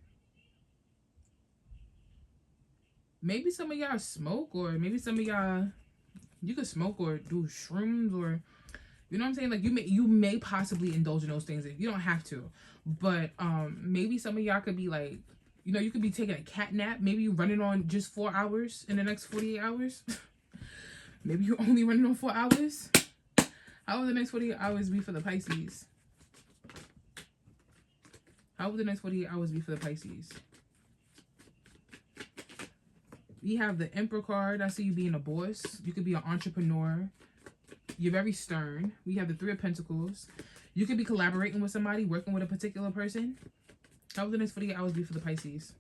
Maybe some of y'all smoke, or maybe some of y'all, you could smoke or do shrooms, or you know what I'm saying? Like you may possibly indulge in those things. You don't have to, but maybe some of y'all could be like, You know, you could be taking a cat nap. Maybe you're running on just 4 hours in the next 48 hours. Maybe you're only running on 4 hours. How will the next 48 hours be for the Pisces? How will the next 48 hours be for the Pisces? We have the Emperor card. I see you being a boss. You could be an entrepreneur. You're very stern. We have the Three of Pentacles. You could be collaborating with somebody, working with a particular person. How will the next 48 hours be for the Pisces?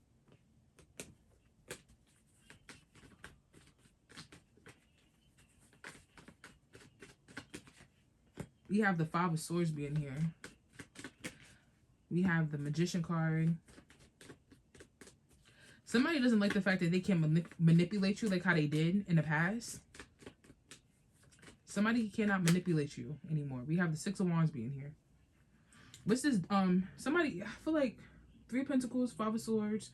We have the Five of Swords being here. We have the Magician card. Somebody doesn't like the fact that they can manipulate you like how they did in the past. Somebody cannot manipulate you anymore. We have the Six of Wands being here. What's this? Somebody, I feel like Three of Pentacles, Five of Swords,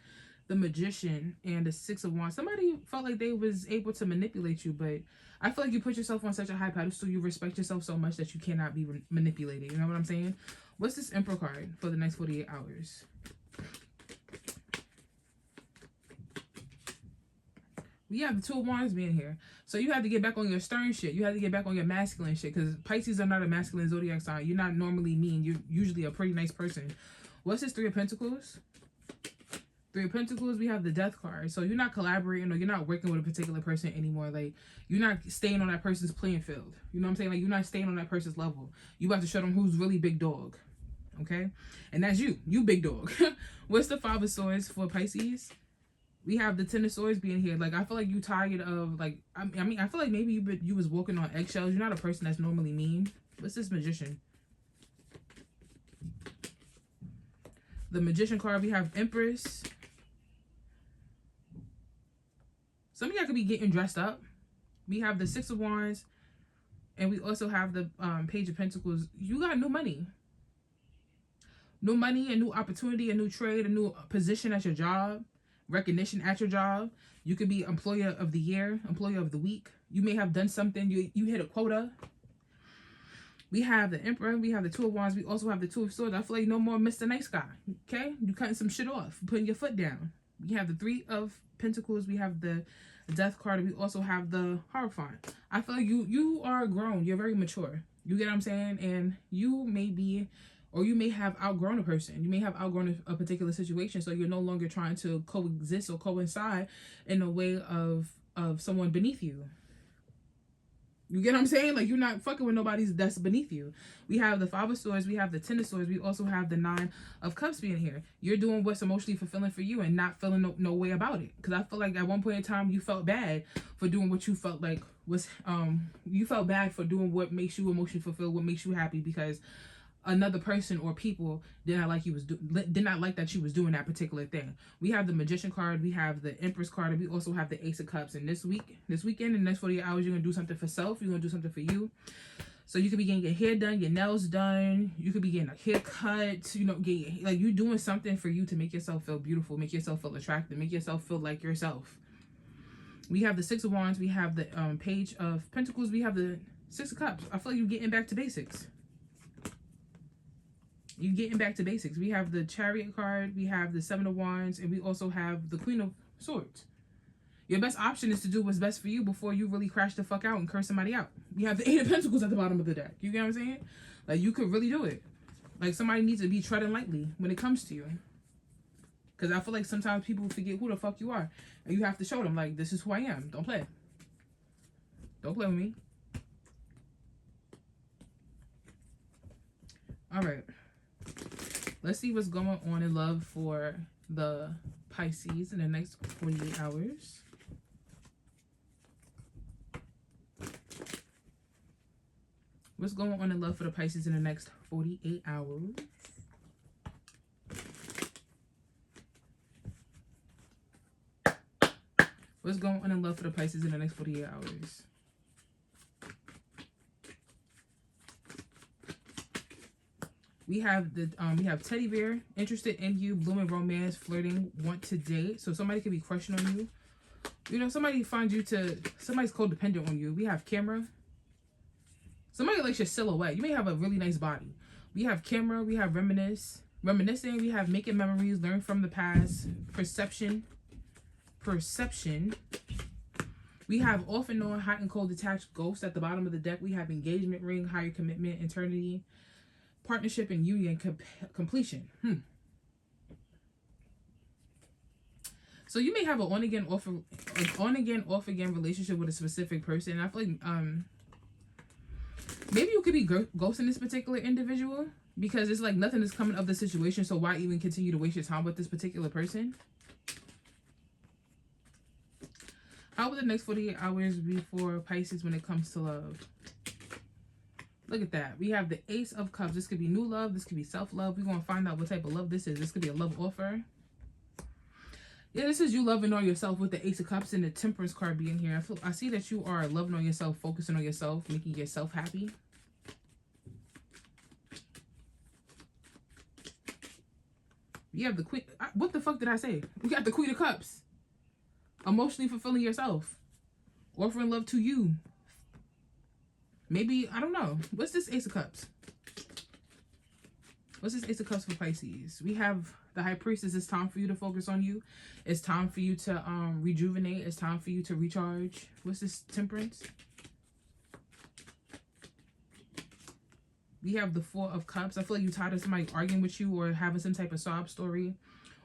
the Magician, and the Six of Wands. Somebody felt like they was able to manipulate you, but I feel like you put yourself on such a high pedestal. You respect yourself so much that you cannot be manipulated. You know what I'm saying? What's this Emperor card for the next 48 hours? We have the Two of Wands being here. So you have to get back on your stern shit. You have to get back on your masculine shit. Because Pisces are not a masculine zodiac sign. You're not normally mean. You're usually a pretty nice person. What's this Three of Pentacles? Three of Pentacles, we have the Death card. So you're not collaborating or you're not working with a particular person anymore. Like, you're not staying on that person's playing field. You know what I'm saying? Like, you're not staying on that person's level. You about to show them who's really big dog. Okay? And that's you. You big dog. What's the Five of Swords for Pisces? We have the Ten of Swords being here. Like, I feel like you tired of, like, I mean, I feel like maybe you was walking on eggshells. You're not a person that's normally mean. What's this Magician? The Magician card, we have Empress. Some of y'all could be getting dressed up. We have the Six of Wands. And we also have the Page of Pentacles. You got new money. New money, a new opportunity, a new trade, a new position at your job. Recognition at your job. You could be employer of the year, employer of the week. You may have done something. You hit a quota. We have the Emperor. We have the Two of Wands. We also have the Two of Swords. I feel like no more Mr. Nice Guy. Okay? You cutting some shit off. Putting your foot down. We have the Three of Pentacles. We have the Death card. We also have the Hierophant. I feel like you are grown. You're very mature. You get what I'm saying? And you may be... or you may have outgrown a person. You may have outgrown a particular situation. So you're no longer trying to coexist or coincide in a way of someone beneath you. You get what I'm saying? Like, you're not fucking with nobody that's beneath you. We have the Five of Swords. We have the Ten of Swords. We also have the Nine of Cups being here. You're doing what's emotionally fulfilling for you and not feeling no way about it. Because I feel like at one point in time, you felt bad for doing what you felt like was... you felt bad for doing what makes you emotionally fulfilled, what makes you happy, because... another person or people did not like that you was doing that particular thing. We have the Magician card, we have the Empress card, and we also have the Ace of Cups. And this weekend, in the next 48 hours, you're gonna do something for self. You're gonna do something for you. So you could be getting your hair done, your nails done. You could be getting a haircut. You know, you doing something for you to make yourself feel beautiful, make yourself feel attractive, make yourself feel like yourself. We have the Six of Wands. We have the Page of Pentacles. We have the Six of Cups. I feel like you're getting back to basics. You're getting back to basics. We have the Chariot card. We have the Seven of Wands. And we also have the Queen of Swords. Your best option is to do what's best for you before you really crash the fuck out and curse somebody out. We have the Eight of Pentacles at the bottom of the deck. You get what I'm saying? Like, you could really do it. Like, somebody needs to be treading lightly when it comes to you. Because I feel like sometimes people forget who the fuck you are. And you have to show them, like, this is who I am. Don't play. Don't play with me. All right. Let's see what's going on in love for the Pisces in the next 48 hours. What's going on in love for the Pisces in the next 48 hours? What's going on in love for the Pisces in the next 48 hours? We have the Teddy Bear, interested in you, blooming romance, flirting, want to date. So somebody could be crushing on you. You know, somebody's codependent on you. We have Camera. Somebody likes your silhouette. You may have a really nice body. We have Camera. We have Reminisce. Reminiscing, we have making memories, learn from the past, perception. We have off and on, hot and cold, detached, ghost. At the bottom of the deck, we have engagement ring, higher commitment, eternity, partnership and union, completion. So you may have an on again, off again relationship with a specific person. I feel like maybe you could be ghosting this particular individual because it's like nothing is coming of the situation. So why even continue to waste your time with this particular person? How will the next 48 hours be for Pisces when it comes to love? Look at that. We have the Ace of Cups. This could be new love. This could be self-love. We're going to find out what type of love this is. This could be a love offer. Yeah, this is you loving on yourself with the Ace of Cups and the Temperance card being here. I see that you are loving on yourself, focusing on yourself, making yourself happy. You have the Queen. What the fuck did I say? We got the Queen of Cups. Emotionally fulfilling yourself. Offering love to you. Maybe, I don't know. What's this Ace of Cups? What's this Ace of Cups for Pisces? We have the High Priestess. It's time for you to focus on you. It's time for you to rejuvenate. It's time for you to recharge. What's this Temperance? We have the Four of Cups. I feel like you're tired of somebody arguing with you or having some type of sob story.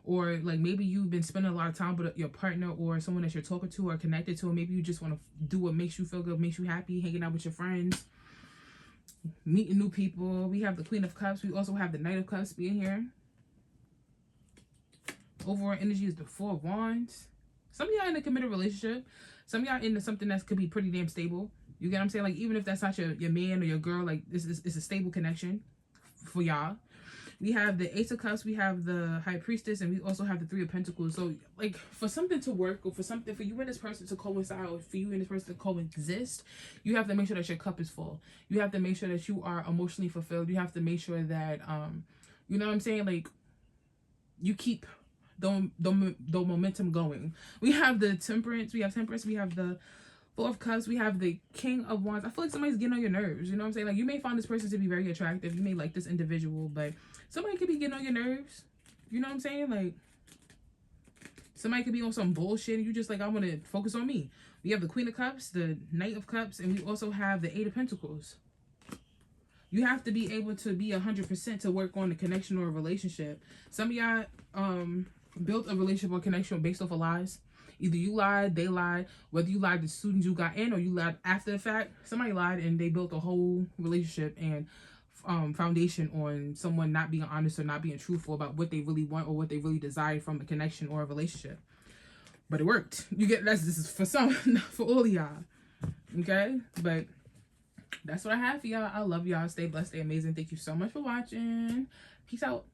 Or like maybe you've been spending a lot of time with your partner or someone that you're talking to or connected to. And maybe you just want to do what makes you feel good, makes you happy, hanging out with your friends, meeting new people. We have the Queen of Cups. We also have the Knight of Cups being here. Overall energy is the Four of Wands. Some of y'all in a committed relationship. Some of y'all into something that could be pretty damn stable. You get what I'm saying? Like even if that's not your man or your girl, like this is a stable connection for y'all. We have the Ace of Cups, we have the High Priestess, and we also have the Three of Pentacles. So, like, for something to work, or for you and this person to coincide, or for you and this person to coexist, you have to make sure that your cup is full. You have to make sure that you are emotionally fulfilled. You have to make sure that, you know what I'm saying? Like, you keep the momentum going. We have the Temperance, we have the Four of Cups, we have the King of Wands. I feel like somebody's getting on your nerves. You know what I'm saying? Like, you may find this person to be very attractive. You may like this individual, but somebody could be getting on your nerves. You know what I'm saying? Like, somebody could be on some bullshit and you just like, I want to focus on me. We have the Queen of Cups, the Knight of Cups, and we also have the Eight of Pentacles. You have to be able to be 100% to work on the connection or a relationship. Some of y'all built a relationship or connection based off of lies. Either you lied, they lied, whether you lied to students you got in or you lied after the fact. Somebody lied and they built a whole relationship and foundation on someone not being honest or not being truthful about what they really want or what they really desire from a connection or a relationship. But it worked. You get this is for some, not for all of y'all. Okay? But that's what I have for y'all. I love y'all. Stay blessed, stay amazing. Thank you so much for watching. Peace out.